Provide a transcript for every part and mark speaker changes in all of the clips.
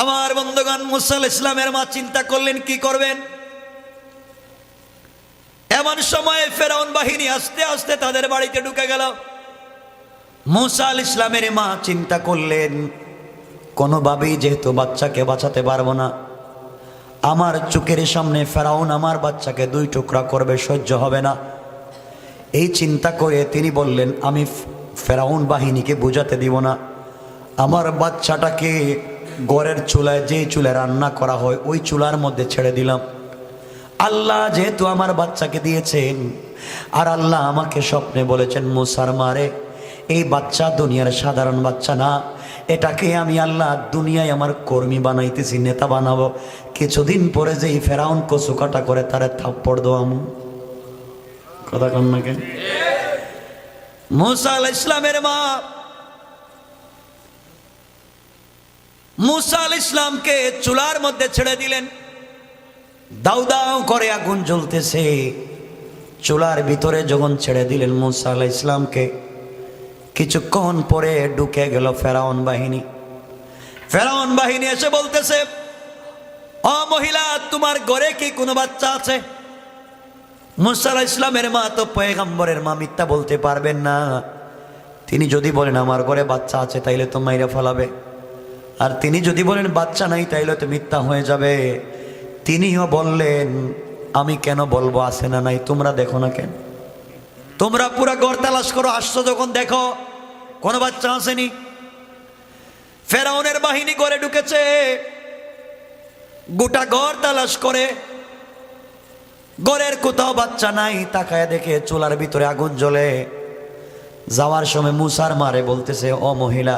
Speaker 1: আমার বন্ধুগণ, মুসা আলাইহিস সালামের মা চিন্তা করলেন কি করবেন। এমন সময় ফেরাউন বাহিনী আস্তে আস্তে তাদের বাড়িতে ঢুকে গেল। মুসা আলাইহিস সালামের মা চিন্তা করলেন, কোনোভাবেই যেহেতু বাচ্চাকে বাঁচাতে পারবো না, আমার চোখের সামনে ফেরাউন আমার বাচ্চাকে দুই টুকরা করবে, সহ্য হবে না। এই চিন্তা করে তিনি বললেন, আমি ফেরাউন বাহিনীকে বোঝাতে দিব না, আমার বাচ্চাটাকে ঘরের চুলায়, যে চুলায় রান্না করা হয় ওই চুলার মধ্যে ছেড়ে দিলাম। আল্লাহ যেহেতু আমার বাচ্চাকে দিয়েছেন, আর আল্লাহ আমাকে স্বপ্নে বলেছেন, মুসার মারে এই বাচ্চা দুনিয়ার সাধারণ বাচ্চা না, এটাকে আমি আল্লাহ দুনিয়ায় আমার কর্মী বানাইতেছি, নেতা বানাবো। কিছুদিন পরে যেই ফেরাউন কচুকাটা করে তারে থাপ্পড় দোয়াম। কথা কন না কেন? মুসা আলাইহিস সালামের মা মুসা আলাইহিস সালামকে চুলার মধ্যে ছেড়ে দিলেন। দাউ দাউ করে আগুন জ্বলতেছে। চুলার ভিতরে যখন ছেড়ে দিলেন মুসা আলাইহিস সালামকে, কিছুক্ষণ পরে ঢুকে গেল ফেরাউন বাহিনী। ফেরাউন বাহিনী এসে বলতেছে, ও মহিলা, তোমার ঘরে কি কোনো বাচ্চা আছে? মুসা আলাইহিস সালামের মা তো পয়গম্বরের মা, মিথ্যা বলতে পারবেন না। তিনি যদি বলেন আমার ঘরে বাচ্চা আছে তাইলে তো মাইরা ফেলাবে, আর তিনি যদি বলেন বাচ্চা নাই তাইলে তো মিথ্যা হয়ে যাবে। তিনিও বললেন, আমি কেন বলবো আছে না নাই, তোমরা দেখো না কেন? তোমরা পুরা ঘর তালাশ করো, আসছো যখন দেখো কোনো বাচ্চা আসেনি। ফেরাউনের বাহিনী ঘরে ঢুকেছে, গোটা ঘর তালাশ করে ঘরের কোথাও বাচ্চা নাই। তাকায় দেখে চুলার ভিতরে আগুন জ্বলে। যাওয়ার সময় মুসার মারে বলতেছে, ও মহিলা,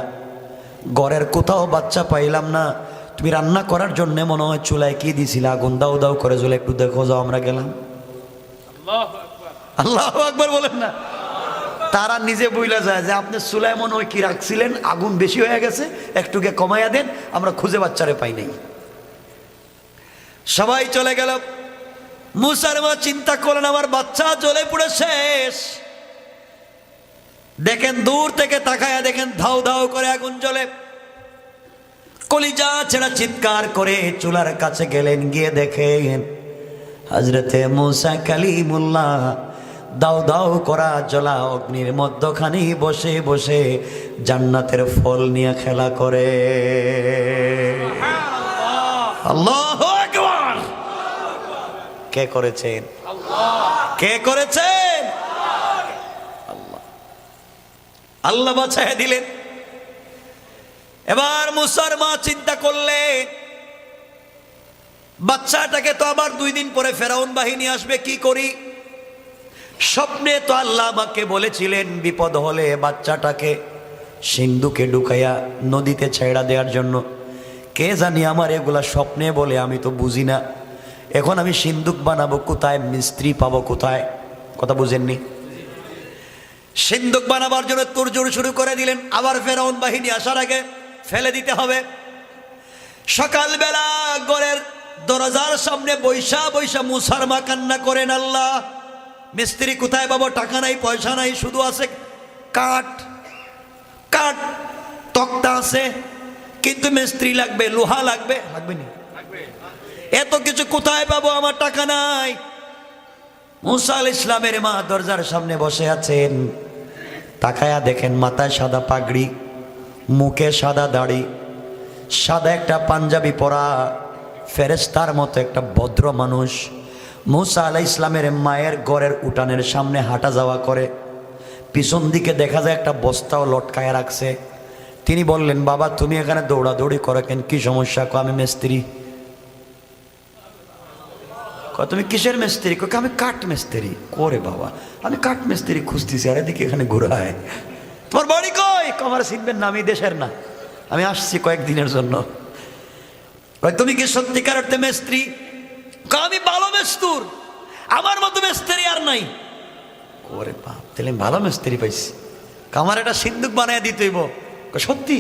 Speaker 1: ঘরের কোথাও বাচ্চা পাইলাম না, তুমি রান্না করার জন্য মনে হয় চুলায় কি দিছিলা, আগুন দাউ দাউ করে জ্বলে, একটু দেখো যাও। আমরা গেলাম। আল্লাহু আকবার বলেন না? তারা নিজে বইলা যায় যে আপনি চুলায় মনে হয় কি রাখছিলেন, আগুন বেশি হয়ে গেছে, একটুকে কমাইয়া দেন, আমরা খুঁজে বাচ্চারে পাই নাই। সবাই চলে গেল। মুসার মা চিন্তা করলেন, আমার বাচ্চা জ্বলে পুড়ে শেষ। দেখেন দূর থেকে তাকায়া দেখেন ধাউ ধাউ করে আগুন জ্বলে। কলিজা ছেড়া চিৎকার করে চুলার কাছে গেলেন, গিয়ে দেখেন হযরতে মুসা কালিমুল্লাহ দাউ দাউ করা জ্বলা অগ্নির মধ্যখানে বসে বসে জান্নাতের ফল নিয়ে খেলা করে। আল্লাহু আকবার! কে করেছেন? কে করেছেন? আল্লাহ। আল্লাহ বাঁচায় দিলেন। এবার মুসার মা চিন্তা করলেন, বাচ্চাটাকে তো আবার 2 দিন পরে ফেরাউন বাহিনী আসবে, কি করি? স্বপ্নে তো আল্লাহ আমাকে বলেছিলেন বিপদ হলে বাচ্চাটাকে সিন্ধুকে ঢুকাইয়া নদীতে ছেড়া দেওয়ার জন্য। কে জানি আমার এগুলা স্বপ্নে বলে, আমি তো বুঝি না। এখন আমি সিন্ধুক বানাবো কোথায়, মিস্ত্রি পাবো কোথায়? কথা বুঝেননি? সিন্ধুক বানাবার জন্য তোড়জোড় শুরু করে দিলেন। আবার ফেরাউন বাহিনী আসার আগে ফেলে দিতে হবে। সকালবেলা ঘরের দরজার সামনে বৈশা বৈশা মুসার মা কান্না করেন, আল্লাহ মিস্ত্রি কোথায় পাবো? টাকা নাই, পয়সা নাই, শুধু আছে কাঠ। কাঠ তক্তা আছে, কিন্তু মিস্ত্রি লাগবে, লোহা লাগবে, লাগবে না? এত কিছু কোথায় পাবো? আমার টাকা নাই। মুসা আলাইহিস সালামের মা দরজার সামনে বসে আছেন। তাকায়া দেখেন মাথায় সাদা পাগড়ি, মুখে সাদা দাড়ি, সাদা একটা পাঞ্জাবি পরা, ফেরেশতার মতো একটা ভদ্র মানুষ মুসা আলাইহিস সালামের মায়ের ঘরের উঠানের সামনে হাঁটা যাওয়া করে। পিছন দিকে দেখা যায় একটা বস্তাও লটকায় রাখছে। তিনি বললেন, বাবা তুমি এখানে দৌড়াদৌড়ি করো কেন, কি সমস্যা? আমি মিস্ত্রি। তুমি কিসের মিস্ত্রি? আমি কাঠ মিস্ত্রি। করে বাবা, আমি কাঠ মিস্ত্রি খুঁজতেছি, আর এদিকে এখানে ঘুরায়। তোমার বাড়ি কই? আমার চিনবেন না, আমি দেশের না, আমি আসছি কয়েকদিনের জন্য। তুমি কি সত্যিকার অর্থে মিস্ত্রি? আমি ভালো মেস্তুর, আমার মতো মিস্ত্রি আর নাই। ওরে বাপ, তাহলে ভালো মিস্ত্রি পাইছি। আমার একটা সিন্ধুক বানায় দিতে হইব। সত্যি?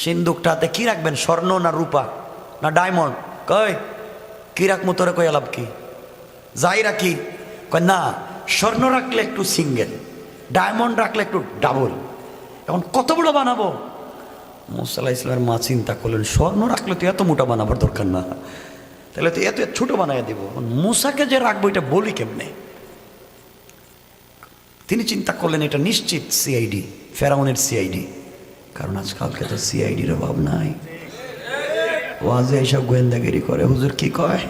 Speaker 1: সিন্ধুকটাতে কি রাখবেন, স্বর্ণ না রূপা না ডায়মন্ড? কই কি রাখবো তোরে? কই লাভ কি? যাই রাখি। কই না, স্বর্ণ রাখলে একটু সিঙ্গেল, ডায়মন্ড রাখলে একটু ডাবল। এখন কত বড় বানাবো? মুসা আলাইহিস সালামের মা চিন্তা করলেন, স্বর্ণ রাখলে তো এত মোটা বানাবার দরকার না, তাহলে তো এত ছোট বানাই দিব, মুসাকে যে রাখবো এটা বলি কেমনে। তিনি চিন্তা করলেন এটা নিশ্চিত সিআইডি, ফেরাউনের সিআইডি, কারণ আজকালকে তো সিআইডির অভাব নাই। ওয়াজে এইসব গোয়েন্দাগিরি করে, হুজুর কি কয়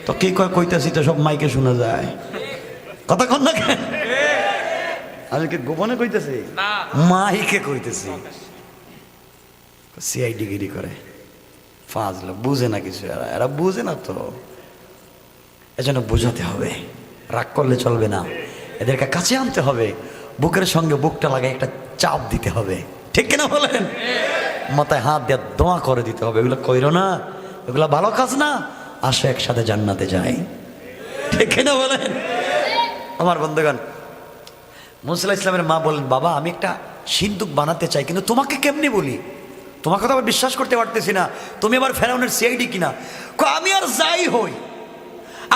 Speaker 1: তো কি কয় কইতাছি তো সব মাইকে শোনা যায়, কথা কন না কেন? আমি কি গোপনে কইতেছি? মাইকে কইতেছি। সিআইডি গিরি করে, ফাজলা, বুঝে না কিছু, এরা বুঝে না তো, এজন্য বোঝাতে হবে, রাগ করলে চলবে না, এদেরকে কাছে আনতে হবে, বুকের সঙ্গে বুকটা লাগাই একটা চাপ দিতে হবে, ঠিক কিনা বলেন? মাথায় হাত দিয়ে দোয়া করে দিতে হবে, এগুলো কইরো না, এগুলো ভালো কাজ না, আসো একসাথে জান্নাতে যাই, ঠিক কিনা বলেন? আমার বন্ধুগণ, মুসা আলাইহিস সালামের মা বলেন, বাবা আমি একটা সিন্দুক বানাতে চাই, কিন্তু তোমাকে কেমনি বলি, তোমাকে তো আবার বিশ্বাস করতে পারতেছি না, তুমি আবার ফেরাউনের সিআইডি কিনা। আমি আর যাই হই,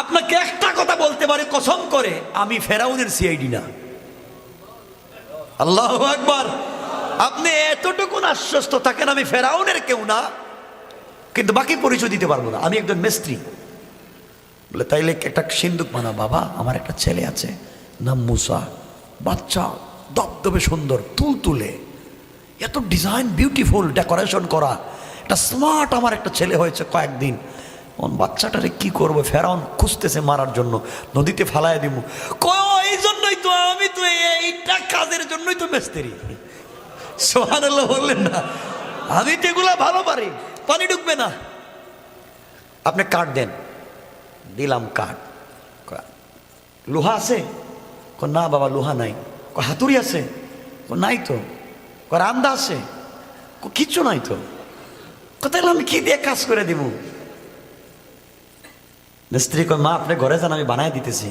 Speaker 1: আপনাকে একটা কথা বলতে পারি কসম করে, আমি ফেরাউনের সিআইডি না। আল্লাহু আকবার। আপনি এতটুকু আশ্বস্ত থাকেন আমি ফেরাউনের কেউ না, কিন্তু বাকি পরিচয় দিতে পারবো না, আমি একজন মিস্ত্রি। বলে তাইলে একটা সিন্দুক বানা। বাবা আমার একটা ছেলে আছে, নাম মুসা, বাচ্চা, দবদবে সুন্দর, তুলতুলে, এত ডিজাইন বিউটিফুল ডেকোরেশন করা, একটা স্মার্ট আমার একটা ছেলে হয়েছে কয়েকদিন, বাচ্চাটারে কি করবো, ফেরাউন খুঁজতেছে মারার জন্য, নদীতে ফালাই দিব। এই জন্যই তো আমি তো এইটা কাজের জন্যই তো মিস্ত্রি। সুবহানাল্লাহ বললেন না? আমি তো এগুলা ভালো পারি, পানি ঢুকবে না। আপনি কাঠ দেন, দিলাম কাঠ। লোহা আছে? না বাবা লোহা নাই। হাতুড়ি আছে? নাই তো। রান্দা আছে? কিচ্ছু নাই তো। তাহলে আমি কি দিয়ে কাজ করে দিব? মিস্ত্রি কয় মা আপনি ঘরে যান, আমি বানায় দিতেছি।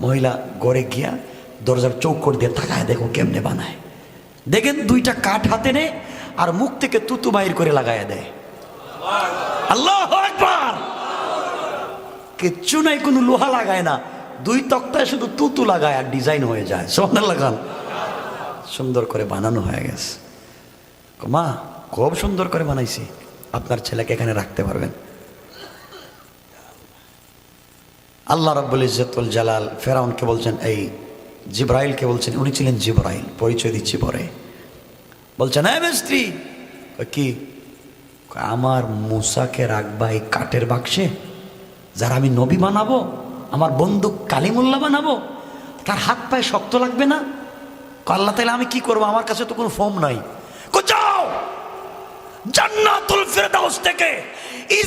Speaker 1: মহিলা ঘরে গিয়া দরজার চৌকর দিয়ে তাকায়, দেখো কেমনে বানায়। দেখেন দুইটা কাঠ হাতে নেয় আর মুখ থেকে তুতু বাইর করে লাগায় দেয়। আল্লাহু আকবার। কিচ্ছু নাই, কোনো লোহা লাগায় না, দুই তক্তায় শুধু তুতু লাগায় আর ডিজাইন হয়ে যায়। সুবহানাল্লাহ লাগান, সুন্দর করে বানানো হয়ে গেছে। মা খুব সুন্দর করে বানাইছি, আপনার ছেলেকে এখানে রাখতে পারবেন। আল্লাহ রাব্বুল ইজ্জতুল জালাল ফেরাউনকে বলছেন, এই জিব্রাইলকে বলছেন, উনি ছিলেন জিব্রাইল, পরিচয় দিচ্ছি পরে। বলছেন হ্যাঁ মিস্ত্রি। কি? আমার মুসাকে রাখবা এই কাঠের বাক্সে, যারা আমি নবী বানাবো, আমার বন্দুক কালিমুল্লাহ বানাবো, তার হাত পায়ে শক্ত লাগবে না? আল্লাহ তাআলা আমি কি করবো, আমার কাছে তো কোনো ফর্ম নাই। যাও জান্নাতুল ফেরদাউস থেকে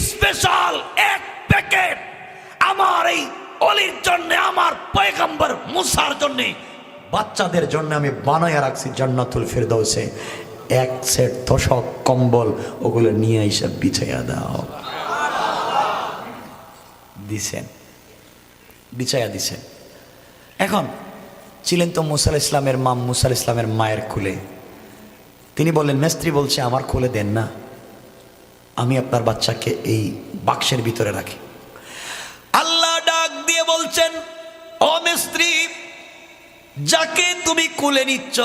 Speaker 1: স্পেশাল এক প্যাকেট আমার এই অলির জন্য, আমার পয়গম্বর মুসার জন্য, বাচ্চাদের জন্য আমি বানায়া রাখছি জান্নাতুল ফেরদাউসে। এক সেট তোশক কম্বল, ওগুলো নিয়ে এসে বিছাইয়া দাও। দিছেন, বিছাইয়া দিছেন। এখন ছিলেন তো মুসা আলাইহিস সালামের মা, মুসা আলাইহিস সালামের মায়ের কোলে। তিনি বললেন, মিস্ত্রি বলছে আমার কোলে দেন না, আমি আপনার বাচ্চাকে এই বাক্সের ভিতরে রাখি। আল্লাহ ডাক দিয়ে বলছেন, ও মিস্ত্রি, যাকে তুমি কোলে নিচ্ছ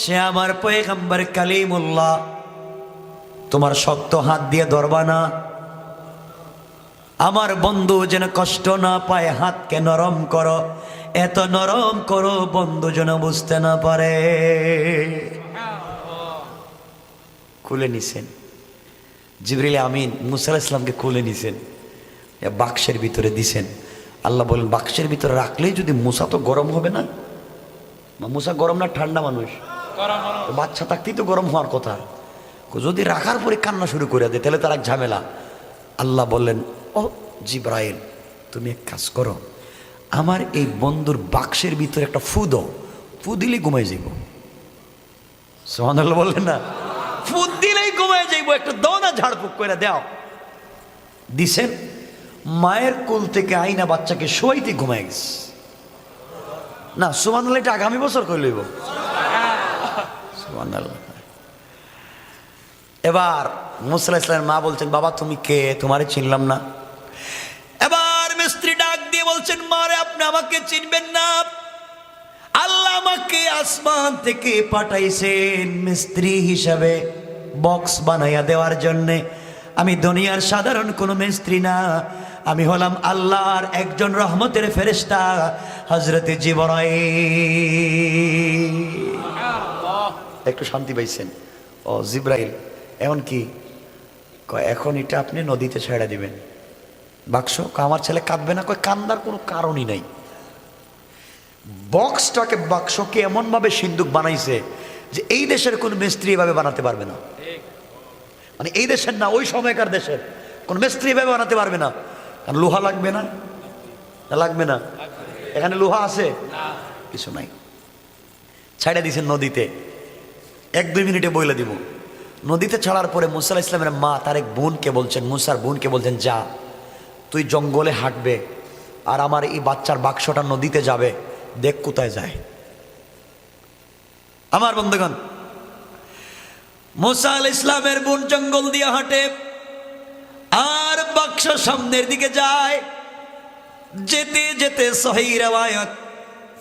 Speaker 1: সে আমার পয়গম্বর কালিমুল্লাহ, তোমার শক্ত হাত দিয়ে ধরবা না, আমার বন্ধু যেন কষ্ট না পায়, হাতকে নরম করো, এত নরম করো বন্ধু যেন বুঝতে না পারে। খুলে নিছেন জিবরিল আমিন, মুসা আলাইহিস সালামকে খুলে নিছেন, বাক্সের ভিতরে দিছেন। আল্লাহ বলেন, বাক্সের ভিতরে রাখলেই যদি, মুসা তো গরম হবে না? মুসা গরম না ঠান্ডা মানুষ? বাচ্চা থাকতেই তো গরম হওয়ার কথা। যদি রাখার পরে কান্না শুরু করে দেয় তাহলে তার এক ঝামেলা। আল্লাহ বললেন, ও জিব্রাইল তুমি এক কাজ করো, আমার এই বন্ধুর বাক্সের ভিতরে একটা ফু দাও, ফু দিলেই ঘুমাই যাইব। সুবহানাল্লাহ বললেন না? ফু দিলেই ঘুমাই যাইব, একটা দাও না, ঝাড়ফুঁক করে দাও। দিছেন, মায়ের কোল থেকে আইনা বাচ্চাকে শোয়াইতে ঘুমাই গেছে। না সুবহানাল্লাহ, এটা আগামী বছর করে লইব। সুবহানাল্লাহ। এবার মুসা আলাইহিস সালামের মা বলছেন, বাবা তুমি কে, তোমারে চিনলাম না। এবার মিস্ত্রি ডাক দিয়ে বলছেন, মারে আপনি আমাকে চিনবেন না, আল্লাহ আমাকে আসমান থেকে পাঠাইছেন মিস্ত্রি হিসাবে, বক্স বানাইয়া দেওয়ার জন্যে। আমি দুনিয়ার সাধারণ কোনো মিস্ত্রি না, আমি হলাম আল্লাহর একজন রহমতের ফেরেশতা, হযরতে জিবরাইল। একটু শান্তি পাইছেন? ও জিবরাইল, এখন কি কয়? এখন এটা আপনি নদীতে ছেড়ে দিবেন। বাক্স আমার ছেলে কাঁদবে না? কয় কান্দার কোনো কারণই নাই। বাক্সকে এমন ভাবে সিন্দুক বানাইছে যে এই দেশের কোন মিস্ত্রি এভাবে বানাতে পারবে না। মানে এই দেশের না, ওই সময়কার দেশের কোন মিস্ত্রি এভাবে বানাতে পারবে না। কারণ লোহা লাগবে না, লাগবে না? এখানে লোহা আছে? কিছু নাই। ছাড়া দিয়েছেন নদীতে। 1-2 মিনিটে বইলে দিব। নদীতে ছাড়ার পরে মুসা আলাইহিস সালামের মা তার এক বোনকে বলছেন, মুসার বোনকে বলছেন, যা তুই জঙ্গলে হাঁটবে আর আমার এই বাচ্চার বাক্সটা নদীতে যাবে, দেখ কোথায় যায়। আমার বন্ধুগণ, মুসা আলাইহিস সালামের বোন জঙ্গল দিয়ে হাঁটে আর বাক্স সামনের দিকে যায়। যেতে যেতে সহিহ riwayat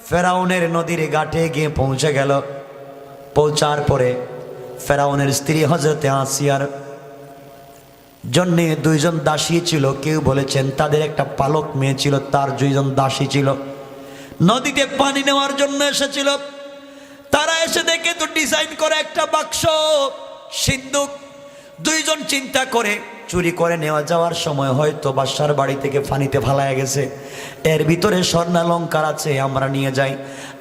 Speaker 1: ফেরাউনের নদীর ঘাটে গিয়ে পৌঁছে গেল। পৌঁছার পরে ফেরাউনের স্ত্রী হযরতে আসিয়ার জন্যে 2 জন দাসী ছিল। কেউ বলেছেন তাদের একটা পালক মেয়ে ছিল, তার 2 জন দাসী ছিল। নদীতে পানি নেওয়ার জন্য এসেছিল। তারা এসে দেখে তো ডিজাইন করে একটা বাক্স, সিন্দুক। 2 জন চিন্তা করে চুরি করে নেওয়া যাওয়ার সময় হয়তো বাদশার বাড়ি থেকে পানিতে ফালায়া গেছে, এর ভিতরে স্বর্ণালঙ্কার আছে, আমরা নিয়ে যাই।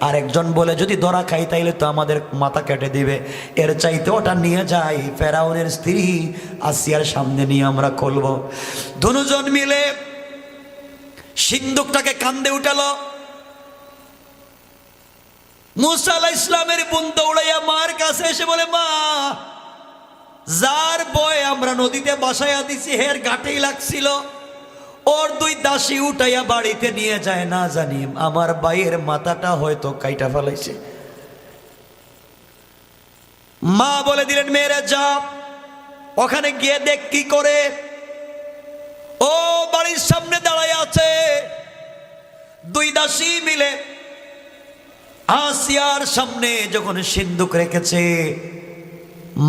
Speaker 1: আর একজন বলে যদি ধরা খাই তাইলে তো আমাদের মাথা কেটে দিবে, এর চাইতে ওটা নিয়ে যাই, ফেরাউনের স্ত্রী আসিয়ার সামনে নিয়ে আমরা খুলব। 2 জন মিলে সিন্দুকটাকে কান্দে উঠালো। মুসা আলাইহিস সালামের বোন দৌড়াইয়া মার কাছে এসে বলে, মা, যার বয় আমরা নদীতে বাসায়া দিছি হের ঘাটেই লাগছিল, ওর 2 দাসী উঠাইয়া বাড়িতে নিয়ে যায়, না জানি আমার ভাইয়ের মাথাটা হয়তো কাইটা ফেলাইছে। মা বলে দিলেন, মেয়েরা যা ওখানে গিয়ে দেখ কি করে। ও বাড়ির সামনে দাঁড়ায় আছে। 2 দাসী মিলে আসিয়ার সামনে যখন সিন্দুক রেখেছে,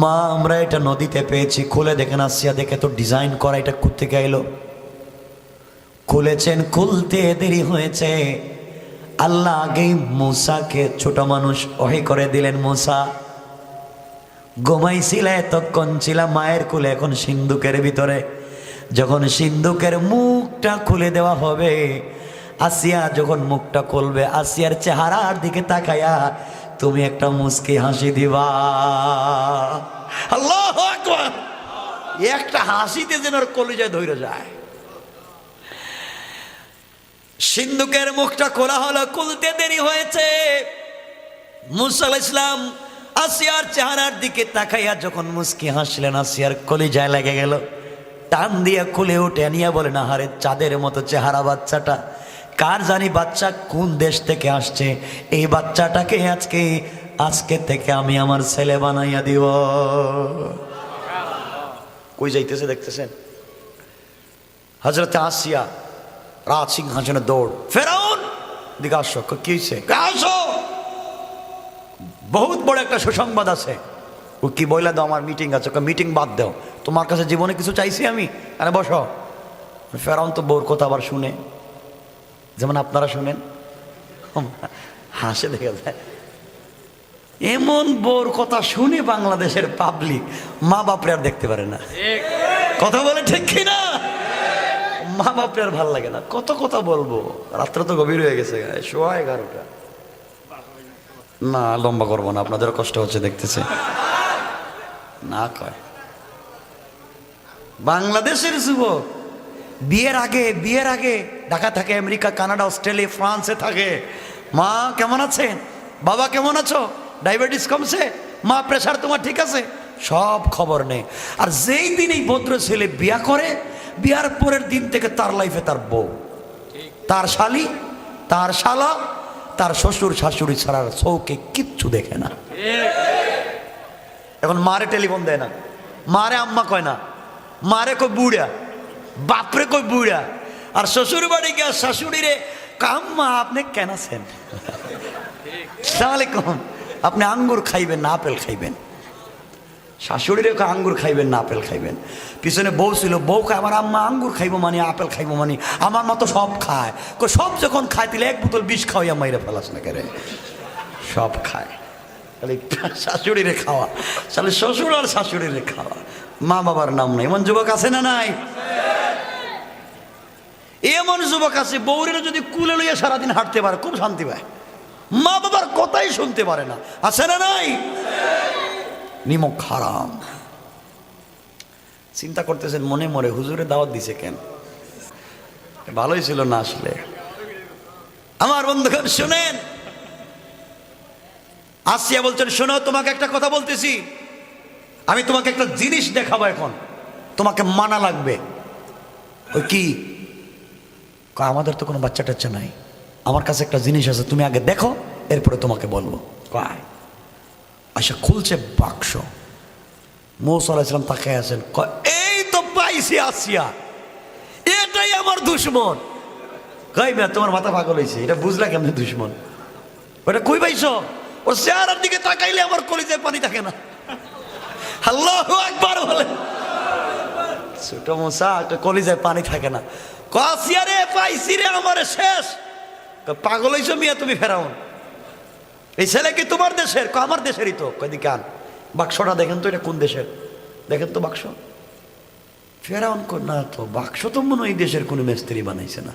Speaker 1: মা আমরা এটা নদীতে পেয়েছি, খুলে দেখেন। আসিয়া দেখে তো ডিজাইন করা, এটা কোত্থেকে এলো? খুলেছেন, খুলতে দেরি হয়েছে। আল্লাহ আগেই মুসাকে, ছোট মানুষ, ওহি করে দিলেন, মুসা ঘুমাইছিলে এতক্ষণ ছিল মায়ের কোলে, এখন সিন্দুকের ভিতরে। যখন সিন্দুকের মুখটা খুলে দেওয়া হবে, আসিয়া যখন মুখটা খুলবে, আসিয়ার চেহারার দিকে তাকায়া তুমি একটা মুস্কি হাসি দিবা। আল্লাহু আকবার! একটা হাসিতে যেন ওর কলিজায় ধইরা যায়। সিন্দুকের মুখটা খোলা হলো, খুলতে দেরি হয়েছে। মুসা আলাইহিস সালাম আসিয়ার চেহারার দিকে তাকাইয়া যখন মুস্কি হাসলেন, আসিয়ার কলিজায় লেগে গেল। টান দিয়ে খুলে উঠে নিয়ে বলেন, আহারে চাঁদের মতো চেহারা বাচ্চাটা, কার জানি বাচ্চা, কোন দেশ থেকে আসছে, এই বাচ্চাটাকে আজকে থেকে আমি আমার ছেলে বানাইয়া দিব। কই যাইতেছে দেখতেছেন? হযরতে আসিয়া রাজ সিংহাসনে দৌড়। ফেরাউন দিকে আসো। কি হয়েছে? আসো, বহুত বড় একটা সুসংবাদ আছে। ও কি বইলা দাও, আমার মিটিং আছে। মিটিং বাদ দাও, তোমার কাছে জীবনে কিছু চাইছি আমি। আরে বসো। ফেরাউন তো বউর কথা আবার শুনে, যেমন আপনারা শুনেন, হাসে দেখা যায়। এমন বউর কথা শুনে বাংলাদেশের পাবলিক মা বাপরে আর দেখতে পারে না। কথা বলে ঠিক কিনা? মা বাপরে আর ভাল লাগে না। কত কথা বলবো, রাত্রে তো গভীর হয়ে গেছে, 11:15। না লম্বা করবো না, আপনাদের কষ্ট হচ্ছে দেখতেছে। না কয় বাংলাদেশের যুবক বিয়ের আগে ঢাকা থাকে, আমেরিকা, কানাডা, অস্ট্রেলিয়া, ফ্রান্সে থাকে। মা কেমন আছেন? বাবা কেমন আছো? ডায়াবেটিস কমছে? মা প্রেশার তোমার ঠিক আছে? সব খবর নেই। আর যেই দিন এই ভদ্র ছেলে বিয়া করে, বিয়ার পরের দিন থেকে তার লাইফে তার বউ, তার শালি, তার শালা, তার শ্বশুর শাশুড়ি ছাড়ার চৌকে কিচ্ছু দেখে না। এখন মারে টেলিফোন দেয় না, মারে আম্মা কয় না, মারে কই বুড়া, বাপরে কই বুড়া। আর শ্বশুর বাড়ি গিয়া শাশুড়ি রে, আম্মা আপনি কেন আছেন? আসসালামু আলাইকুম। আপনি আঙ্গুর খাইবেন না আপেল খাইবেন? শাশুড়িরে আঙ্গুর খাইবেন না আপেল খাইবেন। পিছনে বউ ছিল, বউ খায় আমার আম্মা আঙ্গুর খাইবো মানে আপেল খাইবো মানে আমার মতো সব খায়। সব যখন খায় তাহলে এক বোতল বিষ খাওয়াইয়া মাইরে ফেলাস না কেরে, সব খায় খালি শাশুড়িরে খাওয়া, তাহলে শ্বশুর আর শাশুড়িরে খাওয়া, মা বাবার নাম নাই। এমন যুবক আছে না নাই? এমন যুবক আছে বউরের যদি কুলে লইয়া সারাদিন হাঁটতে পারে খুব শান্তি পায়, মা বাবার কথাই শুনতে পারে না, আছে না নাই? নিমক হারাম। চিন্তা করতেছেন মনে মরে হুজুরে দাওয়াত দিছে কেন? ভালোই ছিল না আসলে। আমার বন্ধুগণ শুনেন, আসিয়া বলছেন শোনো তোমাকে একটা কথা বলতেছি, আমি তোমাকে একটা জিনিস দেখাবো, এখন তোমাকে মানা লাগবে। ওই কি? আমাদের তো কোনো বাচ্চা টাচ্চা নাই, আমার কাছে একটা জিনিস আছে, তুমি আগে দেখো এরপরে তোমাকে বলবো। কয় আচ্ছা, খুলছে বাক্স, মূসা আলাইহিস সালাম তাকায় আছেন, এই তো পাইছি আসিয়া, এটাই আমার দুশমন। কই মিয়া তোমার মাথা পাগল হয়েছে, এটা বুঝলা কেমন দুশমন? ওটা কই পাইছো? ওর চেহারার দিকে তাকাইলে আমার কলিজায় পানি থাকে না। আল্লাহু আকবার বলে। ছোট মূসা কলিজায় পানি থাকে না। আসিয়া রে পাইছি রে, আমারে শেষ। পাগল হইছো মিয়া তুমি ফেরাউন? এই ছেলে কি তোমার দেশের? আমার দেশেরই তো। কয়দিকে আন বাক্সটা, দেখেন তো এটা কোন দেশের, দেখেন তো বাক্স। ফেরাউন না তো, বাক্স তো মনে হয় এই দেশের কোনো মিস্ত্রি বানাইছে না।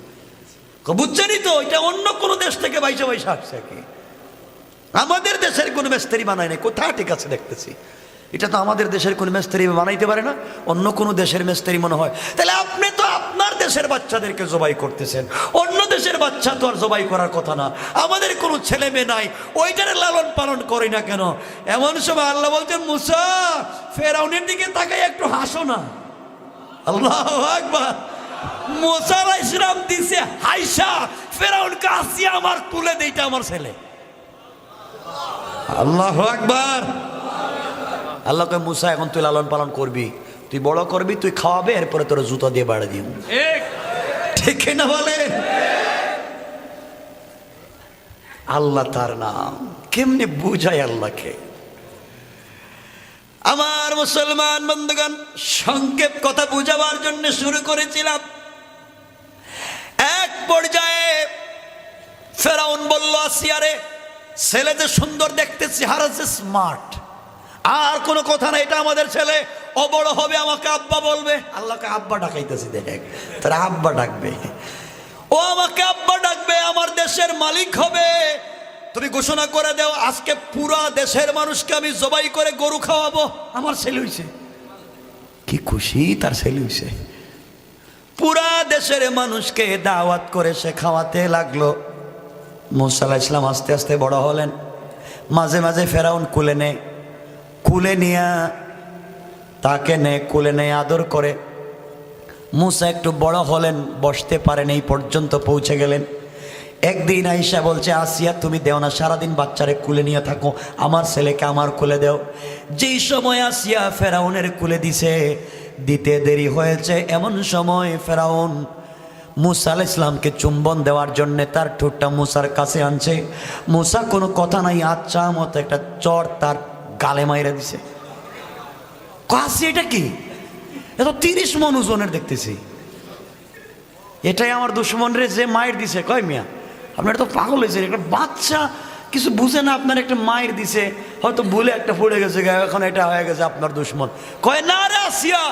Speaker 1: বুঝছেনই তো এটা অন্য কোনো দেশ থেকে বাইশা বাইশা আসছে, কি আমাদের দেশের কোনো মিস্ত্রি বানায় নাই। কোথায় ঠিক আছে দেখতেছি, এটা তো আমাদের দেশের কোনো মিস্ত্রি বানাইতে পারে না, অন্য কোনো দেশের মিস্ত্রি মনে হয়। তাহলে আপনি তো আপনার দেশের বাচ্চাদেরকে জবাই করতেছেন, অন্য দেশের বাচ্চা তো আর জবাই করার কথা না। আমাদের কোনো ছেলে মেয়ে নাই, ওইটারে লালন পালন করি না কেন? এমন সময় আল্লাহ বলছেন মূসা ফেরাউনের দিকে তাকাই একটু হাসো না। আল্লাহু আকবার। মূসা আলাইহিস সালাম দিছে হাইসা, ফেরাউনকে আসিয়া আমার তুলে দেইটা আমার ছেলে। আল্লাহু আকবার। আল্লাহ কয় মূসা এখন তুই লালন পালন করবি, তুই বড় করবি, তুই খাওয়াবে, এরপরে তোর জুতা দিয়ে বাড়ি দিও। ঠিক না বলে? আল্লাহ তার নাম কেমনে বুঝায় আল্লাহকে। আমার মুসলমান বন্ধুগণ, সংক্ষেপ কথা বুঝাবার জন্য শুরু করেছিলাম। এক পর্যায়ে ফেরাউন বলল আসিয়ারে, ছেলে যে সুন্দর দেখতে, চেহারা যে স্মার্ট, আর কোনো কথা না, এটা আমাদের ছেলে, ও বড় হবে আমাকে আব্বা বলবে। আল্লাহকে আব্বা ডাকাইতেছি, দেখ তারা আব্বা ডাকবে, ও আমাকে আব্বা ডাকবে, আমার দেশের মালিক হবে। তুমি ঘোষণা করে দাও আজকে পুরা দেশের মানুষকে আমি জবাই করে গরু খাওয়াবো, আমার ছেলে হইছে। কি খুশি তার ছেলে হইছে। পুরা দেশের মানুষকে দাওয়াত করে সে খাওয়াতে লাগলো। মূসা আলাইহিস সালাম আস্তে আস্তে বড় হলেন, মাঝে মাঝে ফেরাউন কুলে নেয়, কুলে নিয়া তাকে কুলে নেয় আদর করে। মূসা একটু বড় হলেন, বসতে পারেন, এই পর্যন্ত পৌঁছে গেলেন। একদিন আইসা বলছে আসিয়া তুমি দেও না, সারাদিন বাচ্চারে কুলে নিয়ে থাকো, আমার ছেলেকে আমার কুলে দেও। যেই সময় আসিয়া ফেরাউনের কুলে দিতে দেরি হয়েছে, এমন সময় ফেরাউন মূসা আলাইহিস সালামকে চুম্বন দেওয়ার জন্য তার ঠোঁটটা মূসার কাছে আনছে। মূসা কোনো কথা নাই, আচ্ছা মতো একটা চর তার গালে মাইরা দিছে। কাছে এটা কি? এত 30 মন ওজনের দেখতেছি, এটাই আমার দুশমন রে যে মায়ের দিছে। কয় মিয়া আপনার তো পাগল হয়েছে, একটা বাচ্চা কিছু বুঝে না, আপনার একটা মায়ের দিছে, হয়তো ভুলে একটা পড়ে গেছে, এখন এটা হয়ে গেছে আপনার দুশমন। কয় না রে আসিয়া,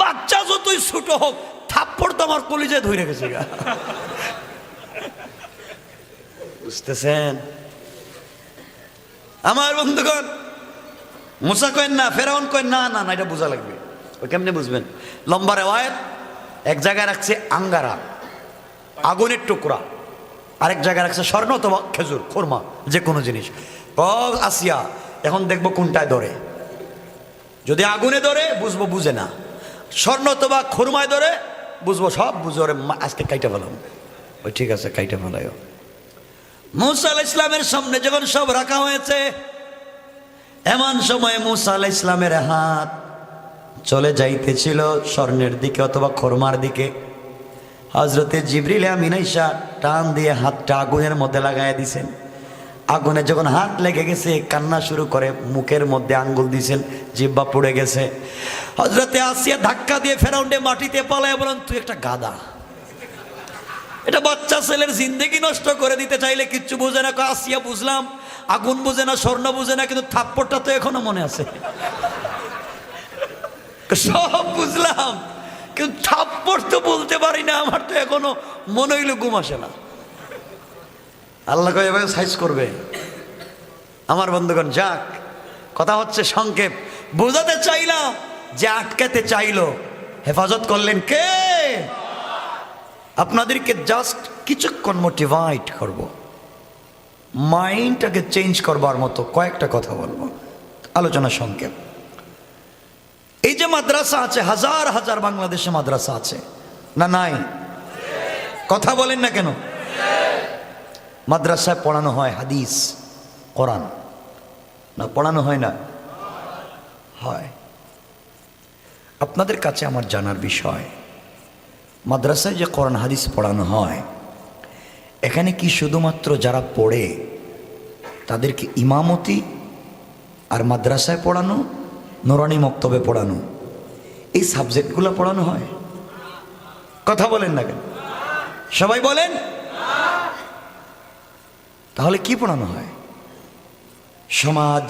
Speaker 1: বাচ্চা যতই ছোট হোক, থাপ্পড় তো আমার কলিজায় ধরে গেছে। বুঝতেছেন আমার বন্ধুগণ? মূসা কয় না, ফেরাউন কয় না না না, এটা বোঝা লাগবে। ওই কেমনে বুঝবেন? লম্বা রেওয়ায়েত, এক জায়গায় রাখছে আঙ্গারা, আগুনের টুকরা, আরেক জায়গায় রাখছে স্বর্ণ অথবা খেজুর, খোরমা, যে কোনো জিনিস। আসিয়া এখন দেখবো কোনটায় ধরে। যদি আগুনে ধরে বুঝবো বুঝে না, স্বর্ণ অথবা খোরমায় ধরে বুঝবো সব বুঝে, ওরে আজকে কাইটা ফেলাম। ওই ঠিক আছে কাইটা ফেলাই। মূসা আলাইহিস সালামের সামনে যখন সব রাখা হয়েছে, এমন সময় মূসা আলাইহিস সালামের হাত চলে যাইতেছিল স্বর্ণের দিকে অথবা খোরমার দিকে। হযরতে জিবরিল আমিন আইসা টান দিয়ে হাতটা আগুনের মধ্যে লাগাইয়া দিছেন। আগুনে যখন হাত লেগে গেছে কান্না শুরু করে, মুখের মধ্যে আঙ্গুল দিয়েছেন, জিহ্বা পুড়ে গেছে। হযরতে আসিয়া ধাক্কা দিয়ে ফেরাউনকে মাটিতে পালায় বলেন, তুই একটা গাধা, এটা বাচ্চা ছেলের জিন্দেগি নষ্ট করে দিতে চাইলে কিচ্ছু বুঝে না। আসিয়া বুঝলাম, আগুন বুঝে না, স্বর্ণ বুঝে না, কিন্তু থাপ্পড়টা তো এখনো মনে আছে। সব বুঝলাম কিন্তু থাপ্পড় তো বলতে পারি না, আমার তো এখনো মনে হইলে ঘুম আসে না। আল্লাহ এভাবে সাইজ করবে আমার বন্ধুগণ। যাক, কথা হচ্ছে সংক্ষেপ, বোঝাতে চাইলাম যে আটকাতে চাইলো, হেফাজত করলেন কে? আপনাদেরকে জাস্ট কিছুক্ষণ মোটিভেট করব, মাইন্ডটাকে চেঞ্জ করবার মতো কয়েকটা কথা বলবো, আলোচনা সংক্ষেপ। এই যে মাদ্রাসা আছে, হাজার হাজার বাংলাদেশে মাদ্রাসা আছে না নাই? কথা বলেন না কেন? মাদ্রাসায় পড়ানো হয় হাদিস, কোরআন, না পড়ানো হয় না? হয়। আপনাদের কাছে আমার জানার বিষয়, মাদ্রাসায় যে কোরআন হাদিস পড়ানো হয়, এখানে কি শুধুমাত্র যারা পড়ে তাদেরকে ইমামতি আর মাদ্রাসায় পড়ানো, নুরানি মক্তবে পড়ানো, এই সাবজেক্টগুলো পড়ানো হয়? কথা বলেন না কেন? সবাই বলেন। তাহলে কি পড়ানো হয়? সমাজ,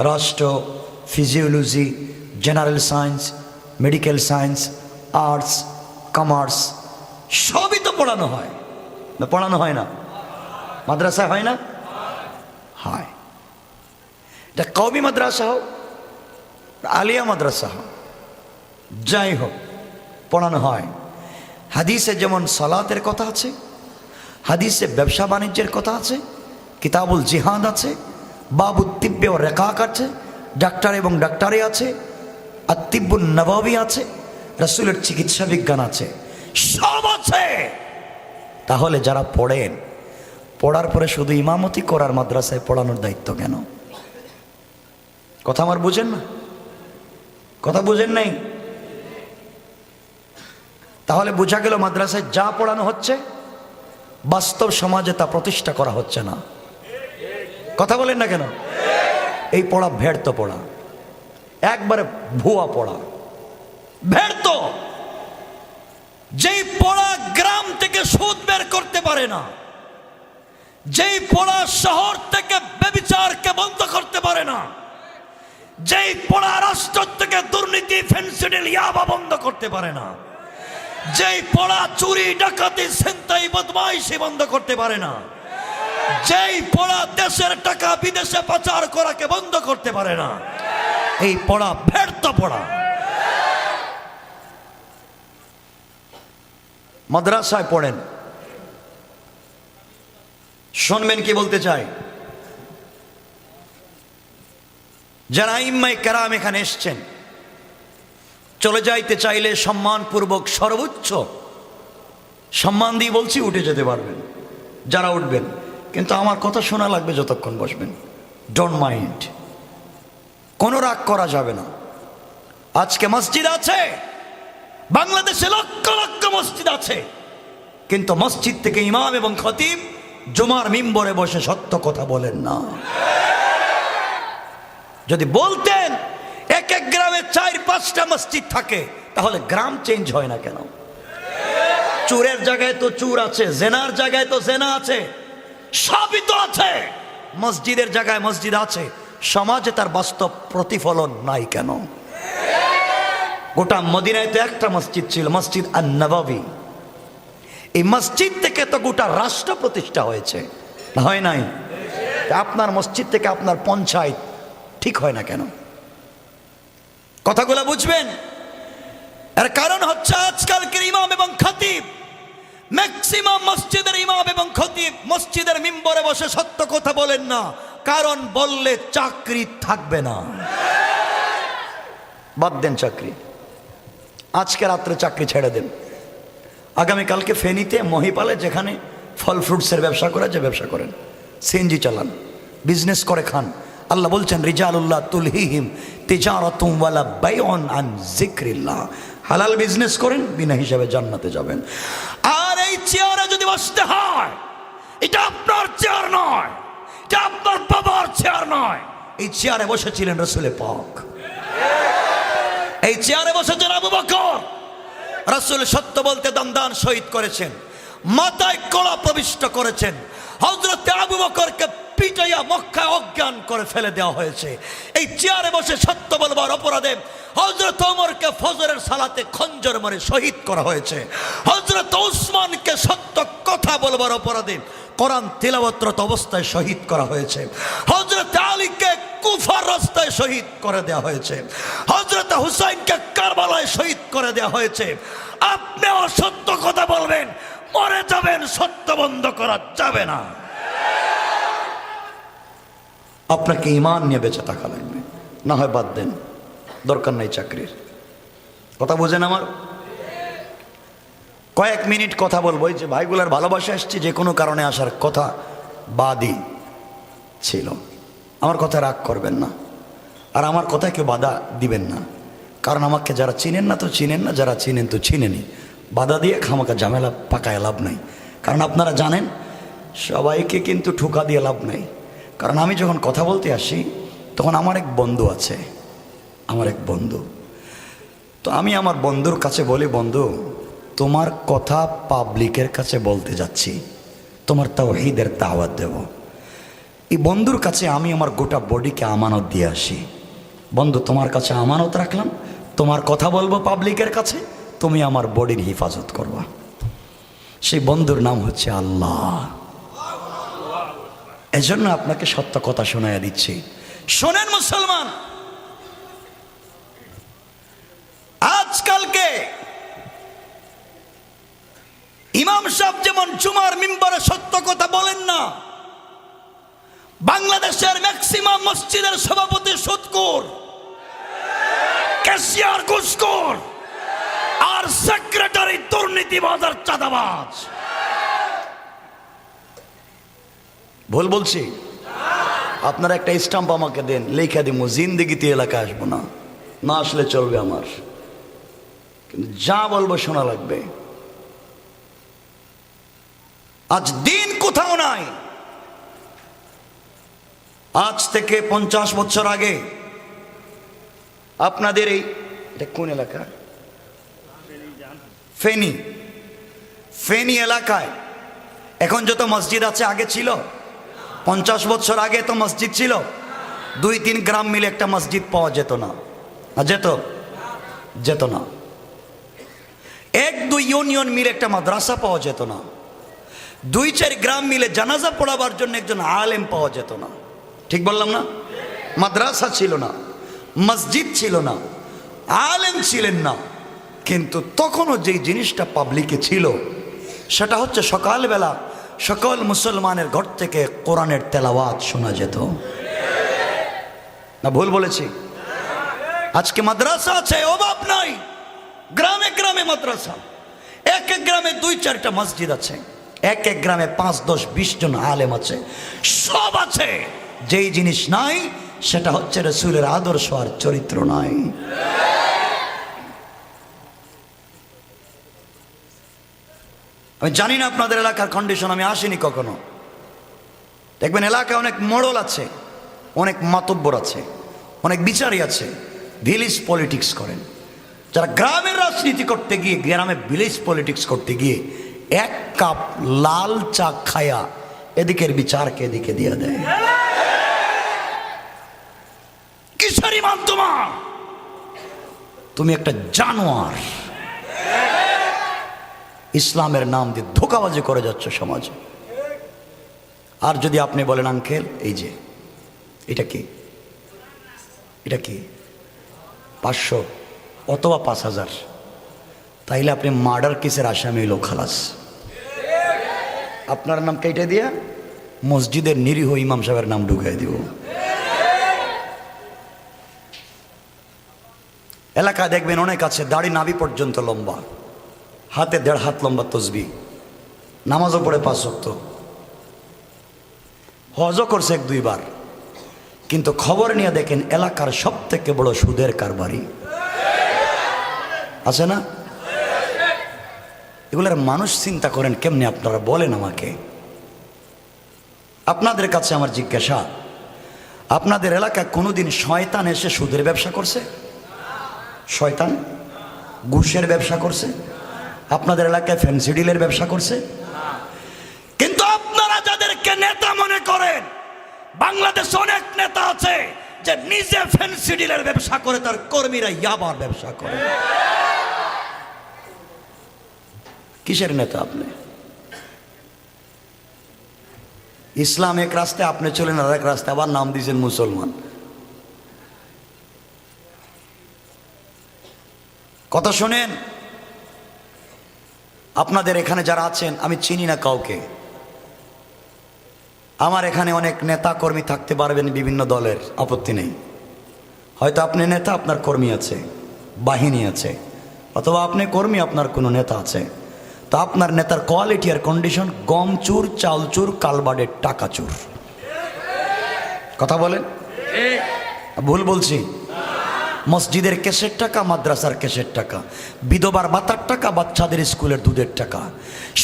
Speaker 1: রাষ্ট্র, physiology, general science, medical science, arts, commerce, সবই তো পড়ানো হয় না? পড়ানো হয় না? মাদ্রাসায় হয় না? হয়। এটা কওমি মাদ্রাসা হোক, আলিয়া মাদ্রাসা হোক, যাই হোক, পড়ানো হয়। হাদিসে যেমন সালাতের কথা আছে, হাদিসে ব্যবসা বাণিজ্যের কথা আছে, কিতাবুল জিহাদ আছে, বাবু তিব্বে ও রেকাক আছে, ডাক্তার এবং ডাক্তারি আছে, আর তিব্বুন নবাবী আছে, রাসূলের চিকিৎসা বিজ্ঞান আছে, সব আছে। তাহলে যারা পড়েন, পড়ার পরে শুধু ইমামতি করার মাদ্রাসায় পড়ানোর দায়িত্ব কেন? কথা আমার বুঝেন না? কথা বুঝেন নাই? তাহলে বোঝা গেল মাদ্রাসায় যা পড়ানো হচ্ছে বাস্তব সমাজে তা প্রতিষ্ঠা করা হচ্ছে না। কথা বলেন না কেন? এই পড়া ব্যর্থ পড়া, একবারে ভুয়া পড়া, ব্যর্থ। যেই পড়া গ্রাম থেকে সুদ বের করতে পারে না, যেই পড়া শহর থেকে ব্যভিচারকে বন্ধ করতে পারে না, যেই পড়া রাষ্ট্র থেকে দুর্নীতি, ফেন্সিডিল, ইয়াবা বন্ধ করতে পারে না, যেই পড়া চুরি, ডাকাতি, ছিনতাই, বদমাইশি বন্ধ করতে পারে না, যেই পড়া দেশের টাকা বিদেশে পাচার করাকে বন্ধ করতে পারে না, এই পড়া ব্যর্থ পড়া। মাদ্রাসায় পড়েন, শুনবেন কি বলতে চাই। যারা আইম্মায়ে কেরাম এখানে এসছেন, চলে যাইতে চাইলে সম্মানপূর্বক সর্বোচ্চ সম্মান দিয়ে বলছি, উঠে যেতে পারবেন যারা উঠবেন, কিন্তু আমার কথা শোনা লাগবে যতক্ষণ বসবেন। ডোন্ট মাইন্ড, কোনো রাগ করা যাবে না। আজকে মসজিদ আছে, বাংলাদেশে লক্ষ লক্ষ মসজিদ আছে, কিন্তু মসজিদ থেকে ইমাম এবং খতিব জুমার মিম্বরে বসে সত্য কথা বলেন না। যদি বলতেন এক এক গ্রামে 4-5টা মসজিদ থাকে, তাহলে গ্রাম চেঞ্জ হয় না কেন? চোরের জায়গায় তো চোর আছে, জেনার জায়গায় তো জেনা আছে, সবই তো আছে। মসজিদের জায়গায় মসজিদ আছে, সমাজে তার বাস্তব প্রতিফলন নাই কেন? গোটা মদিনায় তো একটা মসজিদ ছিল, মসজিদ আন-নববী। এই মসজিদ থেকে তো গোটা রাষ্ট্র প্রতিষ্ঠা হয়েছে, হয় নাই? আপনার মসজিদ থেকে আপনার পঞ্চায়েত ঠিক হয় না কেন? কথাগুলো বুঝবেন। এর কারণ হচ্ছে আজকালকের ইমাম এবং খতিব, ম্যাক্সিমাম মসজিদের ইমাম এবং খতিব মসজিদের মিম্বরে বসে সত্য কথা বলেন না, কারণ বললে চাকরি থাকবে না। বাদ দেন চাকরি, আজকে রাত্রে চাকরি ছেড়ে দেন, আগামীকালকে ফেনীতে মহিপালে যেখানে ফল ফ্রুটসের ব্যবসা করে, যে ব্যবসা করেন, সিএনজি চালান, বিজনেস করে খান। আল্লাহ বলছেন রিজালুল্লাহ তুলহিহিম তিজারাতুম ওয়ালা বাইউন আন যিকরিল্লাহ। হালাল বিজনেস করেন, বিনা হিসাবে জান্নাতে যাবেন। আর এই চেয়ারে যদি বসতে হয়, এটা আপনার চেয়ার নয়, এটা আপনার বাবার চেয়ার নয়। এই চেয়ারে বসেছিলেন রাসূল পাক, এই চেয়ারে বসেছেন আবু বকর। রাসূল সত্য বলতে দান শহীদ করেছেন, মাথায় কড়া প্রবিষ্ট করেছেন। হযরত আবু বকরকে পিটাইয়া মক্কায় অজ্ঞান করে ফেলে দেওয়া হয়েছে। এই চেয়ারে বসে সত্য বলবার অপরাধে হযরত ওমরকে ফজরের সালাতে খঞ্জর মারে শহীদ করা হয়েছে। হযরত উসমানকে সত্য কথা বলবার অপরাধে কোরআন তিলাওয়াতরত অবস্থায় শহীদ করা হয়েছে। হযরত আলীকে কুফার রাস্তায় শহীদ করে দেওয়া হয়েছে। হযরত হুসাইনকে কারবালায় শহীদ করে দেওয়া হয়েছে। আপনি অসত্য কথা বলবেন, মরে যাবেন, সত্য বন্ধ করা যাবে না। আপনাকে ঈমান নিয়ে বেঁচে থাকা লাগবে, না হয় বাদ দেন, দরকার নাই চাকরির। কথা বুঝেন আমার? কয়েক মিনিট কথা বলবো। এই যে ভাইগুলার ভালোবাসা আসছে, যে কোনো কারণে আসার কথা বাদই ছিল। আমার কথা রাগ করবেন না, আর আমার কথায় কেউ বাধা দিবেন না, কারণ আমাকে যারা চিনেন না তো চিনেন না, যারা চিনেন তো চিনেনি। বাধা দিয়ে খামাকা ঝামেলা পাকায় লাভ নাই, কারণ আপনারা জানেন সবাইকে কিন্তু ঠোকা দিয়ে লাভ নাই। কারণ আমি যখন কথা বলতে আসি তখন আমার এক বন্ধু আছে, আমার এক বন্ধু, তো আমি আমার বন্ধুর কাছে বলি, বন্ধু তোমার কথা পাবলিকের কাছে বলতে যাচ্ছি, তোমার তাওহীদের দাওয়াত দেব। এই বন্ধুর কাছে আমি আমার গোটা বডিকে আমানত দিয়ে আসি। বন্ধু তোমার কাছে আমানত রাখলাম, তোমার কথা বলবো পাবলিকের কাছে, তুমি আমার বডির হেফাজত করবা। সেই বন্ধুর নাম হচ্ছে আল্লাহ। এজন্য আপনাকে সত্য কথা শোনাইয়া দিচ্ছি। শোনেন মুসলমান, আজকালকে ইমাম সাহেব যেমন জুমার মিম্বরে সত্য কথা বলেন না, বাংলাদেশের ম্যাক্সিমাম মসজিদের সভাপতি সুদখোর, ক্যাশিয়ার ঘুষখোর, আর সেক্রেটারি দুর্নীতিবাজ আর চাঁদাবাজ। ভুল বলছি? আপনারা একটা স্টাম্প আমাকে দেন, লেখা দিব, জিন্দেগিতে এলাকায় আসবো না, না আসলে চলবে আমার, কিন্তু যা বলবো শোনা লাগবে। আজ দিন কোথাও নাই। আজ থেকে 50 বছর আগে আপনাদের এই, এটা কোন এলাকা? ফেনী। ফেনী এলাকায় এখন যত মসজিদ আছে আগে ছিল? 50 বছর আগে তো মসজিদ ছিল 2-3 গ্রাম মিলে একটা মসজিদ পাওয়া যেত না, যেত না। 1-2 ইউনিয়ন মিলে একটা মাদ্রাসা পাওয়া যেত না। 2-4 গ্রাম মিলে জানাজা পড়াবার জন্য একজন আলেম পাওয়া যেত না। ঠিক বললাম না? মাদ্রাসা ছিল না, মসজিদ ছিল না, আলেম ছিলেন না। কিন্তু তখনও যেই জিনিসটা পাবলিকে ছিল সেটা হচ্ছে সকালবেলা সকল মুসলমানের ঘর থেকে কোরআনের তেলাওয়াত শোনা যেত। না ভুল বলেছি? আজকে মাদ্রাসা আছে, অভাব নাই, গ্রামে গ্রামে মাদ্রাসা, এক এক গ্রামে 2-4টা মসজিদ আছে, এক এক গ্রামে 5-10-20 জন আলেম আছে, সব আছে। যেই জিনিস নাই সেটা হচ্ছে রাসূলের আদর্শ আর চরিত্র নাই। আমি জানি না আপনাদের এলাকার কন্ডিশন, আমি আসিনি কখনো। দেখবেন এলাকায় অনেক মোড়ল আছে, অনেক মাতব্বর আছে, অনেক বিচারী আছে, ভিলেজ পলিটিক্স করেন। যারা গ্রামের রাজনীতি করতে গিয়ে, গ্রামে ভিলেজ পলিটিক্স করতে গিয়ে 1 কাপ লাল চা খায়া এদিকের বিচারকে এদিকে দিয়ে দেয়। কিসের ইমান তোমার? তুমি একটা জানোয়ার। ইসলামের নাম দিয়ে ধোঁকাবাজি করে যাচ্ছে সমাজে। আর যদি আপনি বলেন আঙ্কেল এই যে এটা কি, এটা কি 500 অথবা 5000, তাইলে আপনি মার্ডার কেসের আসামি হইল খালাস। আপনার নাম কেটে দিয়া মসজিদের নিরীহ ইমাম সাহেবের নাম ঢুকাই দিব। এলাকায় দেখবেন অনেক আছে দাড়ি নাভি পর্যন্ত লম্বা, হাতে 1.5 হাত লম্বা তসবিহ, নামাজও পড়ে 5 ওয়াক্ত, হজও করছে 1-2 বার, কিন্তু খবর নিয়ে দেখেন এলাকার সব থেকে বড় সুদের কারবারি আছে না? এগুলার মানুষ চিন্তা করেন কেমনে আপনারা বলেন আমাকে। আপনাদের কাছে আমার জিজ্ঞাসা, আপনাদের এলাকায় কোনোদিন শয়তান এসে সুদের ব্যবসা করছে? শয়তান ঘুষের ব্যবসা করছে? আপনাদের এলাকায় ফ্যান্সি ডিলের ব্যবসা করছে? কিন্তু আপনারা যাদেরকে নেতা মনে করেন, বাংলাদেশে অনেক নেতা আছে যে নিজে ফ্যান্সি ডিলের ব্যবসা করে, তার কর্মীরা ইয়াবার ব্যবসা করে। কিসের নেতা আপনি? ইসলাম এক রাস্তায়, আপনি চলেন আর এক রাস্তায়, আবার নাম দিয়েছেন মুসলমান। কথা শোনেন, আপনাদের এখানে যারা আছেন, আমি চিনি না কাউকে। আমার এখানে অনেক নেতা কর্মী থাকতে পারবেন বিভিন্ন দলের, আপত্তি নেই। হয়তো আপনি নেতা, আপনার কর্মী আছে, বাহিনী আছে, অথবা আপনি কর্মী, আপনার কোনো নেতা আছে। তো আপনার নেতার কোয়ালিটি আর কন্ডিশন গম চুর, চাল চুর, কালবাডের টাকা চুর। কথা বলেন, ভুল বলছি? মসজিদের কেসের টাকা, মাদ্রাসার কেসের টাকা, বিধবার ভাতার টাকা, বাচ্চাদের স্কুলের দুধের টাকা,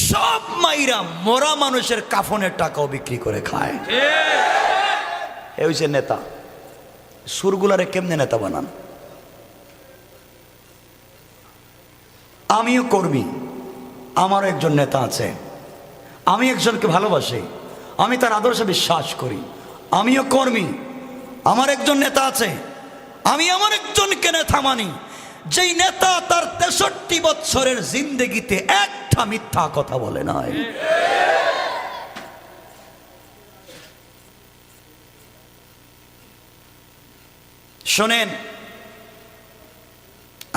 Speaker 1: সব মাইরা মরা মানুষের কাফনের টাকাও বিক্রি করে খায়। এ হইছে নেতা। সুরগুলারে কেমনে নেতা বানান? আমিও কর্মী, আমারও একজন নেতা আছে, আমি একজনকে ভালোবাসি, আমি তার আদর্শে বিশ্বাস করি। আমিও কর্মী, আমার একজন নেতা আছে, আমি আমার একজনকে নেতা মানি, যেই নেতা তার 63 বছরের জিন্দেগিতে একটা মিথ্যা কথা বলে নাই। শোনেন,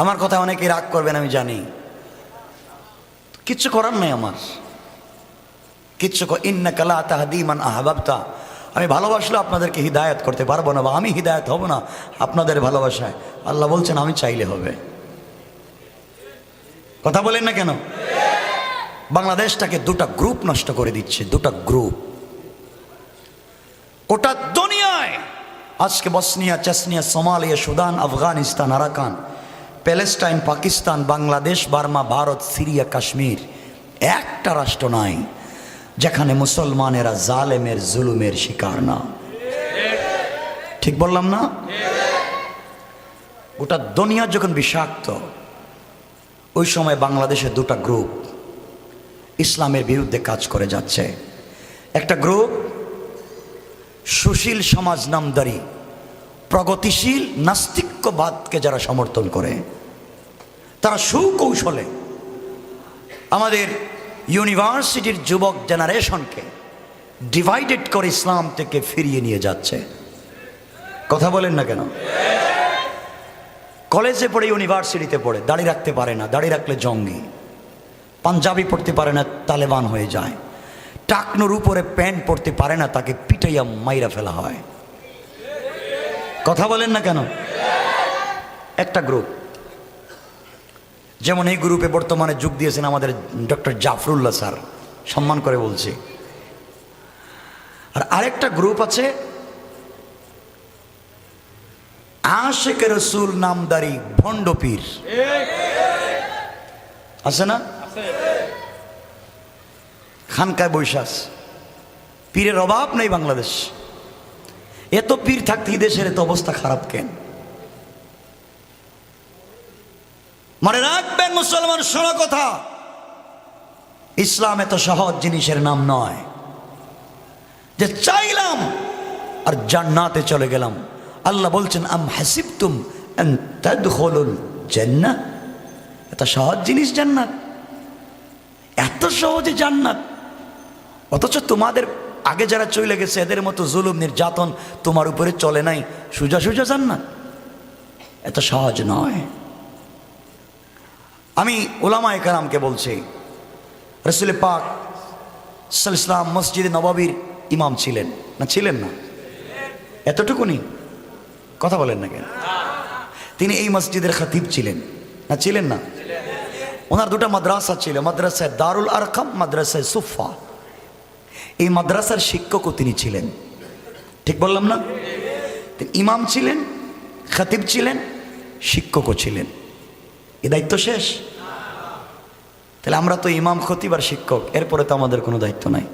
Speaker 1: আমার কথা অনেকে রাগ করবেন আমি জানি, কিচ্ছু করার নাই আমার, কিচ্ছু। ইন্নাকা লা তাহদি মান আহবাবতা, আমি ভালোবাসলে আপনাদেরকে হিদায়াত করতে পারবো না, বা আমি হিদায়াত হব না আপনাদের ভালোবাসায়। আল্লাহ বলছেন আমি চাইলে হবে। কথা বলেন না কেন? বাংলাদেশটাকে দুটা গ্রুপ নষ্ট করে দিচ্ছে, দুটা গ্রুপ। ওটা দুনিয়ায় আজকে Bosnia, চেসনিয়া, Somalia, Sudan, Afghanistan, Arakan, Palestine, Pakistan, Bangladesh, Burma, Bharat, Syria, Kashmir, একটা রাষ্ট্র নাই যেখানে মুসলমানেরা জালেমের জুলুমের শিকার না। ঠিক বললাম না? গোটা দুনিয়া যখন বিষাক্ত, ওই সময় বাংলাদেশে দুটা গ্রুপ ইসলামের বিরুদ্ধে কাজ করে যাচ্ছে। একটা গ্রুপ সুশীল সমাজ নামদারি, প্রগতিশীল নাস্তিক্যবাদকে যারা সমর্থন করে, তারা সুকৌশলে আমাদের ইউনিভার্সিটির যুবক জেনারেশনকে ডিভাইডেড করে ইসলাম থেকে ফিরিয়ে নিয়ে যাচ্ছে। কথা বলেন না কেন? কলেজে পড়ে, ইউনিভার্সিটিতে পড়ে দাড়ি রাখতে পারে না, দাড়ি রাখলে জঙ্গি, পাঞ্জাবি পড়তে পারে না, তালেবান হয়ে যায়, টাকনুর উপরে প্যান্ট পরতে পারে না, তাকে পিটাইয়া মাইরা ফেলা হয়। কথা বলেন না কেন? একটা গ্রুপ, যেমন এই গ্রুপে বর্তমানে যোগ দিয়েছেন আমাদের ডক্টর জাফরুল্লাহ স্যার, সম্মান করে বলছি। আর আরেকটা গ্রুপ আছে আশিকে রসুল নামদারি ভণ্ড পীর, আছে না? খানকায় বৈশাখ, পীরের অভাব নেই বাংলাদেশ। এত পীর থাকতে দেশের এত অবস্থা খারাপ কেন? মনে রাখবেন মুসলমান, শোনো কথা, ইসলাম এত সহজ জিনিসের নাম নয় যে চাইলাম আর জান্নাতে চলে গেলাম। আল্লাহ বলছেন আম হাসিবতুম আন তাদখুলুল জান্নাহ, এত সহজ জিনিস জান্নাত, এত সহজে জান্নাত। অথচ তোমাদের আগে যারা চলে গেছে এদের মতো জুলুম নির্যাতন তোমার উপরে চলে নাই, সোজা সোজা জান্নাত। এত সহজ নয়। আমি উলামায়ে কেরামকে বলছি, রাসূল পাক সাল্লাল্লাহু আলাইহি ওয়াসাল্লাম মসজিদে নববীর ইমাম ছিলেন না? ছিলেন না? এতটুকুনি কথা বলেন না কেন? তিনি এই মসজিদের খতিব ছিলেন না? ছিলেন না? ওনার দুটা মাদ্রাসা ছিল, মাদ্রাসায় দারুল আরকাম, মাদ্রাসায় সুফা। এই মাদ্রাসার শিক্ষকও তিনি ছিলেন। ঠিক বললাম না? তিনি ইমাম ছিলেন, খতিব ছিলেন, শিক্ষকও ছিলেন। এই দায়িত্ব শেষ? তাহলে আমরা তো ইমাম, খতিব আর শিক্ষক, এরপরে তো আমাদের কোনো দায়িত্ব নাই।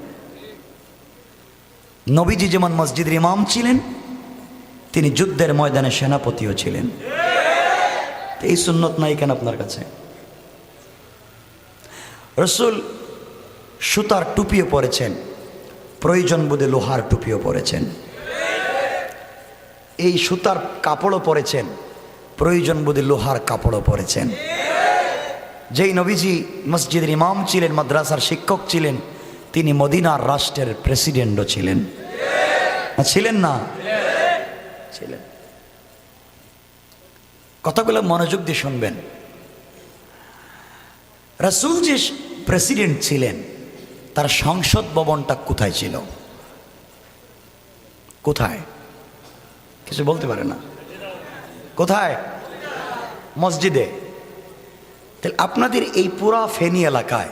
Speaker 1: নবীজি যেমন মসজিদের ইমাম ছিলেন, তিনি যুদ্ধের ময়দানে সেনাপতিও ছিলেন। এই সুন্নত নাই কেন আপনার কাছে? রসুল সুতার টুপিও পরেছেন, প্রয়োজন বোধে লোহার টুপিও পরেছেন। এই সুতার কাপড়ও পরেছেন, প্রয়োজন বোধে লোহার কাপড়ও পরেছেন। যেই নবীজি মসজিদের ইমাম ছিলেন, মাদ্রাসার শিক্ষক ছিলেন, তিনি মদিনার রাষ্ট্রের প্রেসিডেন্টও ছিলেন। ছিলেন না? ছিলেন। কথাগুলো মনোযোগ দিয়ে শুনবেন। রাসূল যে প্রেসিডেন্ট ছিলেন, তার সংসদ ভবনটা কোথায় ছিল? কোথায়? কিছু বলতে পারে না। কোথায়? মসজিদে। তাহলে আপনাদের এই পুরা ফেনী এলাকায়,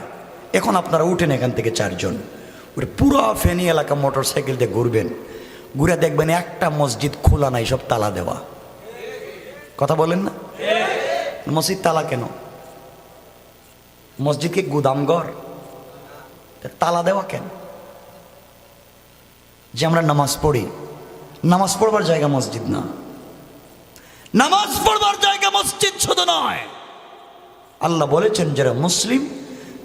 Speaker 1: এখন আপনারা উঠেন এখান থেকে 4 জন, পুরা ফেনী এলাকা মোটর সাইকেল দিয়ে ঘুরবেন, ঘুরে দেখবেন একটা মসজিদ খোলা নাই, সব তালা দেওয়া। কথা বলেন না? মসজিদ তালা কেন? মসজিদ কি গুদামঘর? তালা দেওয়া কেন? যে আমরা নামাজ পড়ি, নামাজ পড়বার জায়গা মসজিদ না। নামাজ পড়বার জায়গা মসজিদ শুধু নয়, আল্লাহ বলেছেন যারা মুসলিম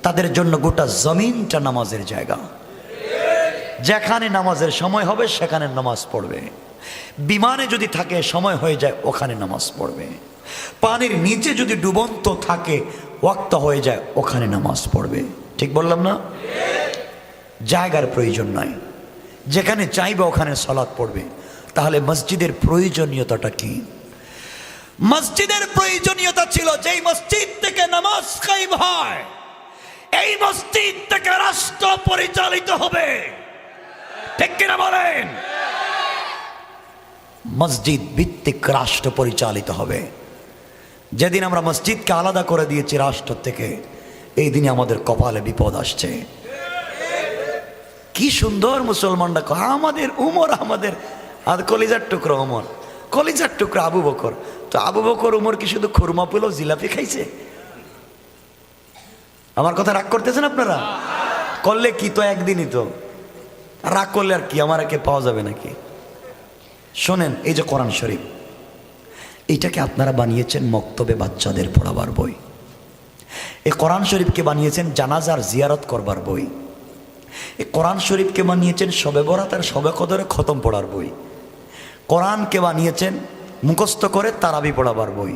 Speaker 1: তাদের জন্য গোটা জমিনটা নামাজের জায়গা। যেখানে নামাজের সময় হবে সেখানে নামাজ পড়বে। বিমানে যদি থাকে সময় হয়ে যায় ওখানে নামাজ পড়বে। পানির নিচে যদি ডুবন্ত থাকে ওয়াক্ত হয়ে যায় ওখানে নামাজ পড়বে। ঠিক বললাম না? জায়গার প্রয়োজন নাই, যেখানে চাইবে ওখানে সালাত পড়বে। তাহলে মসজিদের প্রয়োজনীয়তাটা কি? মসজিদের প্রয়োজনীয়তা ছিল যেই মসজিদ থেকে নামাজ কায়েম হয়, এই মসজিদ থেকে রাষ্ট্র পরিচালিত হবে। ঠিক কিনা বলেন? মসজিদ ভিত্তিক রাষ্ট্র পরিচালিত হবে। যেদিন আমরা মসজিদকে আলাদা করে দিয়েছি রাষ্ট্র থেকে, এই দিনে আমাদের কপালে বিপদ আসছে। কি সুন্দর মুসলমানরা আমাদের উমর, আমাদের আর কলিজার টুকরো উমর, কলিজার টুকরো আবু বকর। তো আবু বকর উমর কি শুধু খুরমা পেল, জিলাপি খাইছে? আমার কথা রাগ করতেছেন আপনারা? করলে কি, তো একদিনই তো রাগ করলে আর কি আমার একে পাওয়া যাবে নাকি? শোনেন, এই যে কোরআন শরীফ, এইটাকে আপনারা বানিয়েছেন মক্তবে বাচ্চাদের পড়াবার বই। এই কোরআন শরীফকে বানিয়েছেন জানাজার জিয়ারত করবার বই। এই কোরআন শরীফকে বানিয়েছেন শবে বরাত আর শবে কদরে খতম পড়ার বই। কোরআনকে বানিয়েছেন মুখস্থ করে তারাবি পড়াবার বই।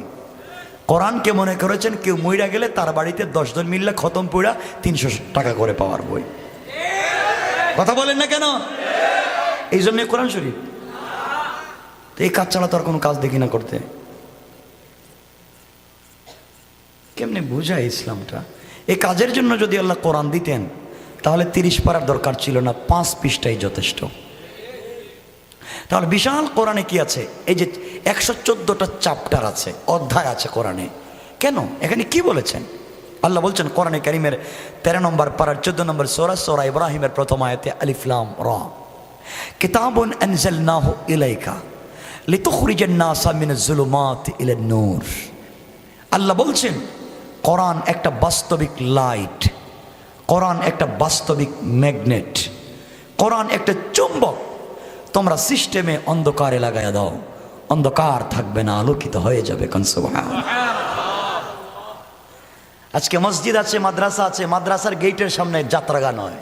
Speaker 1: কোরআনকে মনে করেছেন কেউ মইরা গেলে তার বাড়িতে 10 জন মিললে খতম পড়া 300 টাকা করে পাওয়ার বই। কথা বলেন না কেন? এই জন্য কোরআন শরীফ। তো এই কাজ ছাড়া তো আর কোনো কাজ দেখি না করতে। কেমনে বুঝায় ইসলামটা? এই কাজের জন্য যদি আল্লাহ কোরআন দিতেন তাহলে 30 পারার দরকার ছিল না, 5 পৃষ্ঠাই যথেষ্ট। তাহলে বিশাল কোরআনে কি আছে? এই যে 114টা চ্যাপ্টার আছে, অধ্যায় আছে কোরআনে। কেন? এখানে কি বলেছেন? আল্লাহ বলছেন কোরআনে কারীমের 13 নম্বর পারার 14 নম্বর সূরা ইব্রাহিমের প্রথম আয়াতে আলিফ লাম রা, কিতাবুন আনজালনাহু ইলাইকা লিতুখরিজান নাসা মিনাজ যুলুমাতি ইলান নূর। আল্লাহ বলছেন কোরআন একটা বাস্তবিক লাইট, কোরআন একটা বাস্তবিক ম্যাগনেট, কোরআন একটা চুম্বক। তোমরা সিস্টেমে অন্ধকারে লাগাইয়া দাও, অন্ধকার থাকবে না, আলোকিত হয়ে যাবে। কোন সুবহানাল্লাহ। আজকে মসজিদ আছে, মাদ্রাসা আছে, মাদ্রাসার গেটের সামনে যাত্রা গান হয়।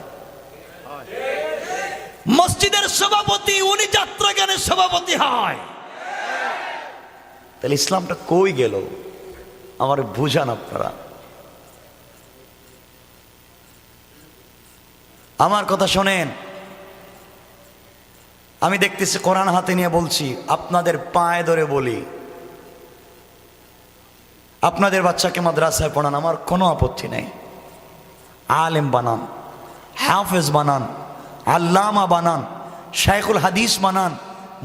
Speaker 1: মসজিদের সভাপতি উনি যাত্রা গানের সভাপতি হয়। তাহলে ইসলামটা কই গেল? আমার বুঝান আপনারা। আমার কথা শোনেন, আমি দেখতেছি কোরআন হাতে নিয়ে বলছি, আপনাদের পায়ে ধরে বলি, আপনাদের বাচ্চাকে মাদ্রাসায় পড়ান, আমার কোনো আপত্তি নেই। আলেম বানান, হাফেজ বানান, আল্লামা বানান, শাইখুল হাদিস বানান,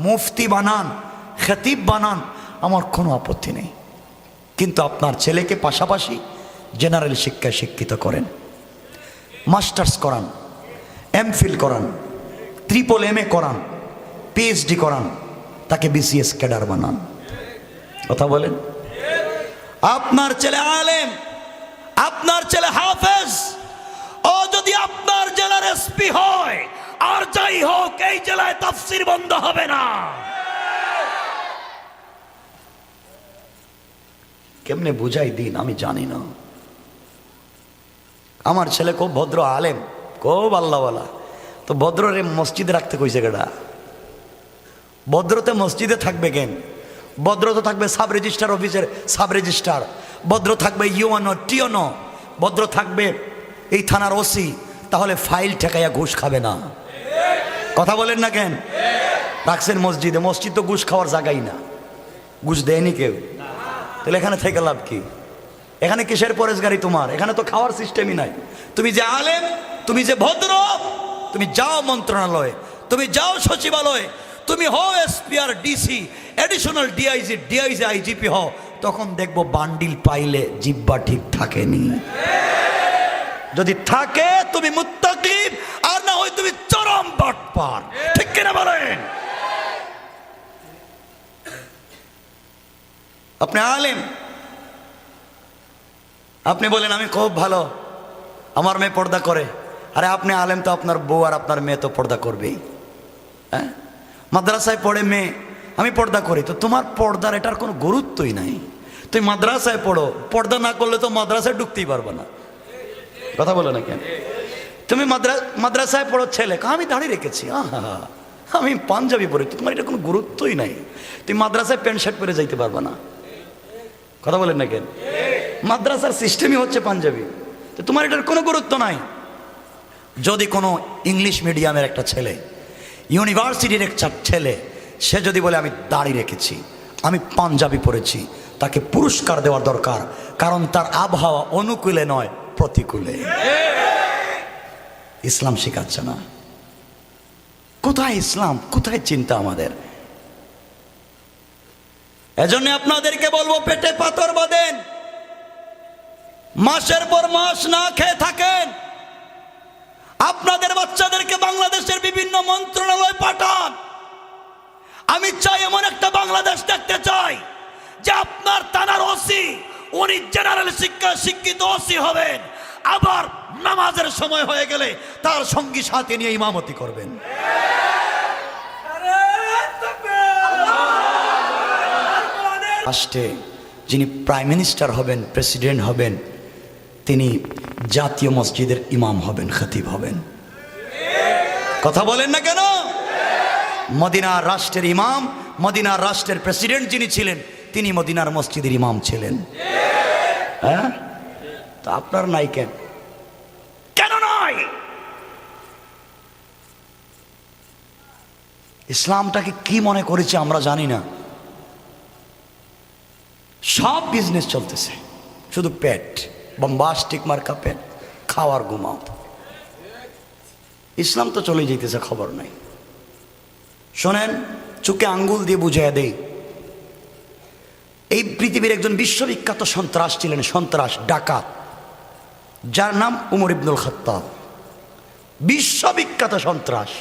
Speaker 1: মুফতি বানান, খতিব বানান, আমার কোনো আপত্তি নেই। কিন্তু আপনার ছেলেকে পাশাপাশি জেনারেল শিক্ষায় শিক্ষিত করেন, মাস্টার্স করান, এমফিল করান, ট্রিপল MA করান, PhD করান, তাকে BCS ক্যাডার বানান। কথা বলেন? আপনার ছেলে আলেম, আপনার ছেলে হাফেজ, ও যদি আপনার জেলার SP হয়, আর যাই হোক এই জেলায় তাফসীর বন্ধ হবে না। কেমনে বুঝাই দিন আমি জানি না। আমার ছেলে খুব ভদ্র আলেম, খুব আল্লাহওয়ালা, তো ভদ্র রে মসজিদে রাখতে কইছে কেডা? ভদ্রতে মসজিদে থাকবে কেন? ভদ্র তো থাকবে সাব রেজিস্ট্রার অফিসের সাব রেজিস্ট্রার, ভদ্র থাকবে ইউএনও টিওনো, ভদ্র থাকবে এই থানার ওসি। তাহলে ফাইল ঠেকাইয়া ঘুষ খাবে না। কথা বলেন না কেন? রাখছেন মসজিদে, মসজিদ তো ঘুষ খাওয়ার জায়গাই না, ঘুষ দেয়নি কেউ। তাহলে এখানে থেকে লাভ কি? এখানে কিসের পরেশগারি তোমার? এখানে তো খাওয়ার সিস্টেমই নাই। তুমি যে আলেম, তুমি যে ভদ্র, তুমি যাও মন্ত্রণালয়ে, তুমি যাও সচিবালয়ে, তুমি হও এসপি আর DC, additional DIG, DIG IGP হও, তখন দেখবো বান্ডিল পাইলে জিব্বা ঠিক থাকেনি। যদি থাকে তুমি মুত্তাকি, আর না হয় তুমি চরম বাটপার। ঠিক কিনা বলেন? আপনি আলেম, আপনি বলেন আমি খুব ভালো, আমার মেয়ে পর্দা করে। আরে আপনি আলেম তো আপনার বউ আর আপনার মেয়ে তো পর্দা করবেই। হ্যাঁ, মাদ্রাসায় পড়ে মেয়ে, আমি পর্দা করি, তো তোমার পর্দার এটার কোনো গুরুত্বই নাই। তুমি মাদ্রাসায় পড়ো, পর্দা না করলে তো মাদ্রাসায় ঢুকতেই পারবে না। কথা বলো না কেন? তুমি মাদ্রাসায় পড়ো, ছেলে আমি দাঁড়িয়ে রেখেছি, আমি পাঞ্জাবি পরে, তোমার এটা কোনো গুরুত্বই নাই। তুমি মাদ্রাসায় প্যান্ট শার্ট পরে যাইতে পারবে না। কথা বলেন না কেন? মাদ্রাসার সিস্টেমই হচ্ছে পাঞ্জাবি, তো তোমার এটার কোনো গুরুত্ব নাই। যদি কোনো ইংলিশ মিডিয়ামের একটা ছেলে, ইউনিভার্সিটির একটা ছেলে, সে যদি বলে আমি দাড়ি রেখেছি, আমি পাঞ্জাবি পরেছি, তাকে পুরস্কার দেওয়ার দরকার, কারণ তার আবহাওয়া অনুকূলে নয় প্রতিকূলে। ইসলাম শেখাচ্ছে না। কোথায় ইসলাম, কোথায় চিন্তা আমাদের? এজন্য আপনাদেরকে বলবো, পেটে পাথর বাঁধেন, মাসের পর মাস না খেয়ে থাকেন, আপনাদের বাচ্চাদেরকে বাংলাদেশের বিভিন্ন মন্ত্রণালয় পাঠান। আমি চাই এমন একটা বাংলাদেশ দেখতে চাই যে আপনার থানার ওসি, উনি জেনারেল শিক্ষিত ওসি হবেন, আবার নামাজের সময় হয়ে গেলে তার সঙ্গী সাথে নিয়ে ইমামতি করবেন। রাষ্ট্রে যিনি প্রাইম মিনিস্টার হবেন, প্রেসিডেন্ট হবেন, তিনি জাতীয় মসজিদের ইমাম হবেন, খতিব হবেন। কথা বলেন না কেন? মদিনার রাষ্ট্রের ইমাম, মদিনার রাষ্ট্রের প্রেসিডেন্ট যিনি ছিলেন, তিনি মদিনার মসজিদের ইমাম ছিলেন। হ্যাঁ, তো আপনার নাই কেন? কেন নাই? ইসলামটাকে কি মনে করেছে আমরা জানি না। সব বিজনেস চলতেছে, শুধু পেট, বম্বাস্টিক মার্কা পেট, খাওয়ার ঘুমাও। ইসলাম তো চলে যেতেছে, খবর নাই। শোনেন, চোখে আঙ্গুল দিয়ে বুঝিয়ে দেই, এই পৃথিবীর একজন বিশ্ববিখ্যাত সন্ত্রাস ছিলেন, সন্ত্রাস ডাকাত, যার নাম উমর ইবনুল খাত্তাব। বিশ্ববিখ্যাত সন্ত্রাস,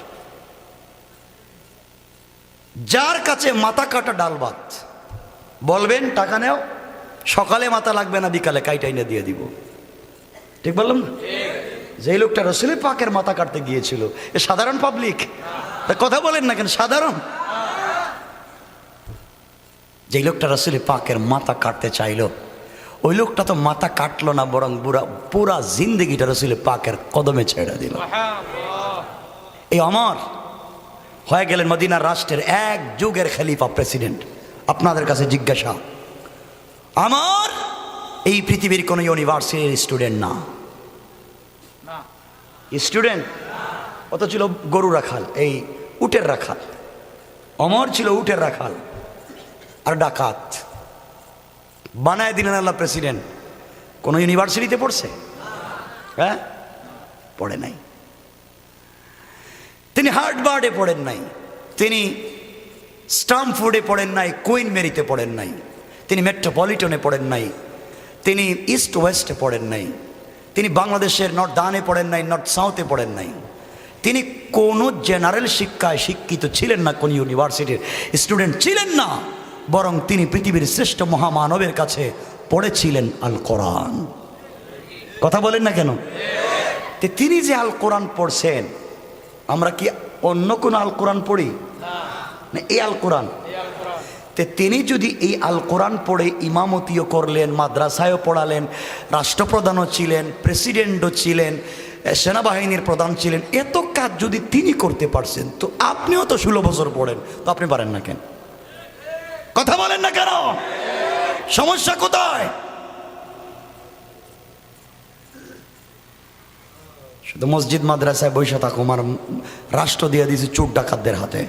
Speaker 1: যার কাছে মাথা কাটা ডাল ভাত, বলবেন টাকা নেও, সকালে মাথা লাগবে না, বিকালে কাইটাইনে দিয়ে দিব। ঠিক বললাম না? যেই লোকটা রসুল পাকের মাথা কাটতে গিয়েছিল, এ সাধারণ পাবলিক? কথা বলেন না কেন? সাধারণ। যেই লোকটা রসুল পাকের মাথা কাটতে চাইল, ওই লোকটা তো মাথা কাটলো না, বরং পুরা জিন্দগিটা রসুল পাকের কদমে ছেড়ে দিল। এই অমর হয়ে গেলেন মদিনার রাষ্ট্রের এক যুগের খলিফা, প্রেসিডেন্ট। আপনাদের কাছে জিজ্ঞাসা, আমার এই পৃথিবীর কোন ইউনিভার্সিটির স্টুডেন্ট না, স্টুডেন্ট, অত ছিল গরু রাখাল, এই উটের রাখাল। অমর ছিল উটের রাখাল আর ডাকাত। বানায় দিলেন আল্লাহ প্রেসিডেন্ট। কোন ইউনিভার্সিটিতে পড়ছে? হ্যাঁ, পড়ে নাই। তিনি হার্ভার্ডে পড়েন নাই, তিনি স্টামফোর্ডে পড়েন নাই, কুইন মেরিতে পড়েন নাই, তিনি মেট্রোপলিটনে পড়েন নাই, তিনি ইস্ট ওয়েস্টে পড়েন নাই, তিনি বাংলাদেশের নর্থ ডানে পড়েন নাই, নর্থ সাউথে পড়েন নাই। তিনি কোনো জেনারেল শিক্ষায় শিক্ষিত ছিলেন না, কোন ইউনিভার্সিটির স্টুডেন্ট ছিলেন না, বরং তিনি পৃথিবীর শ্রেষ্ঠ মহামানবের কাছে পড়েছিলেন আল কোরআন। কথা বলেন না কেন? তিনি যে আল কোরআন পড়ছেন, আমরা কি অন্য কোন আল কোরআন পড়ি না? এই আল কোরআন। তিনি যদি এই আল কোরআন পড়ে ইমামতিও করলেন, মাদ্রাসায়ও পড়ালেন, রাষ্ট্রপ্রধানও ছিলেন, প্রেসিডেন্টও ছিলেন, সেনাবাহিনীর প্রধান ছিলেন, এত কাজ যদি তিনি করতে পারছেন, তো আপনিও তো 16 বছর পড়েন, তো আপনি পারেন না কেন? কথা বলেন না কেন? সমস্যা কোথায়? শুধু মসজিদ মাদ্রাসায় বসে থাকো, আমার রাষ্ট্র দিয়ে দিয়েছে চোর ডাকাতদের হাতে।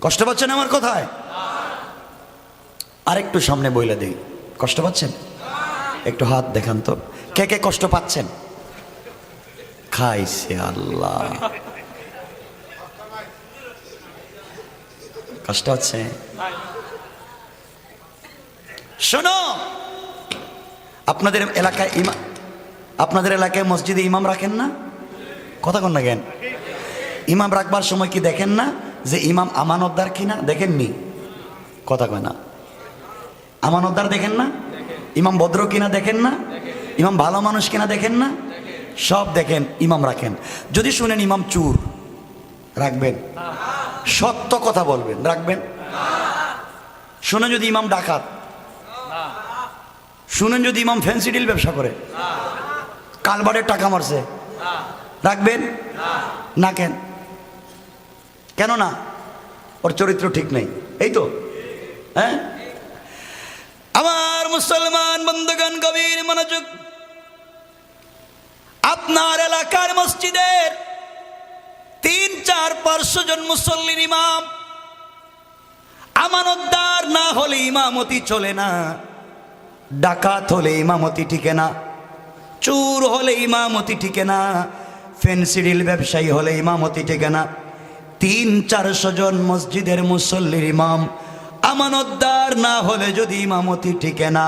Speaker 1: কষ্ট পাচ্ছেন আমার কথায়? আরেকটু সামনে বইলে দিই, কষ্ট পাচ্ছেন? একটু হাত দেখান তো, কে কে কষ্ট পাচ্ছেন? খাইছে আল্লাহ, কষ্ট হচ্ছে। শোনো, আপনাদের এলাকায় মসজিদে ইমাম রাখেন না? কথা কন না কেন? ইমাম রাখবার সময় কি দেখেন না যে ইমাম আমানতদার কিনা? দেখেননি? কথা কয় না। আমানতদার দেখেন না? ইমাম ভদ্র কিনা দেখেন না? ইমাম ভালো মানুষ কিনা দেখেন না? সব দেখেন, ইমাম রাখেন। যদি শুনেন ইমাম চুর, রাখবেন? সত্য কথা বলবেন, রাখবেন? শুনেন যদি ইমাম ডাকাত, শুনেন যদি ইমাম ফ্যান্সি ডিল ব্যবসা করে, কালবারের টাকা মারছে, রাখবেন না? কেন? কেন না? ওর চরিত্র ঠিক নেই, এই তো। হ্যাঁ, আমার মুসলমান বন্ধুগণ, গভীর মনোযোগ। আপনার এলাকার মসজিদের 300-400 জন মুসল্লির ইমাম আমানতদার না হলে ইমামতি চলে না। ডাকাত হলে ইমামতি টিকে না, চোর হলে ইমামতি টিকে না, ফেন্সিডিল ব্যবসায়ী হলে ইমামতি টিকে না। 300-400 জন মসজিদের মুসল্লির ইমাম আমানতদার না হলে যদি ইমামতি টিকে না,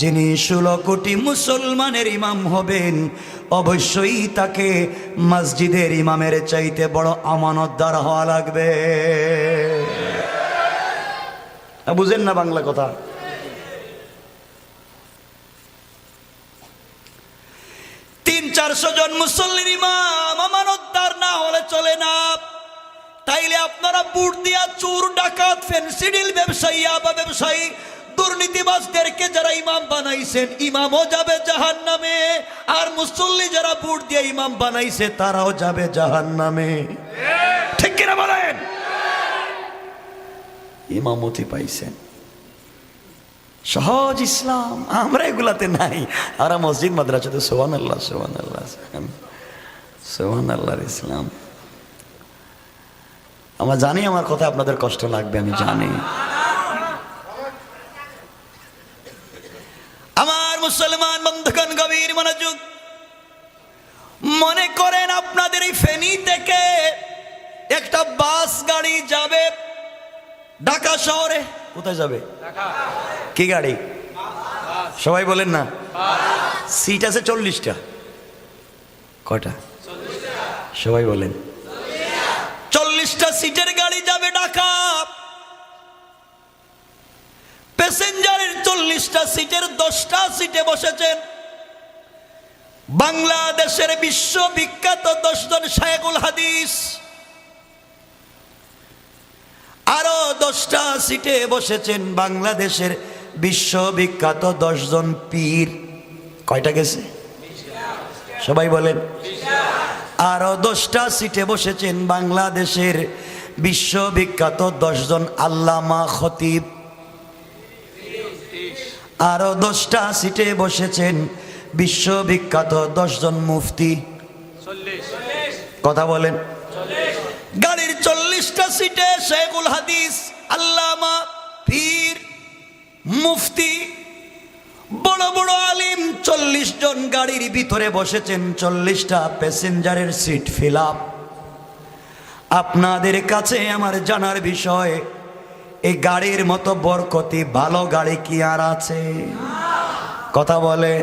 Speaker 1: যিনি 16 কোটি মুসলমানের ইমাম হবেন, অবশ্যই তাকে মসজিদের ইমামের চাইতে বড় আমানতদার হওয়া লাগবে। বুঝেন না বাংলা কথা? 300-400 জন মুসল্লির ইমাম আমানতদার না হলে চলে না। তাইলে আপনারা বুট দিয়া চোর ডাকাত ফেন্সিডিল ব্যবসায়ী আবা ব্যবসায়ী দুর্নীতিবাজদেরকে যারা ইমাম বানাইছেন, ইমামও যাবে জাহান্নামে, আর মুসল্লি যারা বুট দিয়ে ইমাম বানাইছে তারাও যাবে জাহান্নামে। ঠিক কিনা বলেন? ইমামতি পাইছেন, সহজ ইসলাম। আমরা এগুলাতে নাই। আমরা মসজিদ মাদ্রাসাতে সুবহানাল্লাহ সুবহানাল্লাহ সুবহানাল্লাহর ইসলাম। আমরা জানি আমার কথা আপনাদের কষ্ট লাগবে, আমি জানি। আমার মুসলমান বন্ধুগণ, গভীর মনোযোগ। মনে করেন আপনাদের এই ফেনী থেকে একটা বাস গাড়ি যাবে ঢাকা শহরে। কোথায় যাবে? কি গাড়ি? সবাই বলেন না। সিট আছে 40টা। কয়টা? সবাই বলেন। 40টা সিটের গাড়ি যাবে ঢাকা। প্যাসেঞ্জারের 40টা সিটের 10টা সিটে বসেছেন বাংলাদেশের বিশ্ববিখ্যাত 10 জন শায়খুল হাদিস, আরো 10টা সিটে বসেছেন বাংলাদেশের বিশ্ববিখ্যাত 10 জন পীর। কয়টা গেছে? সবাই বলেন। আরো 10টা সিটে বসেছেন বাংলাদেশের বিশ্ববিখ্যাত 10 জন আল্লামা খতিব। আরো 10টা সিটে বসেছেন বিশ্ববিখ্যাত 10 জন মুফতি। কথা বলেন। গাড়ির 40টা সিটে শায়খুল হাদিস, আল্লামা, পীর, মুফতি, বড় বড় আলিম 40 জন গাড়ির ভিতরে বসেছেন। 40টা প্যাসেঞ্জারের সিট ফিল আপ। আপনাদের কাছে আমার জানার বিষয়, এই গাড়ির মতো বরকতি ভালো গাড়ি কি আর আছে? কথা বলে।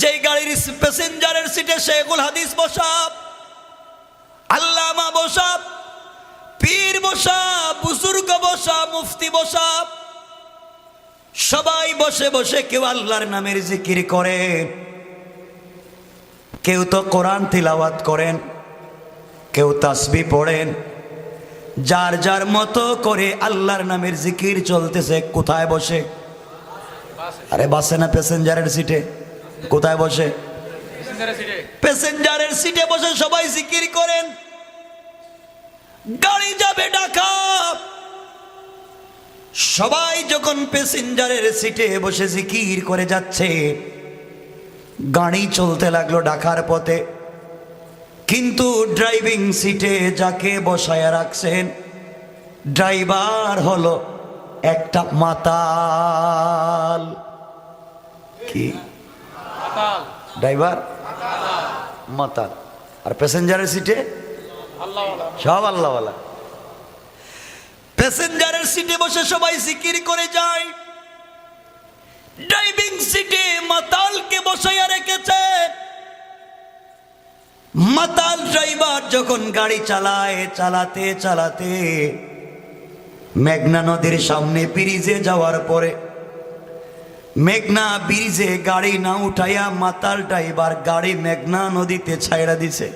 Speaker 1: যে গাড়ির প্যাসেঞ্জারের সিটে শায়খুল হাদিস বসা, আল্লামা বসা, পীর বসা, বুজুর্গ বসা, মুফতি বসা, সবাই বসে বসে কেউ আল্লাহর নামের জিকির করে, কেউ তো কোরআন তিলাওয়াত করেন, কেউ তাসবিহ পড়েন, যার যার মতো করে আল্লাহর নামের জিকির চলতেছে। কোথায় বসে? আরে বাসে না, প্যাসেঞ্জারের সিটে। কোথায় বসে? প্যাসেঞ্জারের সিটে বসে সবাই জিকির করেন। গাড়ি যাবে ঢাকা, সবাই যখন প্যাসেঞ্জারের সিটে বসে জিকির করে যাচ্ছে, গাড়ি চলতে লাগলো ঢাকার পথে। কিন্তু ড্রাইভিং সিটে যাকে বসায় রাখছেন, ড্রাইভার হলো একটা মাতাল। কি ড্রাইভার? মাতাল। আর প্যাসেঞ্জারের সিটে সব আল্লাহওয়ালা। প্যাসেঞ্জারের সিটে বসে সবাই জিকির করে যায়, ড্রাইভিং সিটে মাতালকে বসাইয়া রেখেছে। মাতাল ড্রাইভার যখন গাড়ি চালায়, চালাতে চালাতে মেঘনা নদীর সামনে ব্রিজে যাওয়ার পরে, মেঘনা ব্রিজে গাড়ি না উঠাইয়া মাতাল ড্রাইভার গাড়ি মেঘনা নদীতে ছাইড়া দিছে।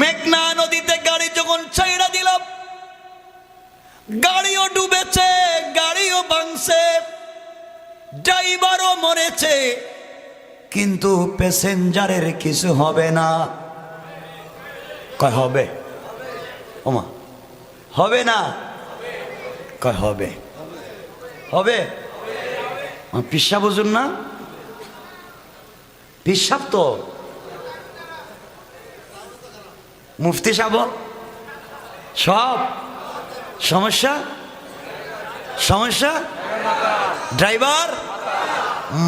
Speaker 1: মেঘনা নদীতে গাড়ি যখন ছাইড়া দিল, গাড়িও ডুবেছে, গাড়িও ভাঙছে, ড্রাইভারও মরেছে, কিন্তু প্যাসেঞ্জারের কিছু হবে না। কয় হবে? ওমা হবে না? কয় হবে? হবে। পিসাব বুঝুন না, পিসাব তো মুফতি সাহেব সব সমস্যা। সমস্যা ড্রাইভার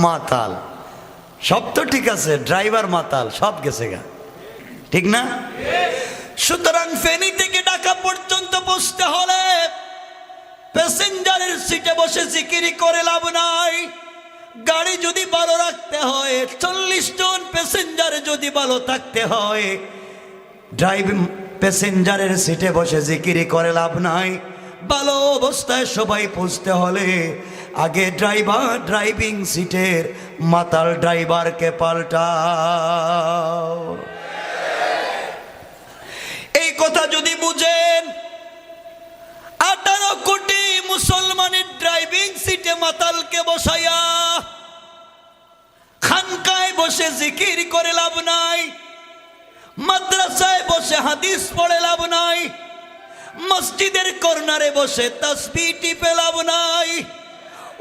Speaker 1: মাতাল, সব তো ঠিক আছে, ড্রাইভার মাতাল, সব গেছে গা, ঠিক না? সুতরাং ফেনী থেকে ঢাকা পর্যন্ত পৌঁছতে হলে প্যাসেঞ্জারের সিটে বসে জিকিরি করে লাভ নাই। গাড়ি যদি ভালো রাখতে হয়, 40 জন প্যাসেঞ্জার যদি ভালো থাকতে হয়, ড্রাইভিং প্যাসেঞ্জারের সিটে বসে জিকিরি করে লাভ নাই। ভালো অবস্থায় সবাই পৌঁছতে হলে আগে ড্রাইভার ড্রাইভিং সিটের মাতাল ড্রাইভারকে পাল্টাও। এই কথা যদি বুঝেন, 18 কোটি মুসলমানের ড্রাইভিং সিটে মাতালকে বসাইয়া খানকায় বসে জিকির করে লাভ নাই, মাদ্রাসায় বসে হাদিস পড়ে লাভ নাই, মসজিদের কর্নারে বসে তাসবিহ টিপে লাভ নাই।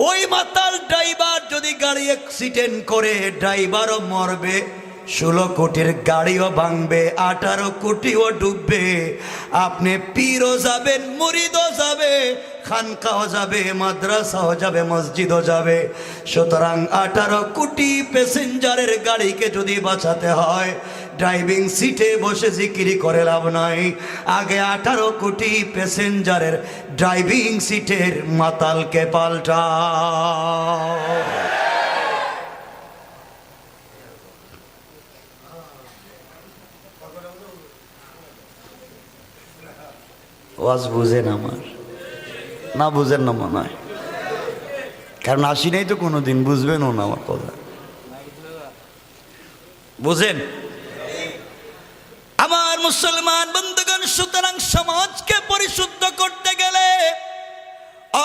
Speaker 1: ওই মাতাল ড্রাইভার যদি গাড়ি অ্যাক্সিডেন্ট করে, ড্রাইভারও মরবে, 16 কোটির গাড়িও ভাঙবে, 18 কোটিও ডুববে। আপনি পীরও যাবেন, মুরিদও যাবে, খানকাও যাবে, মাদ্রাসাও যাবে, মসজিদও যাবে। সুতরাং 18 কোটি প্যাসেঞ্জারের গাড়িকে যদি বাঁচাতে হয়, ড্রাইভিং সিটে বসে জিকিরি করে লাভ নাই। আগে 18 কোটি প্যাসেঞ্জারের ড্রাইভিং সিটের মাতালকে পাল্টাও। ওয়াজ বুঝেন আমার? না বুঝেন না মনে হয়, কারণ আসি নাই তো কোনোদিন, বুঝবেনও না আমার কথা। বুঝেন আমার মুসলমান বন্ধুগণ? সুতরাং সমাজকে পরিশুদ্ধ করতে গেলে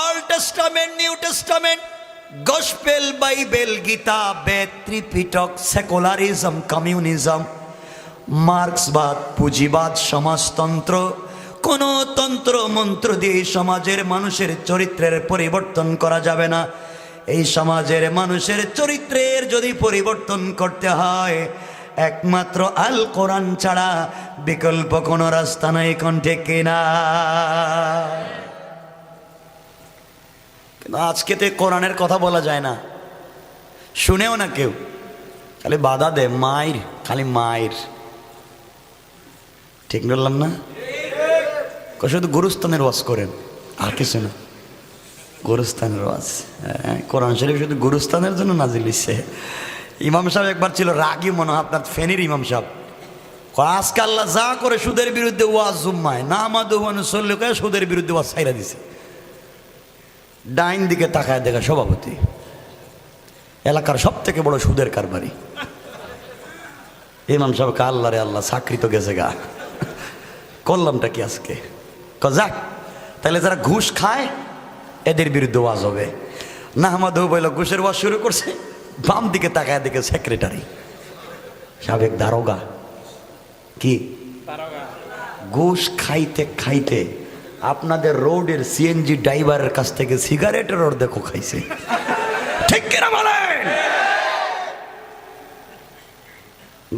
Speaker 1: Old Testament, New Testament, gospel, Bible, Gita, Veda, Tripitaka, secularism, communism, মার্ক্সবাদ, পুঁজিবাদ, সমাজতন্ত্র, কোন তন্ত্র মন্ত্র দিয়ে সমাজের মানুষের চরিত্রের পরিবর্তন করা যাবে না। এই সমাজের মানুষের চরিত্রের যদি পরিবর্তন করতে হয়, একমাত্র আল কোরআন ছাড়া বিকল্প কোনো রাস্তা নাই। কোন ঠিক কিনা? কিন্তু আজকে তো কোরআনের কথা বলা যায় না, শুনেও না কেউ, খালি বাধা দেয়, মায়ের, খালি মায়ের। ঠিক বললাম না? শুধু গুরুস্থানের ওয়াজ করেন, আর কিছু না। গুরুস্থানের ওয়াজ, কোরআন শরীফ শুধু গুরুস্থানের জন্য নাজিল হইছে। ইমাম সাহেব একবার ছিল রাগী, মনে হয় আপনার ফেনীর ইমাম সাহেব। আজকে আল্লাহ যা করে সুদের বিরুদ্ধে ওয়াজ জুম্মায় না আমাদের চললে সুদের বিরুদ্ধে ওয়াজ ছাইরা দিছে। ডাইন দিকে তাকায় দেখা সভাপতি, এলাকার সব থেকে বড় সুদের কারবারি, ইমাম সাহেব কা আল্লাহ রে আল্লাহ, চাকরি তো গেছে গা, করলামটা কি আজকে। যাক, তাহলে যারা ঘুষ খায় এদের বিরুদ্ধে ওয়াজ হবে। না আমাদের বইল ঘুষের ওয়াজ শুরু করছে, বাম দিকে তাকায় দেখে সেক্রেটারি, সাবেক দারোগা, কি ঘুষ খাইতে খাইতে আপনাদের রোডের সিএনজি ড্রাইভারের কাছ থেকে সিগারেটের অর্ধেক খাইছে। ঠিক কিনা বলেন?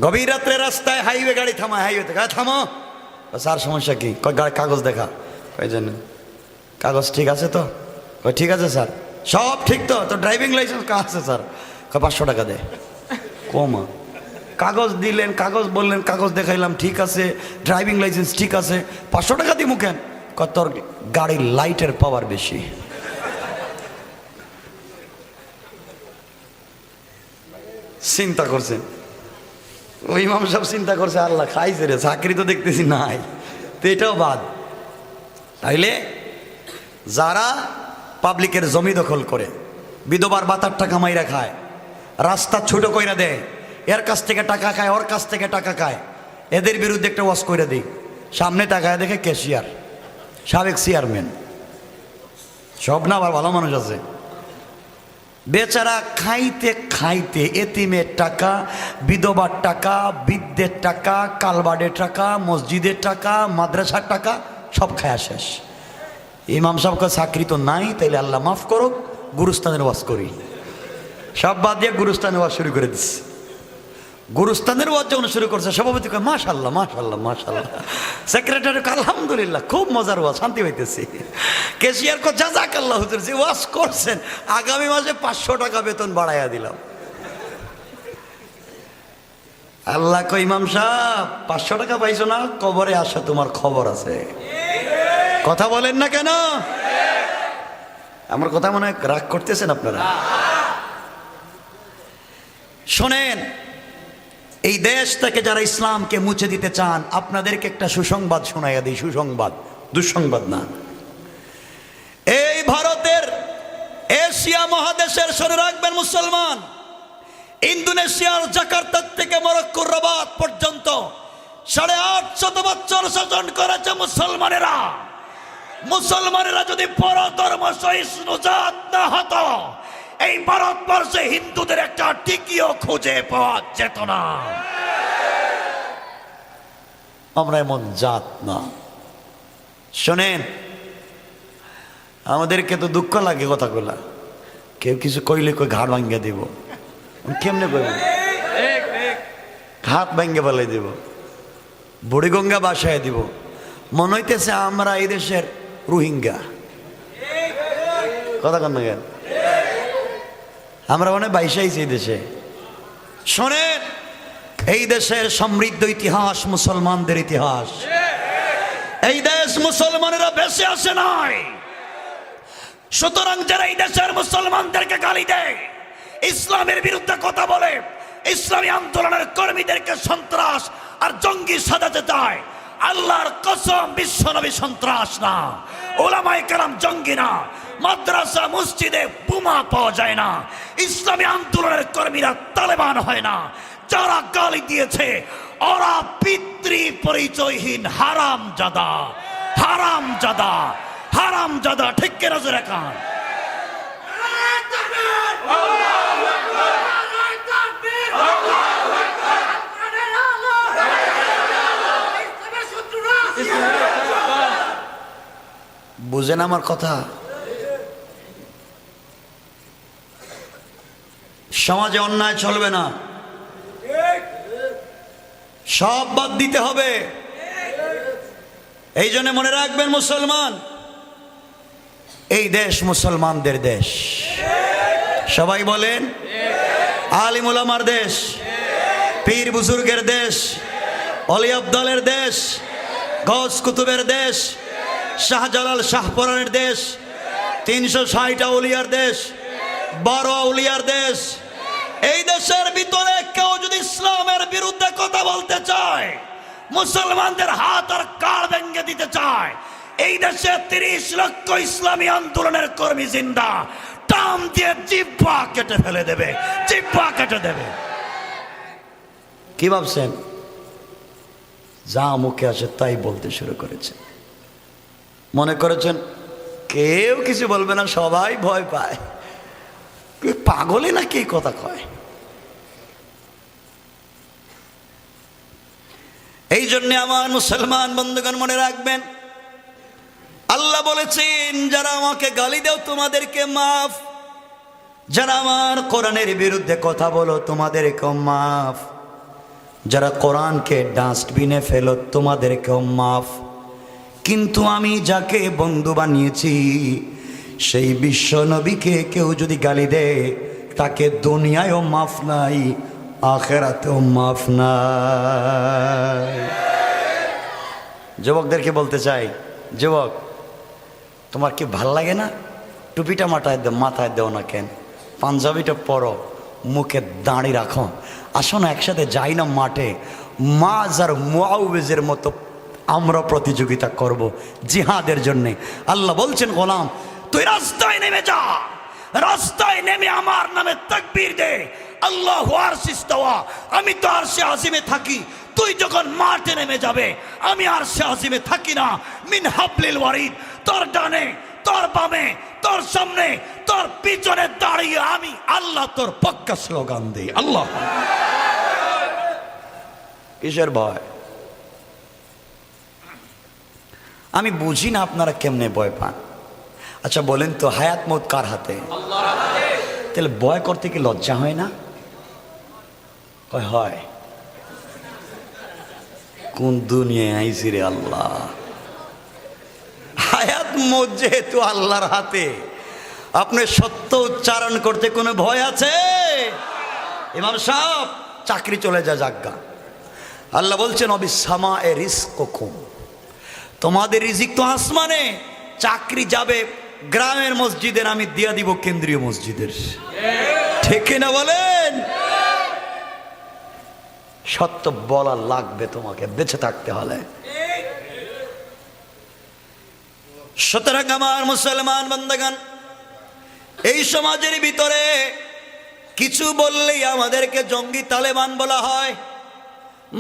Speaker 1: গভীর রাত্রে রাস্তায় হাইওয়ে গাড়ি থামায়, হাইওয়ে থেকে থামো, স্যার সমস্যা কি? কাগজ দেখা, কই জানেন কাগজ ঠিক আছে তো? ঠিক আছে স্যার, সব ঠিক তো, তো ড্রাইভিং লাইসেন্স কা আছে স্যার? 500 টাকা দে। কমা কাগজ দিলেন, কাগজ বললেন, কাগজ দেখাইলাম ঠিক আছে, ড্রাইভিং লাইসেন্স ঠিক আছে, 500 টাকা দিমু কেন? তোর গাড়ির লাইটের পাওয়ার বেশি। চিন্তা করছেন ওই ইমাম সাহেব, চিন্তা করছে আল্লাহ খাইছে রে, চাকরি তো দেখতেছি নাই, তো এটাও বাদ। তাইলে যারা পাবলিকের জমি দখল করে, বিধবার ভাতার টাকা মাইরা খায়, রাস্তা ছোট কইরা দেয়, এর কাছ থেকে টাকা খায়, ওর কাছ থেকে টাকা খায়, এদের বিরুদ্ধে একটা ওয়াজ কইরা দিই। সামনে তাকায় দেখে ক্যাশিয়ার, সাবেক চেয়ারম্যান, সব না আবার ভালো মানুষ আছে, বেচারা খাইতে খাইতে এতিমের টাকা, বিধবার টাকা, বৃদ্ধের টাকা, কালবাডের টাকা, মসজিদের টাকা, মাদ্রাসার টাকা সব খায়া শেষ। ইমাম সাহেবকে চাকরি তো নাই, তাইলে আল্লাহ মাফ করো, গুরুস্থানের ওয়াজ করি। সব বাদ দিয়ে গুরুস্থানের ওয়াজ শুরু করে দিচ্ছে। গুরুস্থানের ওয়াজ যখন শুরু করছে, সভাপতি কয় মাশাল্লাহ মাশাল্লাহ মাশাল্লাহ, সেক্রেটারি আলহামদুলিল্লাহ, খুব মজার ওয়াজ, শান্তি হইতেছি। ক্যাশিয়ার কো জাযাকাল্লাহ হুজুর, যে ওয়াজ করছেন আগামী মাসে 500 টাকা বেতন বাড়াইয়া দিলাম। আল্লাহ কই ইমাম সাহেব 500 টাকা পাইছো না, কবরে আসা তোমার খবর আছে। কথা বলেন না কেন? আমার কথা মনে হয় রাগ করতেছেন আপনারা। শোনেন, এই দেশ থেকে যারা ইসলামকে মুছে দিতে চান, আপনাদেরকে একটা সুসংবাদ শোনাইয়া দিই। সুসংবাদ, দুঃসংবাদ না। এই ভারতের এশিয়া মহাদেশের, শুনে রাখবেন মুসলমান, ইন্দোনেশিয়ার জাকার্তা থেকে মরক্কোর রাবাত পর্যন্ত 850 বছর শাসন করেছে মুসলমানেরা। মুসলমানেরা যদি পরধর্ম সহিষ্ণুজাত না হতো, এই ভারতবর্ষে হিন্দুদের একটা টিকিও খুঁজে পাওয়া যেত না। আমরা এমন জাত না। শোনেন, আমাদেরকে তো দুঃখ লাগে কথাগুলা, কেউ কিছু কইলে কই ঘাড় ভাঙ্গে দিব, কেমনে কইব? হাত ভাঙ্গে বলে দিব, বুড়িগঙ্গা বাসায় দিব, মনে হইতেছে আমরা এই দেশের রোহিঙ্গা। কথা কন না কেন? আমরা মনে বাইশাইছি এই দেশে। শোনেন, এই দেশের সমৃদ্ধ ইতিহাস মুসলমানদের ইতিহাস। এই দেশ মুসলমানেরা বেঁচে আসে নাই। সুতরাং যারা এই দেশের মুসলমানদেরকে গালি দেয়, ইসলামের বিরুদ্ধে কথা বলে, ইসলামী আন্দোলনের কর্মীদেরকে সন্ত্রাস আর জঙ্গি সাজাতে চায়, আল্লাহর কসম বিশ্বনবী সন্ত্রাস না, ওলামায়ে কেরাম জঙ্গি না, মাদ্রাসা মসজিদে বোমা পাওয়া যায় না, ইসলামী আন্দোলনের কর্মীরা তালেবান হয় না। যারা গালি দিয়েছে ওরা পিতৃ পরিচয়হীন হারামজাদা, হারামজাদা, হারামজাদা। ঠিক কিনা জোরে কান? বুঝেন আমার কথা? সমাজে অন্যায় চলবে না, সব বাদ দিতে হবে। এই জন্য মনে রাখবেন মুসলমান, এই দেশ মুসলমানদের দেশ। সবাই বলেন, আলিম উলামার দেশ, পীর বুজুর্গের দেশ, অলি আব্দালের দেশ, গৌস কুতুবের দেশ, শাহজালাল শাহপরানের দেশ, 360 আউলিয়ার দেশ, 12 আউলিয়ার দেশ। এই দেশের ভিতরে কেউ যদি ইসলামের বিরুদ্ধে কথা বলতে চায়, মুসলমানদের হাত আর কাল ভেঙে দিতে চায়, এই দেশে 30 লক্ষ ইসলামী আন্দোলনের কর্মী জিন্দা, টান দিয়ে জিহ্বা কেটে ফেলে দেবে, জিহ্বা কেটে দেবে। কি ভাবছেন? যা মুখে আসে তাই বলতে শুরু করেছে। মনে করেছেন কেউ কিছু বলবে না, সবাই ভয় পায়, পাগলে না কি কথা কয়। এই জন্য আমার মুসলমান বন্ধুগণ মনে রাখবেন, আল্লাহ বলেছেন যারা আমাকে গালি দাও তোমাদেরকে মাফ, যারা আমার কোরআনের বিরুদ্ধে কথা বলো তোমাদেরকেও মাফ, যারা কোরআনকে ডাস্টবিনে ফেলো তোমাদেরকেও মাফ। কিন্তু আমি যাকে বন্ধু বানিয়েছি সেই বিশ্ব নবীকে কেউ যদি গালি দেয় তাকে দুনিয়ায়ও মাফ নাই, আখেরাতেও মাফ নাই। যুবকদেরকে বলতে চাই, যুবক তোমার কি ভাল লাগে না? টুপিটা মাথায় দেও না কেন? পাঞ্জাবিটা পরো, মুখে দাঁড়ি রাখো, আসো না একসাথে যাই না মাঠে, মাজ আর মুআউযের মতো আমরা প্রতিযোগিতা করব জিহাদের জন্য। আল্লাহ বলছেন গোলাম তুই রাস্তায় নেমে যা, রাস্তায় নেমে আমার নামে তাকবীর দে, আল্লাহু আরশিস তাওয়া, আমি তো আরশে আজিমে থাকি। তুই যখন মাঠে নেমে যাবে আমি আরশে আজিমে থাকি না। মিন হাবলিল ওয়ারিদ, তোর ডানে তোর বামে তোর সামনে তোর পিছনে দাঁড়িয়ে আমি আল্লাহ তোর পক্কা স্লোগান দিই। আল্লাহ কিসের ভয়? আমি বুঝি না আপনারা কেমনে ভয় পান। আচ্ছা বলেন তো হায়াত মৌত কার হাতে? তাহলে ভয় করতে কি লজ্জা হয় না? হয়। কোন দুনিয়ায় আইছি রে আল্লাহ। হায়াত মৌত যেহেতু আল্লাহর হাতে, আপনি সত্য উচ্চারণ করতে কোনো ভয় আছে? ইমাম সাহেব চাকরি চলে যা জাগা। আল্লাহ বলছেন অবিসামা এ রিজকুকুম, তোমাদের রিজিক তো আসমানে, চাকরি যাবে গ্রামের মসজিদের, আমি দিয়া দিব কেন্দ্রীয় মসজিদের। ঠিক না বলেন? সত্য বলা লাগবে তোমাকে বেঁচে থাকতে হলে। সুতরাং আমার মুসলমান বান্দাগণ, এই সমাজের ভিতরে কিছু বললেই আমাদেরকে জঙ্গি তালেবান বলা হয়।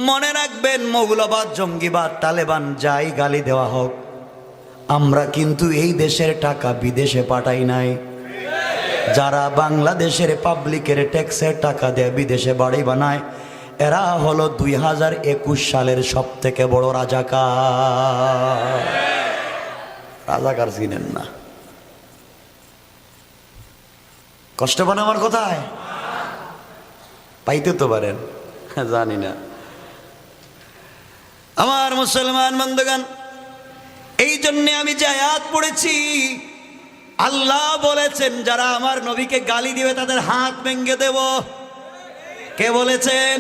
Speaker 1: মনে রাখবেন মৌলবাদ জঙ্গিবাদ তালেবান যাই গালি দেওয়া হোক, আমরা কিন্তু এই দেশের টাকা বিদেশে পাঠাই নাই। যারা বাংলাদেশের পাবলিকের ট্যাক্সের টাকা দিয়ে বিদেশে বাড়ি বানায় এরা হলো 2021 সালের সব থেকে বড় রাজাকার। রাজাকার চিনেন না? কষ্ট পান আমার কথায়? পাইতে তো পারেন, জানি না। আমার মুসলমান বন্ধুগণ, এই জন্য আমি যে আয়াত পড়েছি, আল্লাহ বলেছেন যারা আমার নবীকে গালি দিবে তাদের হাত ভেঙে দেব। কে বলেছেন?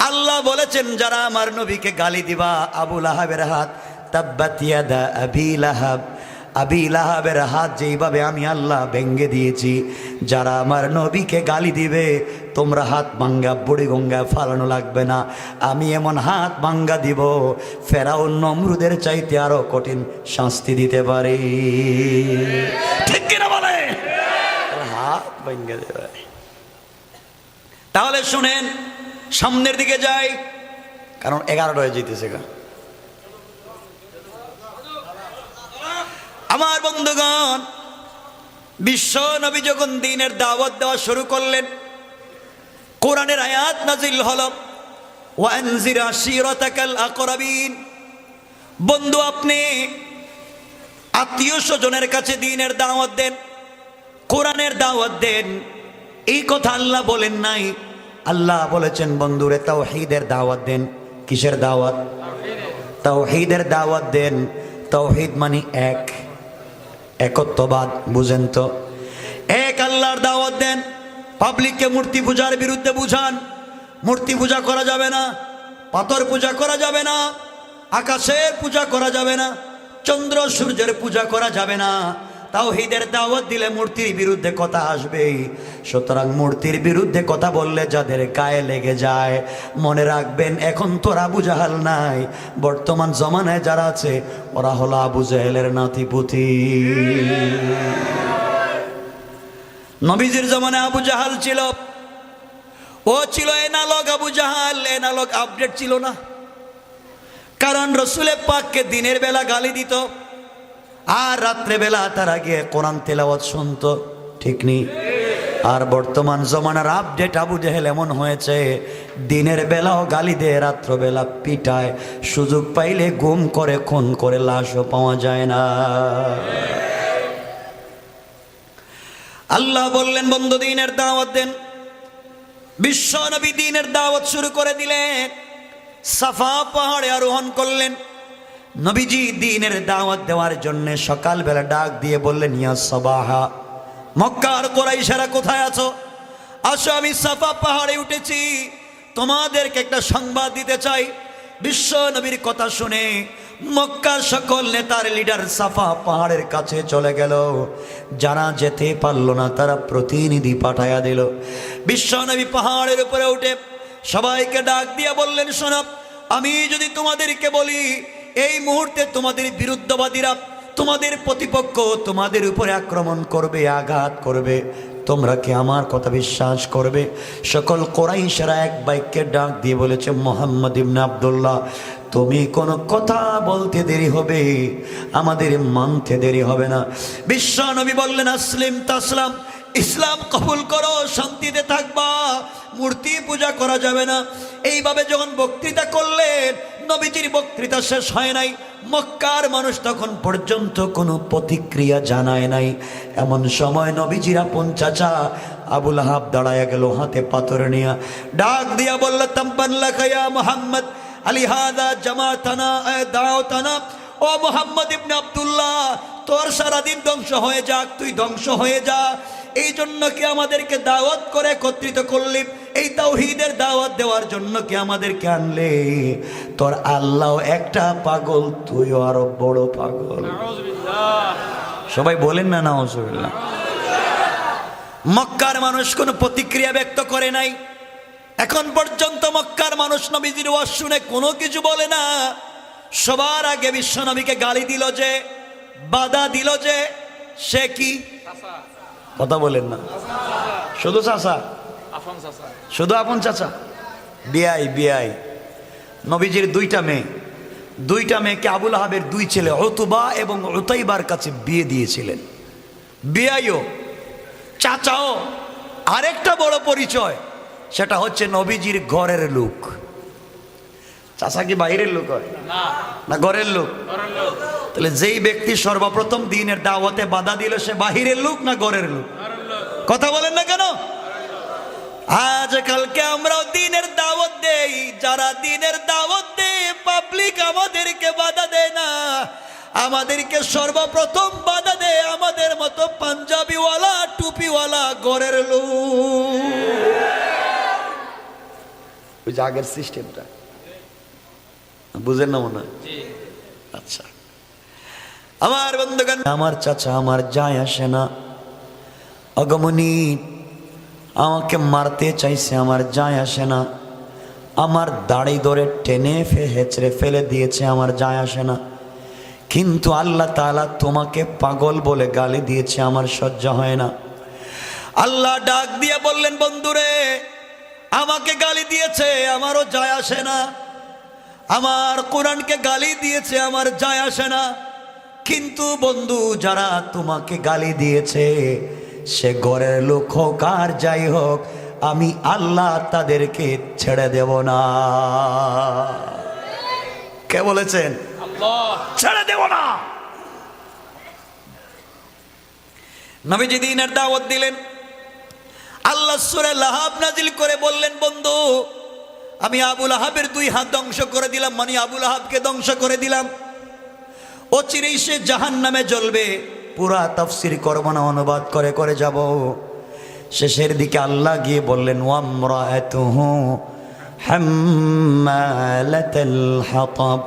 Speaker 1: আল্লাহ বলেছেন যারা আমার নবীকে গালি দিবা, আবু লাহাবের হাত, তাব্বাত ইয়াদা আবি লাহাব, আবি লাহাবের হাত যেইভাবে আমি আল্লাহ ভেঙে দিয়েছি, যারা আমার নবীকে গালি দিবে তোমরা হাত ভাঙ্গা বুড়ি গঙ্গা ফালানো লাগবে না। আমি এমন হাত ভাঙ্গা দিব ফেরাউন নমরুদের চাইতে আরো কঠিন শাস্তি দিতে পারি। ঠিক কিনা বলে? হাত ভেঙে দেবে। তাহলে শুনেন, সামনের দিকে যাই, কারণ 11টা হয়ে যেতেছে গা। আমার বন্ধুগণ, বিশ্ব নবী যখন দ্বীনের দাওয়াত দেওয়া শুরু করলেন, কোরআনের আয়াত নাজিল হলো ওয়ানজির আশিরাতাকাল আকরাবিন। বন্ধু আপনি আত্মীয় স্বজনের কাছে দ্বীনের দাওয়াত দেন, কোরআনের দাওয়াত দেন। এই কথা আল্লাহ বলেন নাই, আল্লাহ বলেছেন বন্ধুরে তাওহীদের দাওয়াত দেন। কিসের দাওয়াত? তাওহীদের দাওয়াত দেন। তাওহীদ মানে এক, একত্ববাদ, বুঝেন তো? এক আল্লাহর দাওয়াত দেন। পাবলিককে মূর্তি পূজার বিরুদ্ধে বুঝান। মূর্তি পূজা করা যাবে না, পাথর পূজা করা যাবে না, আকাশের পূজা করা যাবে না, চন্দ্র সূর্যের পূজা করা যাবে না। তাওহীদের দাওয়াত দিলে মূর্তির বিরুদ্ধে কথা আসবে। সুতরাং মূর্তির বিরুদ্ধে কথা বললে যাদের গায়ে লেগে যায়, মনে রাখবেন এখন তো আবু জাহাল নাই, বর্তমান জমানায় যারা আছে ওরা হলো আবু জাহেলের নাতিপুতি। নবীজির জমানায় আবু জাহাল ছিল, ও ছিল analog Abu Jahl, analog update ছিল না। কারণ রসুলের পাককে দিনের বেলা গালি দিত, আর রাত্রে বেলা তারা গিয়ে কোরআন তেলাওয়াত শুনতো, ঠিক নেই? আর বর্তমান জমানার আপডেট আবু জেহেল এমন হয়েছে, দিনের বেলাও গালি দেয়, রাত্রবেলা পিটায়, সুযোগ পাইলে গুম করে, খুন করে, লাশও পাওয়া যায় না। আল্লাহ বললেন, বন্ধু দিনের দাওয়াত দেন। বিশ্ব নবী দিনের দাওয়াত শুরু করে দিলেন, সাফা পাহাড়ে আরোহণ করলেন। নবীজি দিনের দাওয়াত দেওয়ার জন্য সকালবেলা ডাক দিয়ে বললেন, ইয়া সাবাহা, মক্কার কুরাইশেরা কোথায় আছো? আসো, আমি সাফা পাহাড়ে উঠেছি, তোমাদেরকে একটা সংবাদ দিতে চাই। বিশ্ব নবীর কথা শুনে মক্কার সকল নেতার লিডার সাফা পাহাড়ের কাছে চলে গেল। যারা যেতে পারলো না তারা প্রতিনিধি পাঠাইয়া দিল। বিশ্ব নবী পাহাড়ের উপরে উঠে সবাইকে ডাক দিয়ে বললেন, শোনো, আমি যদি তোমাদেরকে বলি এই মুহূর্তে তোমাদের বিরুদ্ধবাদীরা, তোমাদের প্রতিপক্ষ তোমাদের উপরে আক্রমণ করবে, আঘাত করবে, তোমরা কি আমার কথা বিশ্বাস করবে? সকল কুরাইশরা এক বাক্যে ডাক দিয়ে বলেছে, মুহাম্মদ ইবনে আব্দুল্লাহ, তুমি কোনো কথা বলতে দেরি হবে, আমাদের মানতে দেরি হবে না। বিশ্ব নবী বললেন, আসলিম তাসলাম, ইসলাম কবুল করো, শান্তিতে থাকবা, মূর্তি পূজা করা যাবে না। এইভাবে যখন বক্তৃতা করলেন, নবীজির বক্তৃতা শেষ হয় নাই, মক্কার মানুষ তখন পর্যন্ত কোনো প্রতিক্রিয়া জানায় নাই। এমন সময় নবীজির আপন চাচা আবুল আহাব দাঁড়ায়া গেল, হাতে পাথর নিয়া, ডাক দিয়া বলল, তাম্বান লাকা ইয়া মুহাম্মদ আলী হাদা জামাতানা দাওতানা। ও মুহাম্মদ ইবনে আব্দুল্লাহ, তোর সারাদিন ধ্বংস হয়ে যাক, তুই ধ্বংস হয়ে যা। এই জন্য কি আমাদেরকে দাওয়াত করে একত্রিত করলি? এই তাওহীদের দাওয়াত দেওয়ার জন্য কি আমাদেরকে আনলে? তোর আল্লাহ একটা পাগল, তুইও আরো বড় পাগল। সবাই বলেন না নাউজুবিল্লাহ। মক্কার মানুষ কোনো প্রতিক্রিয়া ব্যক্ত করে নাই। এখন পর্যন্ত মক্কার মানুষ নবীজির ওয়াজ শুনে কোনো কিছু বলে না। সবার আগে বিশ্ব নবীকে গালি দিল যে, বাধা দিল যে, সে কি? কথা বলেন না, শুধু চাচা, শুধু আপন চাচা, বিয়াই বিয়াই। নবীজির দুইটা মেয়েকে আবুল আহাবের দুই ছেলে উতবা এবং উতাইবার কাছে বিয়ে দিয়েছিলেন। বিয়াইও, চাচাও। আরেকটা বড় পরিচয়, সেটা হচ্ছে নবীজির ঘরের লোক। চাচা কি বাইরের লোক হয় না ঘরের লোক? তাহলে যেই ব্যক্তি সর্বপ্রথম দ্বীনের দাওয়াতে বাধা দিল, সে বাহিরের লোক না ঘরের লোক? কথা বলেন না কেন? আজকালকে আমরাও দ্বীনের দাওয়াত দেই, যারা দ্বীনের দাওয়াত দেয় পাবলিক আমাদেরকে বাধা দেয় না, আমাদেরকে সর্বপ্রথম বাধা দেয় আমাদের মতো পাঞ্জাবিওয়ালা, টুপিওয়ালা ঘরের লোক। ওই যে আগের সিস্টেমটা বুঝেন না মনে হয়? আচ্ছা, আমার বন্ধুগণ, আমার চাচা আমার যায় আসে না। অগমনী আমাকে মারতে চাইছে, আমার যায় আসে না। আমার দাড়ি ধরে টেনে হেঁচড়ে ফেলে দিয়েছে, আমার যায় আসে না। কিন্তু আল্লাহ তাআলা তোমাকে পাগল বলে গালি দিয়েছে, আমার সহ্য হয় না। আল্লাহ ডাক দিয়ে বললেন, বন্ধুরে, আমাকে গালি দিয়েছে, আমারও যায় আসে না। আমার কোরআনকে গালি দিয়েছে, আমার যায় আসে না। কিন্তু বন্ধু, যারা তোমাকে গালি দিয়েছে, সে ঘরের লোক হোক আর যাই হোক, আমি আল্লাহ তাদেরকে ছেড়ে দেব না। কে বলেছেন? আল্লাহ। ছেড়ে দেব না। নবীজি দ্বীনের দাওয়াত দিলেন। আল্লাহ সূরা লাহাব নাজিল করে বললেন, বন্ধু, আমি আবুল আহাবের দুই হাত ধ্বংস করে দিলাম, মানে আবুল আহাবকে ধ্বংস করে দিলাম। অচিরেই সে জাহান্নামে জ্বলবে। পুরা তাফসীর করব না, অনুবাদ করে করে যাব। শেষের দিকে আল্লাহ গিয়ে বললেন, ওয়ামরাআতুহু হাম্মালাতাল হাতাব।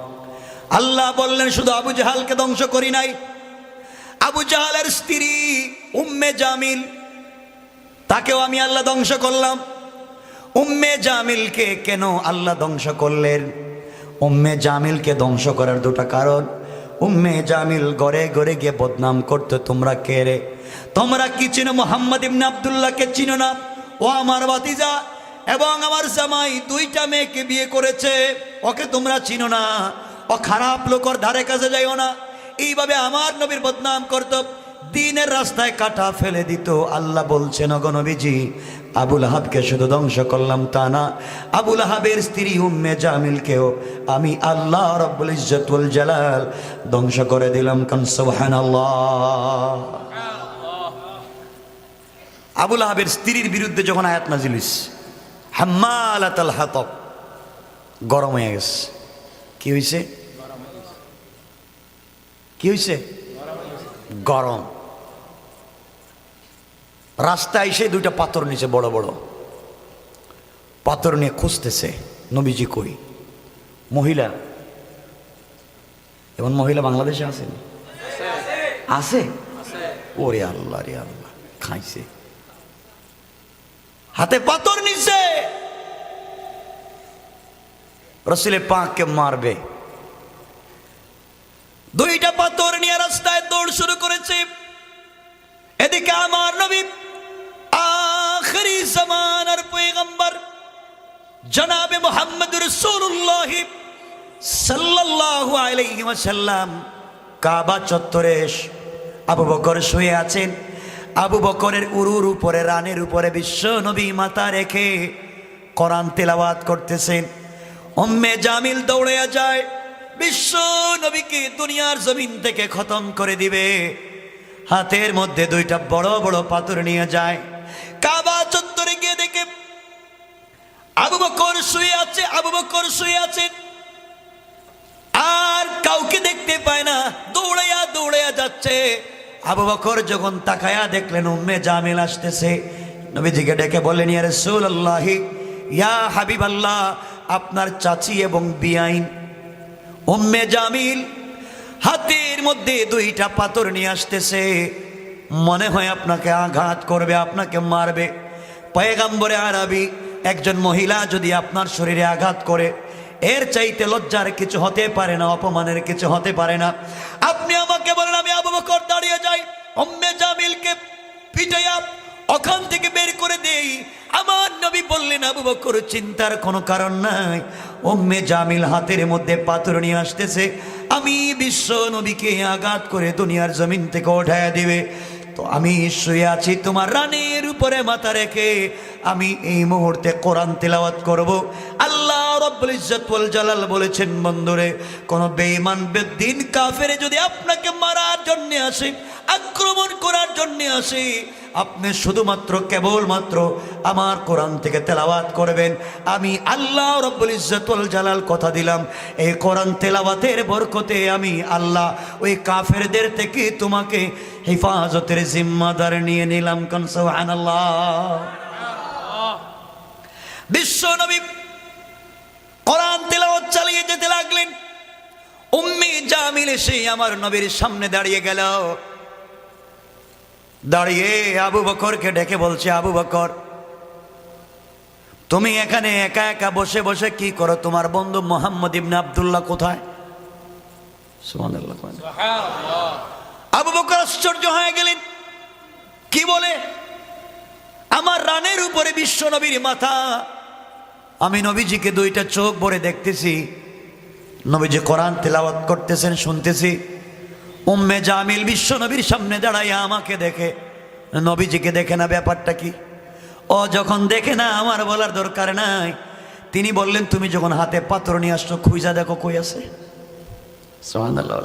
Speaker 1: আল্লাহ বললেন, শুধু আবু জাহালকে ধ্বংস করি নাই, আবু জাহালের স্ত্রী উম্মে জামিল, তাকেও আমি আল্লাহ ধ্বংস করলাম। উম্মে জামিলকে কেন আল্লাহ ধ্বংস করলেন? উম্মে জামিলকে ধ্বংস করার দুটা কারণ। উম্মে জামিল ঘরে ঘরে গিয়ে বদনাম করতো, তোমরা কে রে? তোমরা কি চিনো? মুহাম্মদ ইবনে আব্দুল্লাহকে চিনো না? ও আমার ভাতিজা, এবং আমার জামাই দুইটা মেয়েকে বিয়ে করেছে, ওকে তোমরা চিনো না, ও খারাপ লোকর ধারে কাছে যাইও না। এইভাবে আমার নবীর বদনাম করত, দিনের রাস্তায় কাটা ফেলে দিত। আল্লাহ বলছেন, ওগো নবীজি, আবুল আহাবকে শুধু ধ্বংস করলাম তা না, আবুল আহাবের স্ত্রী উম্মে জামিলকেও আমি আল্লাহ রাব্বুল ইজ্জত ওয়াল জালাল ধ্বংস করে দিলাম। কান সুবহানাল্লাহ। আবুল আহাবের স্ত্রীর বিরুদ্ধে যখন আয়াত নাজিল হইছে, হাম্মালাতাল হাতাব, গরম হয়ে গেছে। কি হইছে? কি হইছে? গরম। রাস্তায় এসে দুইটা পাথর নিচে, বড় বড় পাথর নিয়ে খুঁজতেছে, নবীজি কই? মহিলা, এমন মহিলা বাংলাদেশে আসেনি? আছে? ওরে আল্লাহ রে আল্লাহ, খাইছে। হাতে পাথর নিছে, রসুলে পাককে মারবে। দুইটা পাথর নিয়ে রাস্তায় দৌড় শুরু করেছে। এদিকে আমার নবী আখিরি জামানার পয়গম্বর জনাবে মুহাম্মদ রাসূলুল্লাহ সাল্লাল্লাহু আলাইহি ওয়াসাল্লাম কাবা চত্বরে আবু বকর শুয়ে আছেন। আবু বকরের উরুর উপরে, রানের উপরে বিশ্ব নবী মাথা রেখে কোরআন তেলাওয়াত করতেছেন। উম্মে জামিল দৌড়ে যায়, বিশ্ব নবীকে দুনিয়ার জমিন থেকে খতম করে দিবে। হাতের মধ্যে দুইটা বড় বড় পাথর নিয়ে যায়। কাবা চত্বরে গিয়ে দেখে আবু বকর শুয়ে আছে, আবু বকর শুয়ে আছে, আর কাউকে দেখতে পায় না। দৌড়াইয়া দৌড়াইয়া যাচ্ছে। আবু বকর যখন তাকায়া দেখলেন উম্মে জামিল আসতেছে, নবীজিকে ডেকে বললেন, ইয়া রাসূলুল্লাহ, ইয়া হাবিবাল্লাহ, আপনার চাচি এবং বিআইন উম্মে জামিল হাতের মধ্যে দুইটা পাথর নিয়ে আসতেছে, মনে হয় আপনাকে আঘাত করবে, আপনাকে মারবে। পয়গম্বরে আরবি একজন মহিলা যদি আপনার শরীরে আঘাত করে, এর চাইতে লজ্জার কিছু হতে পারে না, অপমানের কিছু হতে পারে না। আপনি আমাকে বলেন, আমি আবু বকর দাঁড়িয়ে যাই, উম্মে জামিলকে পিটাইয়া ওখান থেকে বের করে দেই। আমার নবী বললেন, আবু বকর চিন্তার কোনো কারণ নাই, উম্মে জামিল হাতের মধ্যে পাথর নিয়ে আসতেছে, আমি বিশ্ব নবীকে আঘাত করে দুনিয়ার জমিন থেকে উঠায়া দিবে। তো আমি শুয়ে আছি তোমার রানের উপরে মাথা রেখে, আমি এই মুহূর্তে কোরআন তেলাওয়াত করব। আল্লাহ রাব্বুল ইজ্জত ওয়াল জালাল বলেছেন, বন্ধুরে, কোন বেঈমান বেদ্দিন কাফের যদি আপনাকে মারার জন্য আসে, আক্রমণ করার জন্য আসে, আপনি শুধুমাত্র কেবলমাত্র আমার কোরআন থেকে তেলাওয়াত করবেন। আমি আল্লাহ রাব্বুল ইজ্জত ওয়াল জালাল কথা দিলাম, এই কোরআন তেলাওয়াতের বরকতে আমি আল্লাহ ওই কাফেরদের থেকে তোমাকে হেফাজতের জিম্মাদার নিয়ে নিলাম। কান সুবহানাল্লাহ। বিশ্ব নবী কোরআন তেলাওয়াত চালিয়ে যেতে লাগলেন। উম্মে জামিল এসে আমার নবীর সামনে দাঁড়িয়ে গেল। দাঁড়িয়ে আবু বকরকে ডেকে বলছে, আবু বকর, তুমি এখানে একা একা বসে বসে কি করো? তোমার বন্ধু মুহাম্মদ ইবনে আব্দুল্লাহ কোথায়? সুবহানাল্লাহ। আবু বকর আশ্চর্য হয়ে গেলেন, কি বলে? আমার রানের উপরে বিশ্ব নবীর মাথা, আমি নবীজিকে দুইটা চোখ ভরে দেখতেছি, নবীজি কোরআন তেলাওয়াত করতেছেন, শুনতেছি। উম্মে জামিল বিশ্ব নবীর সামনে দাঁড়াইয়া আমাকে দেখে, নবীজিকে দেখে না। ব্যাপারটা কি? ও যখন দেখে না, আমার বলার দরকার নাই। তিনি বললেন, তুমি যখন হাতে পাথর নিয়ে আসছো, খুঁজা দেখো কই আছে। সুবহানাল্লাহ।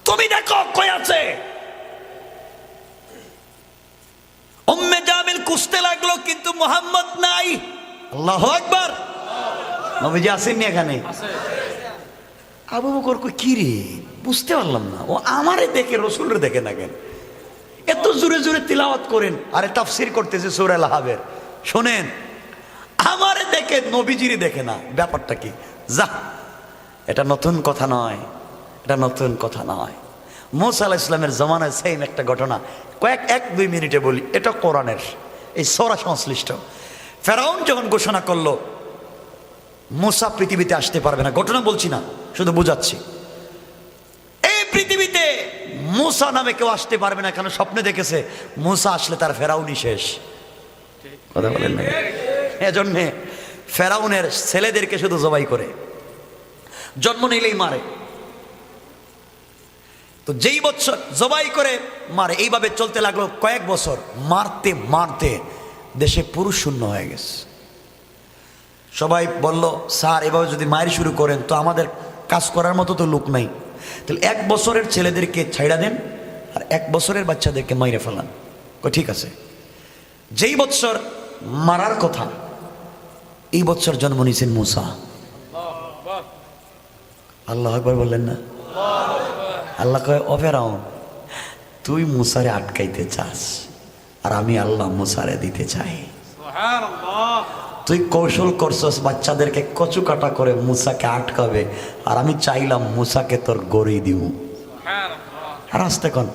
Speaker 1: তুমি দেখো কই আছে। উম্মে জামিল খুঁজতে লাগলো, কিন্তু মুহাম্মদ নাই। আল্লাহু আকবার। নবীজি আসেননি এখানে? আবু বকর কই, কি রে, বুঝতে পারলাম না, ও আমারে দেখে রসুলের দেখে না কেন? এত জোরে জোরে তিলাওয়াত করেন, আরে তাফসীর করতেছে সূরা আল-আহজাব। শোনেন, আমারে দেখে নবীজিরে দেখে না, ব্যাপারটা কি? যা, এটা নতুন কথা নয়, এটা নতুন কথা নয়। মুসা আলাইহিস সালামের জামানায় সেম একটা ঘটনা, এক দুই মিনিটে বলি, এটা কোরআনের এই সূরা সংশ্লিষ্ট। ফেরাউন যখন ঘোষণা করলো মুসা পৃথিবীতে আসতে পারবে না, ঘটনা বলছি না, শুধু বুঝাচ্ছি, এই পৃথিবীতে মুসা নামে কেউ আসতে পারবে না, কেন? স্বপ্নে দেখেছে মুসা আসলে তার ফেরাউনই শেষ। কথা বলেন না? এজন্যে ফেরাউনের ছেলেদেরকে শুধু জবাই করে, জন্ম নিলেই মারে। তো যেই বছর জবাই করে মারে, এইভাবে চলতে লাগলো কয়েক বছর। মারতে মারতে দেশে পুরুষ শূন্য হয়ে গেছে। সবাই বলল, স্যার এভাবে যদি মায়ের শুরু করেন তো আমাদের কাজ করার মতো তো লোক নাই, তাহলে 1 বছরের ছেলেদেরকে ছাইড়া দেন আর 1 বছরের বাচ্চাদেরকে মাইরে ফেলান। ঠিক আছে। যেই বছর মারার কথা, এই বছর জন্ম নিয়েছেন মুসা। আল্লাহ একবার বললেন না? আল্লাহ কয়, ও ফেরাউন, তুই মুসারে আটকাইতে চাস আর আমি আল্লাহ মুসারে দিতে চাই। তুই কৌশল করছস বাচ্চাদেরকে কচু কাটা করে মুসাকে আটকাবে, আর আমি চাইলাম মুসাকে তোর গড়ি দিব। আর আসতে কোন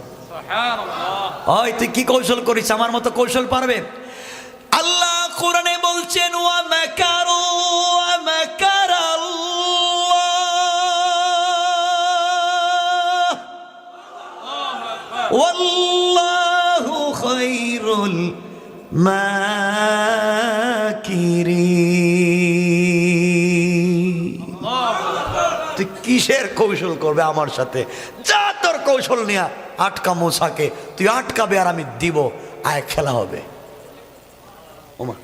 Speaker 1: ওই তুই কি কৌশল করিস? আমার মতো কৌশল পারবে? আল্লাহ কোরআনে বলছেন, ওয়া মাকারু ওয়া মাকারাল্লাহ ওয়াল্লাহু খায়রুল মাকিরিন। তুই কিসের কৌশল করবে আমার সাথে? যা তোর কৌশল নিয়ে আটকা মুসাকে, তুই আটকাবে আর আমি দিব। আয় খেলা হবে। ওমা,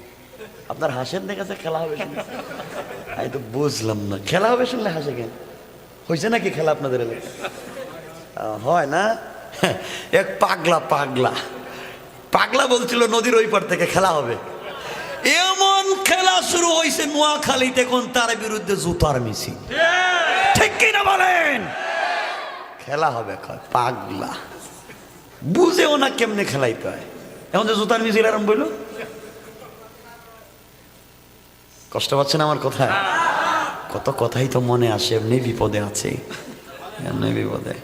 Speaker 1: আপনার হাসেন দেখেছে খেলা হবে শুনে? আমি তো বুঝলাম না, খেলা হবে শুনলে হাসে কেন? হয়েছে নাকি খেলা আপনাদের এলাকায়? হয় না? এক পাগলা পাগলা পাগলা বলছিল নদীর ওই পার থেকে খেলা হবে। এমন খেলা শুরু হয়েছে নোয়াখালীতে, কোন তার বিরুদ্ধে জুতার মিছিল। ঠিক কিনা বলেন? খেলা হবে। পাগলা বুঝেও না কেমনে খেলাইতে হয়। এখন যে জুতার মিছিল আরম্ভ হইল, কষ্ট পাচ্ছেন আমার কথায়? কত কথাই তো মনে আসে, এমনি বিপদে আছে, এমনি বিপদে।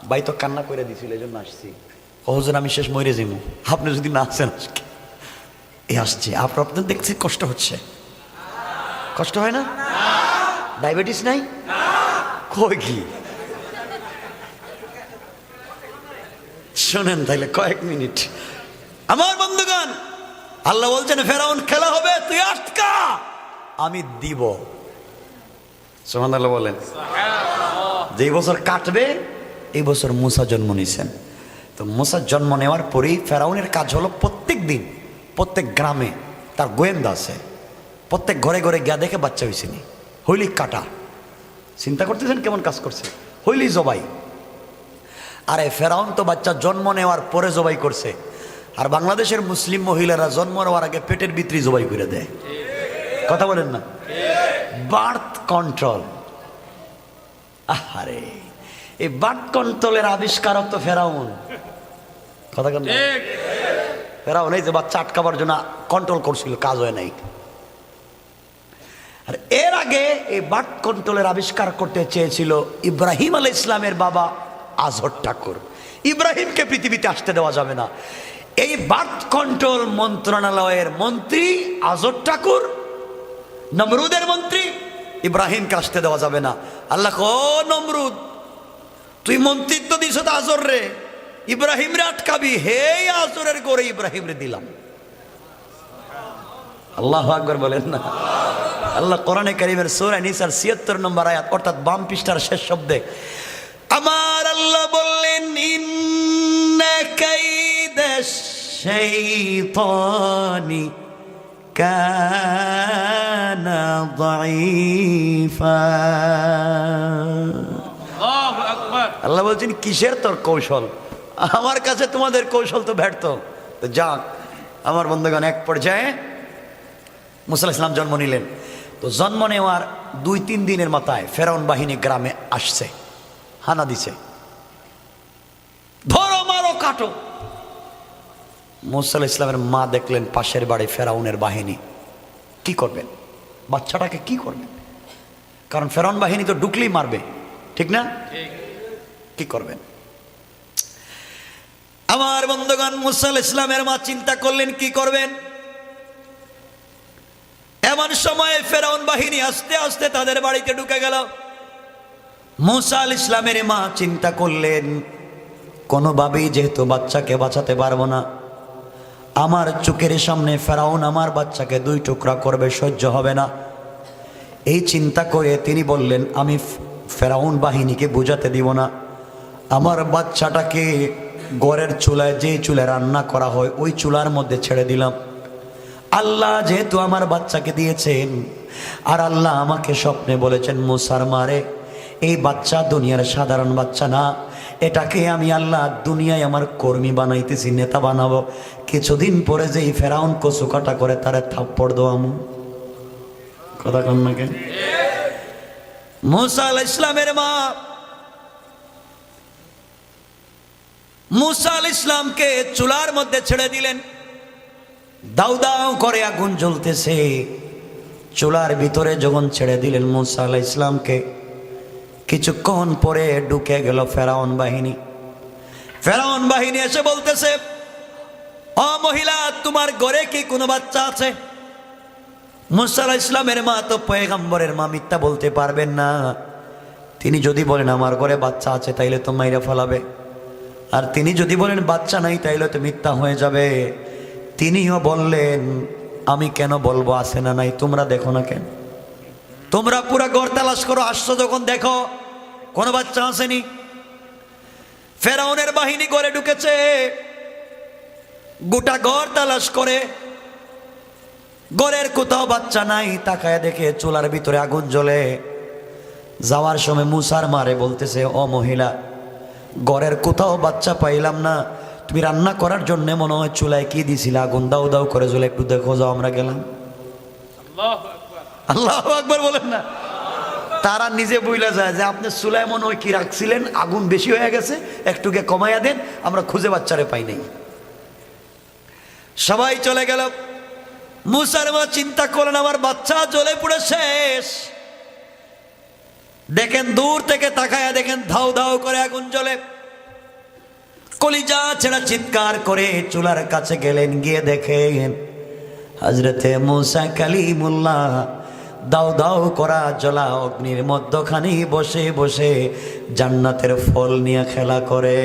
Speaker 1: ভাই তো কান্না করে দিছিল, এই জন্য আসছি। হুজুর আমি শেষ মরে যাবো, আপনি যদি না আসেন আজকে। এ আসছে, আপনার দেখছি কষ্ট হচ্ছে। কষ্ট হয় না? ডায়াবেটিস নাই? কই কি শোনেন তাইলে কয়েক মিনিট। আমার বন্ধুগণ, আল্লাহ বলছেন ফেরাউন খেলা হবে, তুই আটকা, আমি দিব। সুবহানাল্লাহ বলেন। যেই বছর কাটবে, এই বছর মুসা জন্ম নিয়েছেন। তো মুসা জন্ম নেওয়ার পরেই ফেরাউনের কাজ হলো প্রত্যেক দিন প্রত্যেক গ্রামে তার গোয়েন্দা আছে, প্রত্যেক ঘরে ঘরে গিয়া দেখে বাচ্চা হয়েছে নি, হইলি কাটা। চিন্তা করতেছেন কেমন কাজ করছে? হইলি জবাই। আরে ফেরাউন তো বাচ্চা জন্ম নেওয়ার পরে জবাই করছে, আর বাংলাদেশের মুসলিম মহিলারা জন্ম নেওয়ার আগে পেটের ভিতরে জবাই করে দেয়। কথা বলেন না? Birth control. আরে এই বার্থ কন্ট্রোলের আবিষ্কারক তো ফেরাউন। কথা কেন? ফেরাউন এই যে বাচ্চা আটকাবার জন্য কন্ট্রোল করছিল, কাজ হয় নাই। আর এর আগে এই বার্থ কন্ট্রোলের আবিষ্কার করতে চেয়েছিল ইব্রাহিম আলাইহিস ইসলামের বাবা আজহর ঠাকুর। ইব্রাহিমকে পৃথিবীতে আসতে দেওয়া যাবে না, এই বার্থ কন্ট্রোল মন্ত্রণালয়ের মন্ত্রী আজহর ঠাকুর, নমরুদের মন্ত্রী, ইব্রাহিমকে আসতে দেওয়া যাবে না। আল্লাহ ও নমরুদ, তুই মন্ত্রিত্ব দিস তো আজর রে, ইব্রাহিম রে আটকাবি, হে আজরের করে ইব্রাহিম রে দিলাম। আল্লাহু আকবার বলেন না? আল্লাহ কোরআনে কারীমের সূরা নিসার ৭৬ নম্বর আয়াত, অর্থাৎ বাম পৃষ্ঠার শেষ শব্দে আমার আল্লাহ বললেন, ইন্না কাইদাশ শাইতানি কানা দাঈফা। আল্লাহু আকবার। আল্লাহ বলছেন কিসের তোর কৌশল? আমার কাছে তোমাদের কৌশল তো ব্যর্থ। তো যাক আমার বন্ধুগণ, এক পর্যায়ে মুসা আলাইহিস সালাম জন্ম নিলেন। তো জন্ম নেওয়ার ২-৩ দিনের মাথায় ফেরাউন বাহিনী গ্রামে আসছে, হানা দিছে, ধরো মারো কাটো। মুসা আলাইহিস সালামের মা দেখলেন পাশের বাড়ি ফেরাউনের বাহিনী, কি করবেন? বাচ্চাটাকে কি করবেন? কারণ ফেরাউন বাহিনী তো ঢুকলেই মারবে, ঠিক না? কি করবেন? আমার বন্ধুগণ, মুসা আলাইহিস সালামের মা চিন্তা করলেন কি করবেন। এমন সময়ে ফেরাউন বাহিনী আস্তে আস্তে তাদের বাড়িতে ঢুকে গেল। মুসা আলাইহিস সালামের মা চিন্তা করলেন কোনোভাবেই যেহেতু বাচ্চাকে বাঁচাতে পারবো না, আমার চোখের সামনে ফেরাউন আমার বাচ্চাকে 2 টুকরা করবে, সহ্য হবে না। এই চিন্তা করে তিনি বললেন, আমি ফেরাউন বাহিনীকে বোঝাতে দিব না, আমার বাচ্চাটাকে ঘরের চুলায়, যে চুলায় রান্না করা হয় ওই চুলার মধ্যে ছেড়ে দিলাম। আল্লাহ যেহেতু আমার বাচ্চাকে দিয়েছেন, আর আল্লাহ আমাকে স্বপ্নে বলেছেন, মুসার মারে এই বাচ্চা দুনিয়ার সাধারণ বাচ্চা না, এটাকে আমি আল্লাহ দুনিয়ায় আমার কর্মী বানাইতেছি, নেতা বানাবো। কিছুদিন পরে যেই ফেরাউন কচুকাটা করে তারে থাপ্পড় দোয়ামু। কথা কন না কেন? মুসা আলাইহিস সালামের মা মুসা আলাইহিস সালামকে চুলার মধ্যে ছেড়ে দিলেন। দাউ দাউ করে আগুন জ্বলতেছে। চুলার ভিতরে যখন ছেড়ে দিলেন মুসা আলাইহিস সালামকে, কিছুক্ষণ পরে ঢুকে গেল ফেরাউন বাহিনী। ফেরাউন বাহিনী এসে বলতেছে, ও মহিলা, তোমার ঘরে কি কোনো বাচ্চা আছে? মুসা আলাইহিস সালামের মা তো পয়গম্বরের মা, মিথ্যা বলতে পারবেন না। তিনি যদি বলেন আমার ঘরে বাচ্চা আছে তাইলে তো মাইরা ফেলাবে, আর তিনি যদি বলেন বাচ্চা নাই তাইলে তো মিথ্যা হয়ে যাবে। তিনিও বললেন, আমি কেন বলবো আছে না নাই, তোমরা দেখো না কেন? তোমরা পুরা ঘর তালাশ করো, আসছো যখন দেখো কোনো বাচ্চা আসেনি। ফেরাউনের বাহিনী ঘরে ঢুকেছে, গোটা ঘর তালাশ করে, ঘরের কোথাও বাচ্চা নাই। তাকায় দেখে চুলার ভিতরে আগুন জ্বলে। যাওয়ার সময় মুসার মারে বলতেছে, ও মহিলা, ঘরের কোথাও বাচ্চা পাইলাম না, তুমি রান্না করার জন্য মনে হয় চুলায় কি দিছিল, আগুন দাউ দাউ করে জ্বলে, একটু দেখো যাও। আমরা গেলাম। আল্লাহু আকবার বলেন না? তারা নিজে বইলা যায় যে আপনি চুলায় মনে হয় কি রাখছিলেন, আগুন বেশি হয়ে গেছে, একটুকে কমাইয়া দেন, আমরা খুঁজে বাচ্চারে পাই নাই। সবাই চলে গেল। মুসার মা চিন্তা করলেন, আমার বাচ্চা জ্বলে পুড়ে শেষ। দেখেন দূর থেকে তাকায়া দেখেন ধাউ ধাউ করে আগুন জ্বলে। কলিজা ছেড়া চিৎকার করে চুলার কাছে গেলেন, গিয়ে দেখেন হযরতে মুসা কালিমুল্লাহ দাউ দাউ করা জ্বলা অগ্নির মধ্যখানে বসে বসে জান্নাতের ফল নিয়ে খেলা করে।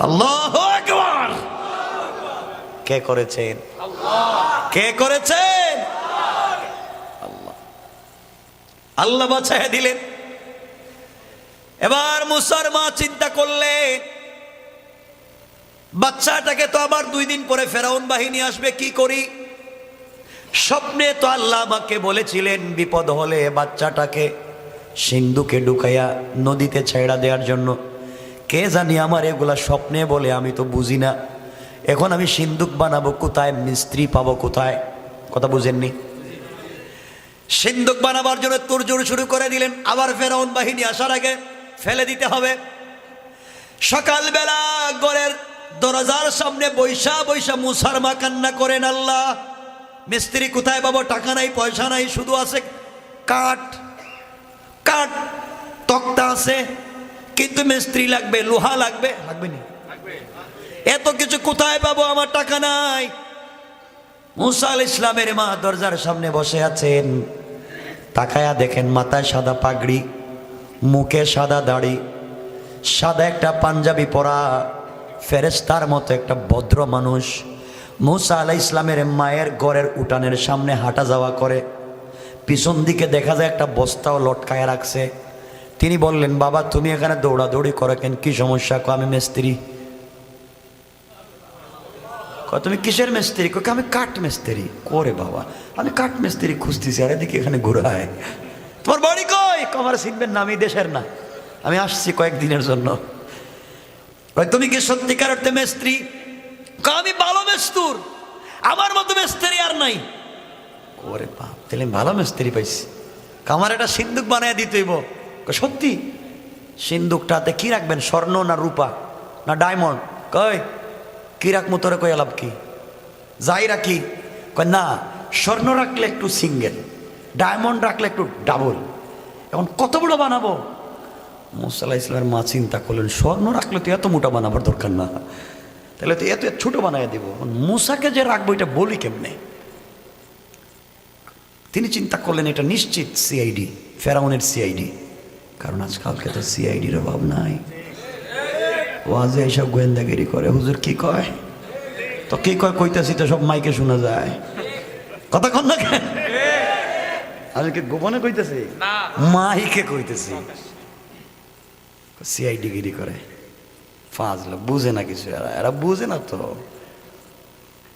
Speaker 1: আল্লাহু আকবার! কে করেছেন? কে করেছেন? আল্লাহ। আল্লাহ বাঁচায় দিলেন। এবার মুসার মা চিন্তা করলেন, বাচ্চাটাকে তো আবার 2 দিন পরে ফেরাউন বাহিনী আসবে, কি করি? স্বপ্নে তো আল্লাহ আমাকে বলেছিলেন বিপদ হলে বাচ্চাটাকে সিন্ধুকে ঢুকাইয়া নদীতে ছেড়া দেওয়ার জন্য। কে জানি আমার এগুলা স্বপ্নে বলে, আমি তো বুঝি না। এখন আমি সিন্ধুক বানাবো কোথায়, মিস্ত্রি পাবো কোথায়? কথা বুঝেননি? সিন্ধুক বানাবার জন্য তোড়জোড় শুরু করে দিলেন। আবার ফেরাউন বাহিনী আসার আগে ফেলে দিতে হবে। সকালবেলা ঘরের দরজার সামনে বৈশা বৈশা মুসার মা কান্না করেন, আল্লাহ মিস্ত্রি কোথায় পাবো? টাকা নাই, পয়সা নাই, শুধু আছে কাঠ। কাঠ তক্তা আছে, কিন্তু মিস্ত্রি লাগবে, লোহা লাগবে, লাগবে না? এত কিছু কোথায় পাবো? আমার টাকা নাই। মুসা আলাইহিস সালামের মা দরজার সামনে বসে আছেন। তাকায়া দেখেন মাথায় সাদা পাগড়ি, মুখে সাদা দাড়ি, সাদা একটা পাঞ্জাবি পরা, ফেরেশতার মতো একটা ভদ্র মানুষ মুসা আলাইহিস সালামের মায়ের ঘরের উঠানের সামনে হাঁটা যাওয়া করে। পিছন দিকে দেখা যায় একটা বস্তাও লটকায় রাখছে। তিনি বললেন, বাবা তুমি এখানে দৌড়াদৌড়ি করো কেন, কি সমস্যা? আমি মিস্ত্রি। তুমি কিসের মিস্ত্রি? আমি কাঠ মিস্ত্রি। করে বাবা, আমি কাঠ মিস্ত্রি খুঁজতেছি, আর এদিকে এখানে ঘুরায়। তোমার বাড়ি কই? আমার চিনবেন না, আমি দেশের না, আমি আসছি কয়েকদিনের জন্য। তুমি কি সত্যিকার অর্থে মিস্ত্রি? আমি ভালো মেস্তুর, আমার মতো মিস্ত্রি আর নাই। ওরে বাপ, তাহলে ভালো মিস্ত্রি পাইছি। আমার একটা সিন্দুক বানায় দিতে হইব। সত্যি? সিন্দুকটাতে কি রাখবেন, স্বর্ণ না রূপা না ডায়মন্ড? কই কি রাখবো তোরে? কই আলাপ কি যাই রাখি? কই না, স্বর্ণ রাখলে একটু সিঙ্গেল, ডায়মন্ড রাখলে একটু ডাবল। এখন কত বড় বানাবো? মুসা আলাইহিস সালামের মা চিন্তা করলেন, স্বর্ণ রাখলে তো এত মোটা বানাবার দরকার না, তাহলে তো এত ছোট বানায় দেবো। মুসাকে যে রাখবো এটা বলি কেমনে? তিনি চিন্তা করলেন, এটা নিশ্চিত সিআইডি, ফেরাউনের সিআইডি। কারণ আজকালকে তো সিআইডির অভাব নাই, ওয়াজে এইসব গোয়েন্দাগিরি করে। হুজুর কি কয় তো কি কয়, কইতেছি তো সব মাইকে শোনা যায়, কথা কন না কেন? আজকে গোপনে কইতেছি, মাইকে কইতেছি। সিআইডি গিরি করে, ফাজলা, বুঝে না কিছু, এরা বুঝে না তো।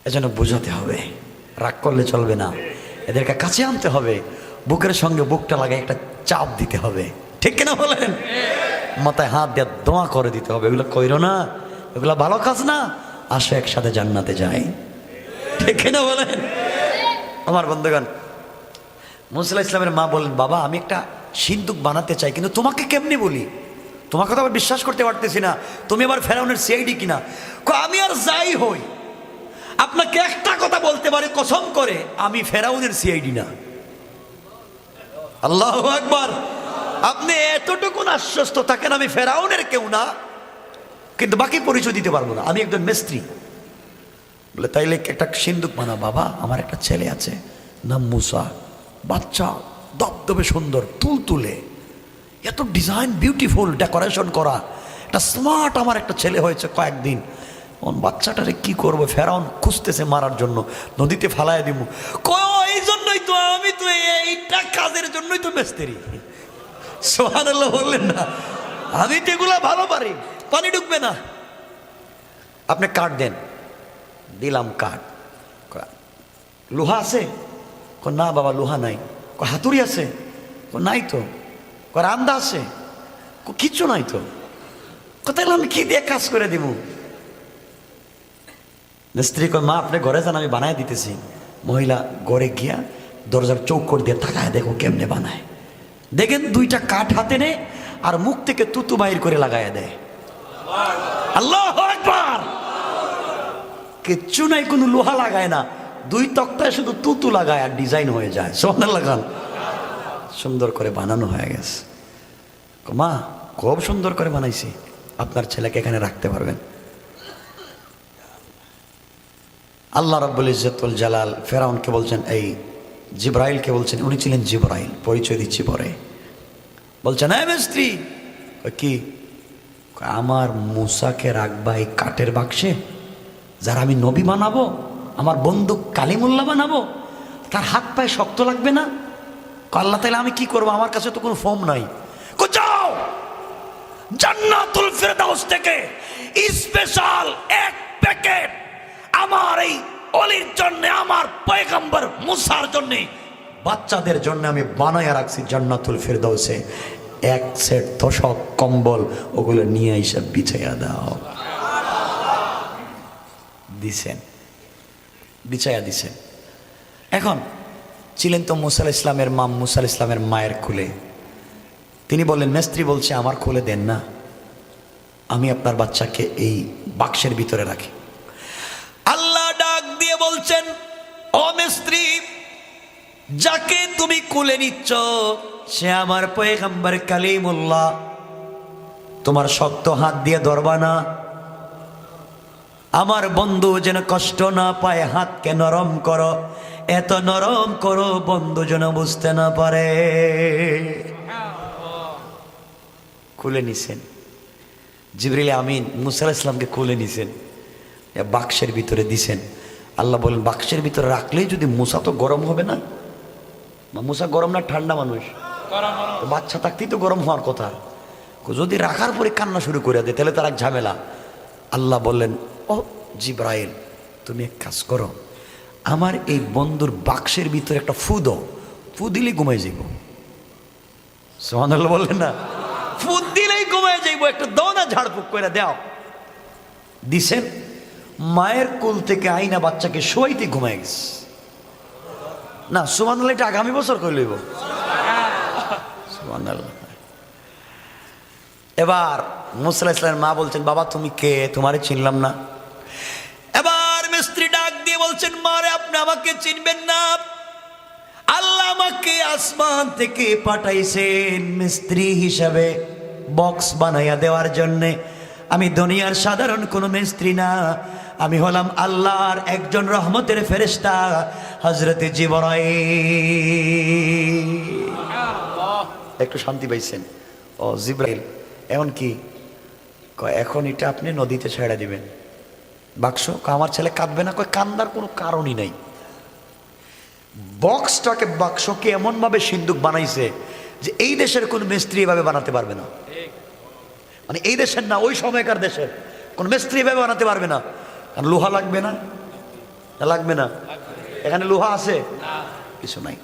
Speaker 1: এজন্য বুঝাতে হবে, রাগ করলে চলবে না, এদেরকে কাছে আনতে হবে, বুকের সঙ্গে বুকটা লাগাই একটা চাপ দিতে হবে, ঠিক কিনা বলেন? মাথায় হাত দিয়ে দোয়া করে দিতে হবে, এগুলো কইরো না, এগুলো ভালো কাজ না, আসো একসাথে জান্নাতে যাই, ঠিক কিনা বলেন? আমার বন্ধুগণ, মুসা আলাইহিস সালামের মা বলেন, বাবা আমি একটা সিন্দুক বানাতে চাই, কিন্তু তোমাকে কেমনি বলি, তোমাকে তো আবার বিশ্বাস করতে পারতেছি না, তুমি আবার ফেরাউনের সিআইডি কিনা। আমি আর যাই হই, আপনাকে একটা কথা বলতে পারি কসম করে, আমি ফেরাউনের সিআইডি না। আল্লাহু আকবার। আপনি এতটুকু আশ্বস্ত থাকেন আমি ফেরাউনের কেউ না, কিন্তু বাকি পরিচয় দিতে পারবো না, আমি একজন মিস্ত্রি। বলে তাইলে একটা সিন্দুক বানা। বাবা আমার একটা ছেলে আছে, নাম মুসা, বাচ্চা, দবদবে সুন্দর, তুলতুলে, এত ডিজাইন বিউটিফুল ডেকোরেশন করা, একটা স্মার্ট আমার একটা ছেলে হয়েছে কয়েকদিন। বাচ্চাটারে কি করবো, ফেরাউন খুঁজতেছে মারার জন্য, নদীতে ফালায় দিব। এই জন্যই তো আমি তো এইটা কাজের জন্যই তো মিস্ত্রি। সুবহানাল্লাহ বললেন না? আমি তো এগুলা ভালো পারি, পানি ঢুকবে না। আপনি কাঠ দেন, দিলাম কাঠ। লোহা আছে? না বাবা লোহা নাই। হাতুড়ি আছে? নাই তো। রান্দা আছে? কিচ্ছু নাই তো। তাহলে আমি কি দিয়ে কাজ করে দিব? স্ত্রী কয়, মা আপনি ঘরে যান, আমি বানায় দিতেছি। মহিলা ঘরে গিয়া দরজার চৌকর দিয়ে তাকায়, দেখো কেমনে বানায়। দেখেন দুইটা কাঠ হাতে নেয় আর মুখ থেকে তুতু বাইর করে লাগায় দেয়। আল্লাহু আকবার। কিচ্ছু নাই, কোনো লোহা লাগায় না, দুই তক্তায় শুধু তুতু লাগায় আর ডিজাইন হয়ে যায়। সুবহানাল্লাহ লাগান, সুন্দর করে বানানো হয়ে গেছে। মা খুব সুন্দর করে বানাইছি, আপনার ছেলেকে এখানে রাখতে পারবেন। আল্লাহ রাব্বুল ইজ্জতুল জালাল ফেরাউনকে বলছেন, এই জিবরাইলকে বলছেন, উনি ছিলেন জিবরাইল, পরিচয় দিচ্ছি পরে। বলছেন, হ্যাঁ মিস্ত্রি। কি? আমার মুসাকে রাখবা এই কাঠের বাক্সে, যারা আমি নবী বানাবো, আমার বন্ধু কালিমুল্লাহ বানাবো, তার হাত পায়ে শক্ত লাগবে না? আল্লাহ তাআলা আমি কি করবো, আমার কাছে তো কোনো ফর্ম নাই। যাও জান্নাতুল ফেরদাউস থেকে স্পেশাল এক প্যাকেট আমার এই অলির জন্য, আমার পয়গম্বর মুসার জন্য, বাচ্চাদের জন্য আমি বানায়া রাখছি জান্নাতুল ফেরদাউসে। এক সেট তোশক কম্বল, ওগুলো নিয়ে এসে বিছাইয়া দাও। দিছেন, বিছাইয়া দিছেন। এখন ছিলেন তো মুসা আলাইহিস সালামের মা, মুসা আলাইহিস সালামের মায়ের কোলে। তিনি বললেন, মিস্ত্রি বলছে আমার কোলে দেন না, আমি আপনার বাচ্চাকে এই বাক্সের ভিতরে রাখি। আল্লাহ ডাক দিয়ে বলছেন, ও মিস্ত্রি, যাকে তুমি কোলে নিচ্ছ সে আমার পয়গম্বর কালিমুল্লাহ, তোমার শক্ত হাত দিয়ে ধরবা না, আমার বন্ধু যেন কষ্ট না পায়, হাতকে নরম করো, এত নরম করো বন্ধু যেন বুঝতে না পারে। খুলে নিছেন জিবরিল আমিন, মুসা আলাইহিস সালামকে খুলে নিছেন, বাক্সের ভিতরে দিছেন। আল্লাহ বলেন, বাক্সের ভিতরে রাখলেই যদি, মুসা তো গরম হবে না, মুসা গরম না ঠান্ডা মানুষ, বাচ্চা থাকতেই তো গরম হওয়ার কথা। যদি রাখার পরে কান্না শুরু করে দেয় তাহলে তার এক ঝামেলা। আল্লাহ বললেন, ও জিবরাইল, তুমি এক কাজ করো, আমার এই বন্ধুর বাক্সের ভিতরে একটা ফু দাও, ফু দিলেই ঘুমাই যাইব। সুবহানাল্লাহ বললেন না? ফু দিলেই ঘুমাই যাইব, একটা দাও না, ঝাড়ফুঁক করে দাও। দিছেন, মায়ের কোল থেকে আইনা বাচ্চাকে শোয়াইতে ঘুমাই গেছে। না সুবহানাল্লাহ, এটা আগামী বছর করে লইব। সুবহানাল্লাহ। এবার মুসা আলাইহিস সালামের মা বলছেন, বাবা তুমি কে, তোমারে চিনলাম না। এবার মিস্ত্রি ডাক দিয়ে বলছেন, মারে আপনি আমাকে চিনবেন না, আল্লাহ আমাকে আসমান থেকে পাঠাইছেন মিস্ত্রি হিসাবে, বক্স বানাইয়া দেওয়ার জন্যে। আমি দুনিয়ার সাধারণ কোনো মিস্ত্রি না, আমি হলাম আল্লাহর একজন রহমতের ফেরেশতা, হযরতে জিবরাইল। একটু শান্তি পাইছেন? ও জিব্রাইল এখন কি? কয় এখন এটা আপনি নদীতে ছেড়ে দিবেন। বাক্স? আমার ছেলে কাঁদবে না। কয় কান্দার কোনো কারণই নাই। বাক্সকে এমনভাবে সিন্দুক বানাইছে যে এই দেশের কোন মিস্ত্রি এভাবে বানাতে পারবে না। মানে এই দেশের না, ওই সময়কার দেশের কোন মিস্ত্রি এভাবে বানাতে পারবে না। কারণ লোহা লাগবে না, লাগবে না? এখানে লোহা আছে? কিছু নাই।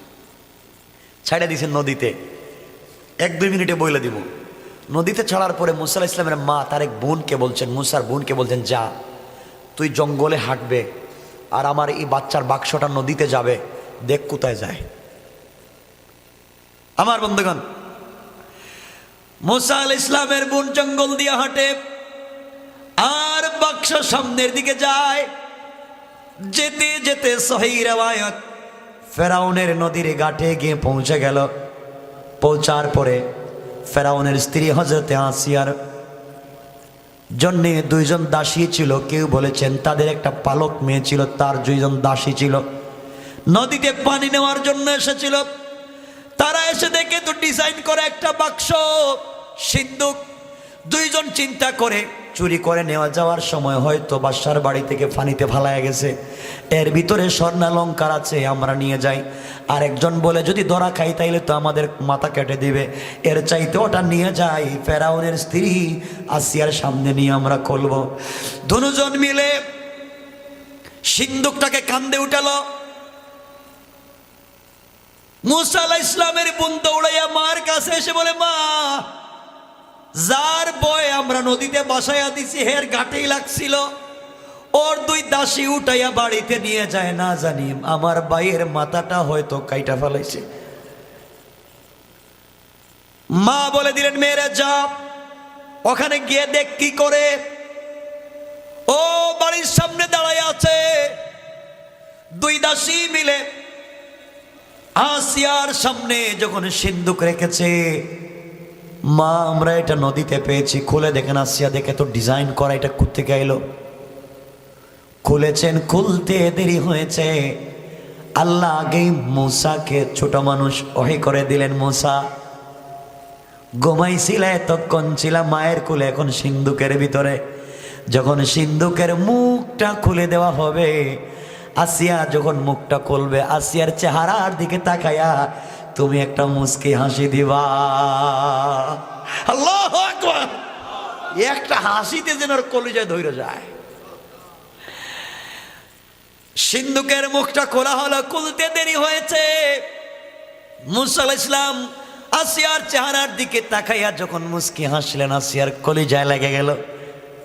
Speaker 1: ছাড়া দিয়েছেন নদীতে। 1-2 মিনিটে বইলে দিব। নদীতে ছাড়ার পরে মুসা আলাইহিস সালামের মা তার এক বোনকে বলছেন, মুসার বোনকে বলছেন, যা তুই জঙ্গলে হাঁটবে আর আমার এই বাচ্চার বাক্সটা নদীতে যাবে, দেখ কোথায় যায়। আমার বন্ধুগণ, মুসা আলাইহিস সালামের বোন জঙ্গল দিয়ে হাঁটে আর বাক্স সামনের দিকে যায়। যেতে যেতে সহিহ riwayat ফেরাউনের নদীর ঘাটে গিয়ে পৌঁছে গেল। পৌঁছার পরে ফেরাউনের স্ত্রী হযরতে আসিয়ার জন্য 2 জন দাসী ছিল। কেউ বলেছেন তাদের একটা পালক মেয়ে ছিল, তার 2 জন দাসী ছিল। নদীতে পানি নেওয়ার জন্য এসেছিল। তারা এসে দেখে তো ডিজাইন করে একটা বাক্স সিন্দুক। 2 জন চিন্তা করে চুরি করে নেওয়া যাওয়ার সময় হয়তো বাদশার বাড়ি থেকে পানিতে ফালায়া গেছে, এর ভিতরে স্বর্ণালঙ্কার আছে, আমরা নিয়ে যাই। আর একজন বলে যদি ধরা খাই তাইলে তো আমাদের মাথা কেটে দিবে, এর চাইতে ওটা নিয়ে যাই ফেরাউনের স্ত্রী আসিয়ার সামনে নিয়ে আমরা খুলব। 2 জন মিলে সিন্দুকটাকে কান্দে উঠালো। মুসা আলাইহিস সালামের বোন দৌড়াইয়া মার কাছে এসে বলে, মা, যার বয় আমরা নদীতে বাসাইয়া দিছি হের ঘাটেই লাগছিল, ওর 2 দাসী উঠাইয়া বাড়িতে নিয়ে যায়, না জানি আমার ভাইয়ের মাথাটা হয়তো কাইটা ফেলাইছে। মা বলে দিলেন, মেয়েরা যা ওখানে গিয়ে দেখ কি করে। ও বাড়ির সামনে দাঁড়ায় আছে। 2 দাসী মিলে আসিয়ার সামনে যখন সিন্দুক রেখেছে, মা আমরা এটা নদীতে পেয়েছি, খুলে দেখেন। আসিয়া দেখে তো ডিজাইন করা, এটা কোত্থেকে এলো। খুলেছেন, খুলতে দেরি হয়েছে। আল্লাহ আগেই মুসাকে, ছোট মানুষ, ওহি করে দিলেন, মুসা ঘুমাইছিল এতক্ষণ ছিলাম মায়ের কোলে, এখন সিন্দুকের ভিতরে। যখন সিন্দুকের মুখটা খুলে দেওয়া হবে, আসিয়া যখন মুখটা খুলবে, আসিয়ার চেহারার দিকে তাকায়া তুমি একটা মুস্কি হাসি দিবা। আল্লাহু আকবার! একটা হাসিতে যেন ওর কলিজা ধইরা যায়। সিন্দুকের মুখটা খোলা হলো, খুলতে দেরি হয়েছে। মুসা আলাইহিস সালাম আসিয়ার চেহারার দিকে তাকাইয়া যখন মুস্কি হাসলেন, আসিয়ার কলিজায় লেগে গেল।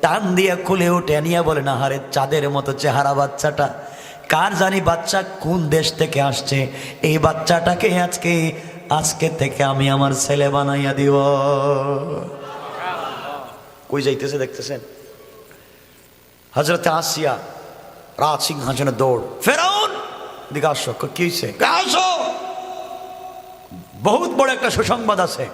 Speaker 1: টান দিয়া খুলে উঠে নিয়ে বলে, না হারে চাঁদের মতো চেহারা বাচ্চাটা, কার জানি বাচ্চা কোন দেশ থেকে আসছে, এই বাচ্চাটাকে আজকে থেকে আমি আমার ছেলে বানাইয়া দিব। কই যাইতেছে দেখতেছেন? হযরতে আসিয়া রাজ সিংহাসনে দৌড়। ফেরাউন দিকে আসো। কি হয়েছে? আসো, বহুত বড় একটা সুসংবাদ আছে।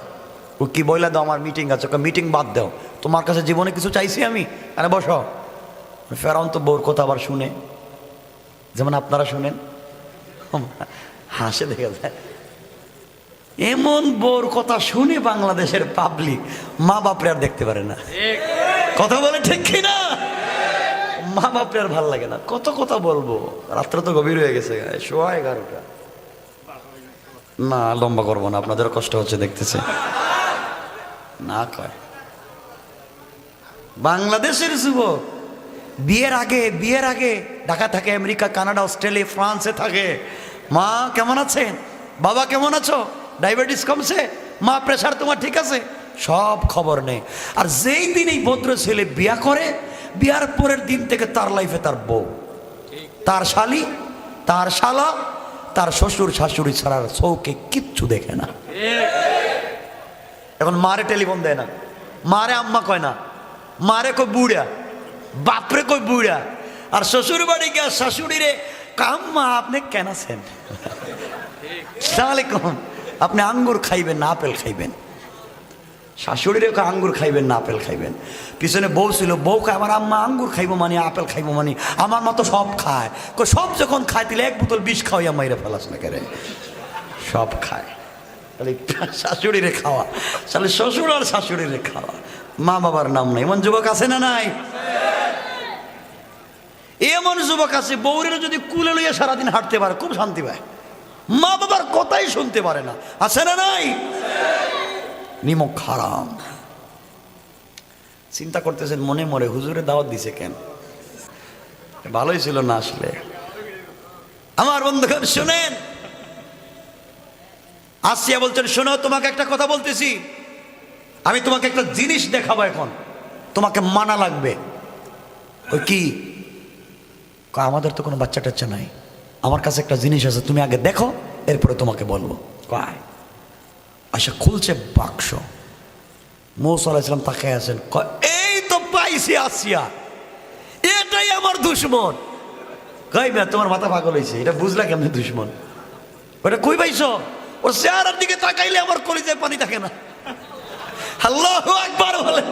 Speaker 1: ও কি বইলা দাও, আমার মিটিং আছে। মিটিং বাদ দাও, তোমার কাছে জীবনে কিছু চাইছি আমি। আরে বসো। ফেরাউন তো বউর কথা আবার শুনে, যেমন আপনারা শুনেন, হাসে দেখে যায়। এমন বউর কথা শুনে বাংলাদেশের পাবলিক মা বাপরে আর দেখতে পারে না। কথা বলে ঠিক কিনা? মা বাপরে আর ভাল লাগে না। কত কথা বলবো, রাত্রে তো গভীর হয়ে গেছে, 11:15। না লম্বা করবো না, আপনাদের কষ্ট হচ্ছে দেখতেছে। না কয় বাংলাদেশের যুবক বিয়ের আগে ঢাকা থাকে, আমেরিকা, কানাডা, অস্ট্রেলিয়া, ফ্রান্সে থাকে। মা কেমন আছেন? বাবা কেমন আছো? ডায়াবেটিস কমছে? মা প্রেশার তোমার ঠিক আছে? সব খবর নেই। আর যেই দিন এই ভদ্র ছেলে বিয়া করে, বিয়ার পরের দিন থেকে তার লাইফে তার বউ, তার শালি, তার শালা, তার শ্বশুর শাশুড়ি ছাড়ার চৌকে কিচ্ছু দেখে না। এখন মারে টেলিফোন দেয় না, মারে আম্মা কয় না, মারে কই বুড়া, বাপরে কই বুড়া। আর শ্বশুর বাড়ি গিয়া শাশুড়ি রে, আম্মা আপনি কেন আছেন? সালামালাইকুম, আপনি আঙ্গুর খাইবেন না আপেল খাইবেন? শাশুড়িরে আঙ্গুর খাইবেন না আপেল খাইবেন? পিছনে বউ ছিল, বউ খায়, আমার আম্মা আঙ্গুর খাইবো মানে আপেল খাইবো মানে আমার মতো সব খায়। সব যখন খায় তাহলে 1 বোতল বিষ খাওয়াইয়া মাইরা ফেলাস না কেরে? সব খায়। খালি শাশুড়িরে খাওয়া, তাহলে শ্বশুর আর শাশুড়িরে খাওয়া, মা বাবার নাম নাই। এমন যুবক আছে না নাই? এমন যুবক আছে বউরের যদি কুলে লইয়া সারাদিন হাঁটতে পারে খুব শান্তি পায়, মা বাবার কথাই শুনতে পারে না। আছে না নাই? নিমক হারাম। চিন্তা করতেছেন মনে মনে, হুজুরে দাওয়াত দিছে কেন? ভালোই ছিল না আসলে। আমার বন্ধুগণ শুনেন, আসিয়া বলছেন শোনো তোমাকে একটা কথা বলতেছি, আমি তোমাকে একটা জিনিস দেখাবো, এখন তোমাকে মানা লাগবে। ওই কি? আমাদের তো কোনো বাচ্চা টাচ্চা নাই, আমার কাছে একটা জিনিস আছে, তুমি আগে দেখো এরপরে তোমাকে বলবো। কয় আচ্ছা, খুলছে বাক্স, মূসা আলাইহিস সালাম তাকায় আছেন, এই তো পাইছি আসিয়া, এটাই আমার দুশমন। কই না তোমার মাথা পাগল হয়েছে, এটা বুঝলা কেমন দুশমন? ওটা কই পাইছো? ওর চেহারার দিকে তাকাইলে আমার কলিজায় পানি থাকে না। আল্লাহু আকবার বলে।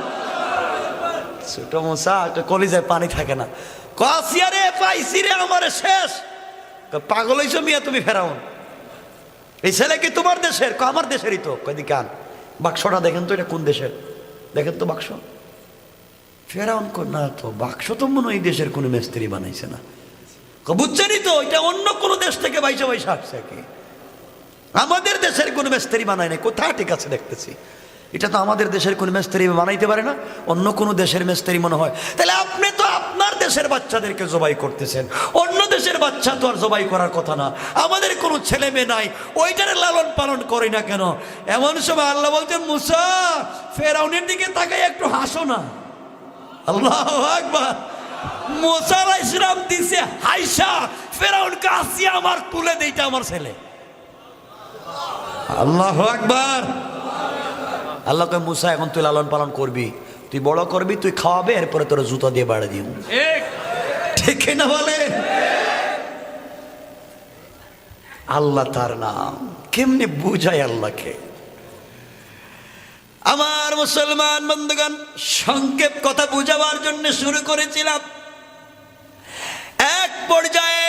Speaker 1: ছোট মূসা, কলিজায় পানি থাকে না। আসিয়া রে পাইছি রে, আমার শেষ। পাগল হইছো মিয়া তুমি ফেরাউন? এই ছেলে কি তোমার দেশের? আমার দেশেরই তো। কয়দি কান, বাক্সটা দেখেন তো, এটা কোন দেশের? দেখেন তো বাক্স। ফেরাউন না তো, বাক্স তো মনে হয় এই দেশের কোনো মিস্ত্রি বানাইছে না। বুঝছেনই তো, এটা অন্য কোনো দেশ থেকে বাইশা বাইশা আসছে কি, আমাদের দেশের কোনো মিস্ত্রি বানায় নাই। কোথায় ঠিক আছে দেখতেছি, এটা তো আমাদের দেশের কোনো মিস্ত্রি বানাইতে পারে না, অন্য কোনো দেশের মিস্ত্রি মনে হয়। তাহলে আপনি তো আপনার দেশের বাচ্চাদেরকে জবাই করতেছেন, অন্য দেশের বাচ্চা তো আর জবাই করার কথা না। আমাদের কোনো ছেলে মেয়ে নাই, ওইটারে লালন পালন করি না কেন? এমন সময় আল্লাহ বলছেন মুসা, ফেরাউনের দিকে তাকাই একটু হাসো না। আল্লাহু আকবার। মুসা আলাইহিস সালাম দিছে হাইসা, ফেরাউনকে আসিয়া আমার তুলে দেইটা আমার ছেলে। আল্লাহু আকবার। আল্লাহ কয় মুসা, এখন তুই লালন পালন করবি, তুই বড় করবি, তুই খাওয়াবে, এরপরে তোর জুতা দিয়ে বাড়ি দিব। ঠিক না বলে? আল্লাহ তার নাম কেমনে বুঝায় আল্লাহকে। আমার মুসলমান বন্ধুগণ, সংক্ষেপ কথা বুঝাবার জন্য শুরু করেছিলাম। এক পর্যায়ে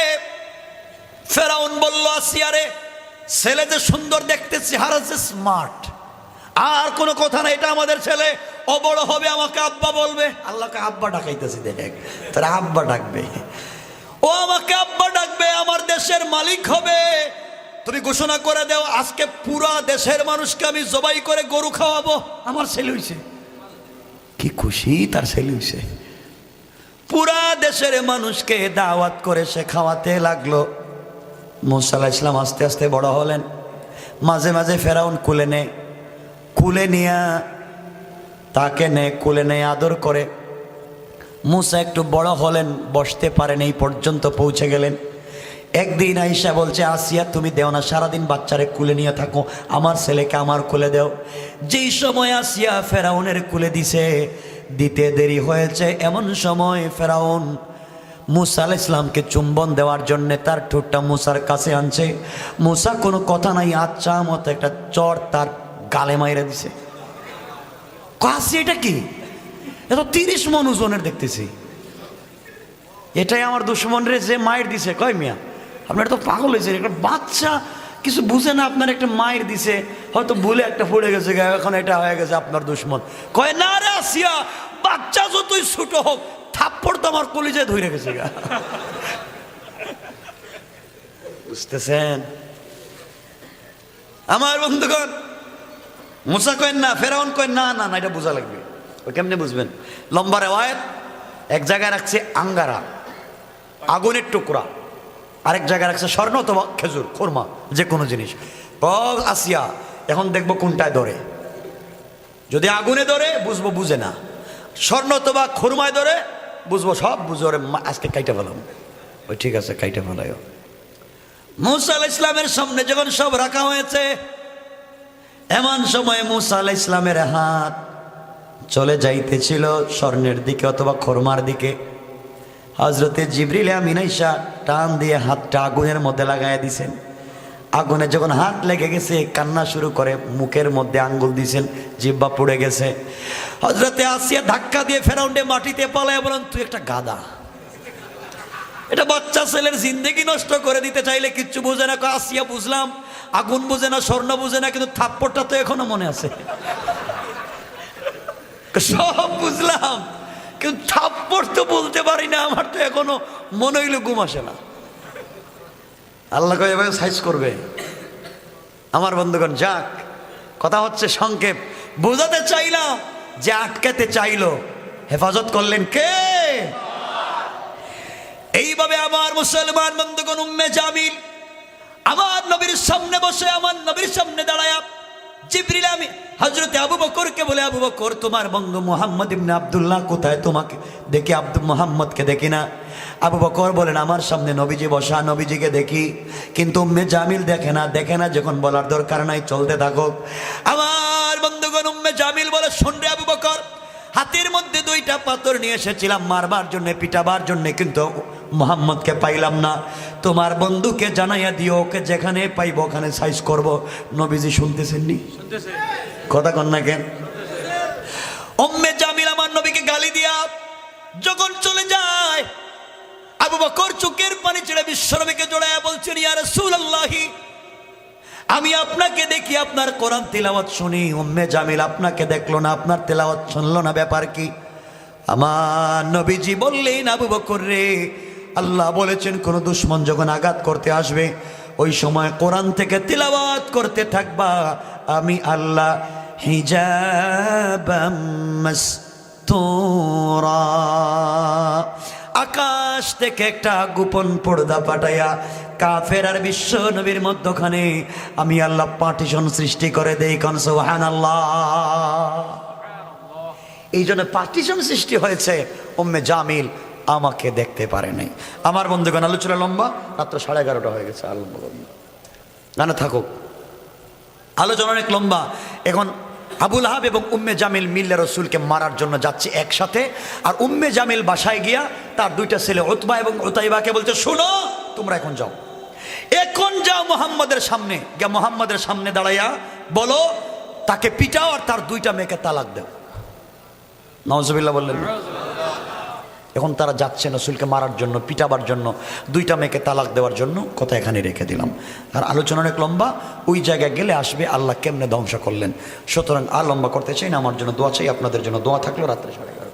Speaker 1: ফেরাউন বলল আসিয়ারে, ছেলে যে সুন্দর দেখতে, চেহারা যে স্মার্ট, আর কোনো কথা না, এটা আমাদের ছেলে, ও বড় হবে আমাকে আব্বা বলবে। আল্লাহকে আব্বা ডাকাইতেছি, দেখ তারা আব্বা ডাকবে, ও আমাকে আব্বা ডাকবে, আমার দেশের মালিক হবে। তুমি ঘোষণা করে দাও, আজকে পুরা দেশের মানুষকে আমি জবাই করে গরু খাওয়াবো, আমার ছেলে হইছে। কি খুশি তার ছেলে হইছে। পুরা দেশের মানুষকে দাওয়াত করে সে খাওয়াতে লাগলো। মুসা আলাইহিস সালাম আস্তে আস্তে বড় হলেন, মাঝে মাঝে ফেরাউন কুলে নিয়া তাকে কুলে নেয় আদর করে। মুসা একটু বড় হলেন, বসতে পারেন, এই পর্যন্ত পৌঁছে গেলেন। একদিন আইসা বলছে আসিয়া, তুমি দেও না, সারাদিন বাচ্চারে কুলে নিয়ে থাকো, আমার ছেলেকে আমার কুলে দেও। যেই সময় আসিয়া ফেরাউনের কুলে দিতে দেরি হয়েছে, এমন সময় ফেরাউন মুসা আলাইহিস সালামকে চুম্বন দেওয়ার জন্য তার ঠোঁটটা মুসার কাছে আনছে। মুসা কোনো কথা নাই, আচ্ছা মতো একটা চর তার গালে মাইরা দিছে। কাছে এটা কি? এত 30 মন ওজনের দেখতেছি, এটাই আমার দুশ্মন রে যে মায়ের দিছে। কয় মিয়া আপনার তো পাগল হয়েছে, একটা বাচ্চা কিছু বুঝে না, আপনার একটা মায়ের দিছে, হয়তো ভুলে একটা পড়ে গেছে, এখন এটা হয়ে গেছে আপনার দুশ্মন। কয় না রে আসিয়া, বাচ্চা যতই ছোট হোক, থাপ্পড় তো আমার কলিজায় ধরে গেছে গা। বুঝতেছেন আমার বন্ধুগণ? মুসা কয় না, ফেরাউন কয় না না না, এটা বোঝা লাগবে। ওই কেমনে বুঝবেন? লম্বা রেওয়ায়েত, এক জায়গায় রাখছে আঙ্গারা, আগুনের টুকরা, আরেক জায়গায় রাখছে স্বর্ণ অথবা খেজুর, খোরমা, যে কোনো জিনিস। আসিয়া এখন দেখবো কোনটায় ধরে। যদি আগুনে ধরে বুঝবো বুঝে না, স্বর্ণ অথবা খোরমায় ধরে বুঝবো সব বুঝে, ওরে আজকে কাইটা ফেলাম। ওই ঠিক আছে, কাইটা ফেলাই। মুসা আলাইহিস সালামের সামনে যখন সব রাখা হয়েছে, এমন সময় মুসা আলাইহিস সালামের হাত চলে যাইতেছিল স্বর্ণের দিকে অথবা খোরমার দিকে। হযরতে জিবরিল আমিন আইসা টান দিয়ে হাতটা আগুনের মধ্যে লাগাইয়া দিছেন। আগুনে যখন হাত লেগে গেছে, কান্না শুরু করে, মুখের মধ্যে আঙ্গুল দিছেন, জিহ্বা পুড়ে গেছে। হযরতে আসিয়া ধাক্কা দিয়ে ফেরাউনকে মাটিতে পালায় বলেন, তুই একটা গাধা, এটা বাচ্চা ছেলের জিন্দেগি নষ্ট করে দিতে চাইলে কিচ্ছু বুঝে না। আসিয়া বুঝলাম, আগুন বুঝে না, স্বর্ণ বুঝে না, কিন্তু থাপ্পড়টা তো এখনো মনে আছে। সব বুঝলাম কিন্তু থাপ্পড় তো বলতে পারি না, আমার তো এখনো মনে হইলে ঘুম আসে না। আল্লাহ কয় এভাবে সাইজ করবে। আমার বন্ধুগণ, যাক, কথা হচ্ছে সংক্ষেপ, বোঝাতে চাইলাম যে আটকাতে চাইলো, হেফাজত করলেন কে? এইভাবে আমার মুসলমান বন্ধুগণ, উম্মে জামিল আমার নবীর সামনে বসে, আমার নবীর সামনে দাঁড়ায়া জিবরিল আমি হযরতে আবু বকরকে বলে, আবু বকর, তোমার বন্ধু মুহাম্মদ ইবনে আব্দুল্লাহ কোথায়? তোমাকে দেখি, মুহাম্মদকে দেখি না। আবু বকর বলেন, আমার সামনে নবীজি বসা, নবীজিকে দেখি, কিন্তু উম্মে জামিল দেখে না। যখন বলার দরকার নাই, চলতে থাকুক। আমার বন্ধুগণ, উম্মে জামিল বলে, শোন রে আবু বকর, হাতের মধ্যে 2টা পাথর নিয়ে এসেছিলাম মারবার জন্য, পিটাবার জন্য, কিন্তু মুহাম্মদকে পাইলাম না। তোমার বন্ধুকে জানাইয়া দিও, ওকে যেখানে পাইব ওখানে সাইজ করব। নবীজি শুনতেছেন নি? কথা কন না কেন? উম্মে জামিল আমার নবীকে গালি দিয়া যখন চলে যায়, আবু বকর চোখের পানি ছেড়ে বিশ্বনবীকে জড়াইয়া বলছেন, ইয়া রাসূলুল্লাহ, আমি আপনাকে দেখি, আপনার কোরআন তিলাওয়াত শুনি। উম্মে জামিল আপনাকে দেখলো না, আপনার তেলাওয়াত শুনলো না, ব্যাপার কি? আমার নবীজি বললেন, আবু বকর রে, আল্লাহ বলেছেন কোন দুশমন যখন আঘাত করতে আসবে, ওই সময় কোরআন থেকে তিলাওয়াত করতে থাকবা। আমি আল্লাহ হিজাবাম মাসতুরা, আকাশ থেকে একটা গোপন পর্দা পাঠাইয়া কাফের আর বিশ্ব নবীর মধ্যখানে আমি আল্লাহ পার্টিশন সৃষ্টি করে দেই। কোন সুবহানাল্লাহ। এই জন্য পার্টিশন সৃষ্টি হয়েছে, উম্মে জামিল আমাকে দেখতে পারে নাই। আমার বন্ধুগণ, আলোচনা লম্বা, রাত্র 11:30 হয়ে গেছে। গানে থাকুক, আলোচনা অনেক লম্বা। এখন আবু লাহাব এবং উম্মে জামিল মিল্লা রসুলকে মারার জন্য যাচ্ছে একসাথে। আর উম্মে জামিল বাসায় গিয়া তার 2টা ছেলে উতবা এবং উতাইবাকে বলছে, শোনো, তোমরা এখন যাও মুহাম্মাদের সামনে গিয়া, মুহাম্মাদের সামনে দাঁড়াইয়া বলো তাকে পিটাও আর তার 2টা মেয়েকে তালাক দাও। নাউজুবিল্লাহ বললেন। এখন তারা যাচ্ছে রসুলকে মারার জন্য, পিটাবার জন্য, 2টা মেয়েকে তালাক দেওয়ার জন্য। কথা এখানে রেখে দিলাম, আর আলোচনা অনেক লম্বা, ওই জায়গায় গেলে আসবে আল্লাহ কেমনে ধ্বংস করলেন। সুতরাং আর লম্বা করতে চাই না, আমার জন্য দোয়া চাই, আপনাদের জন্য দোয়া থাকলো। রাত্রে 11:30।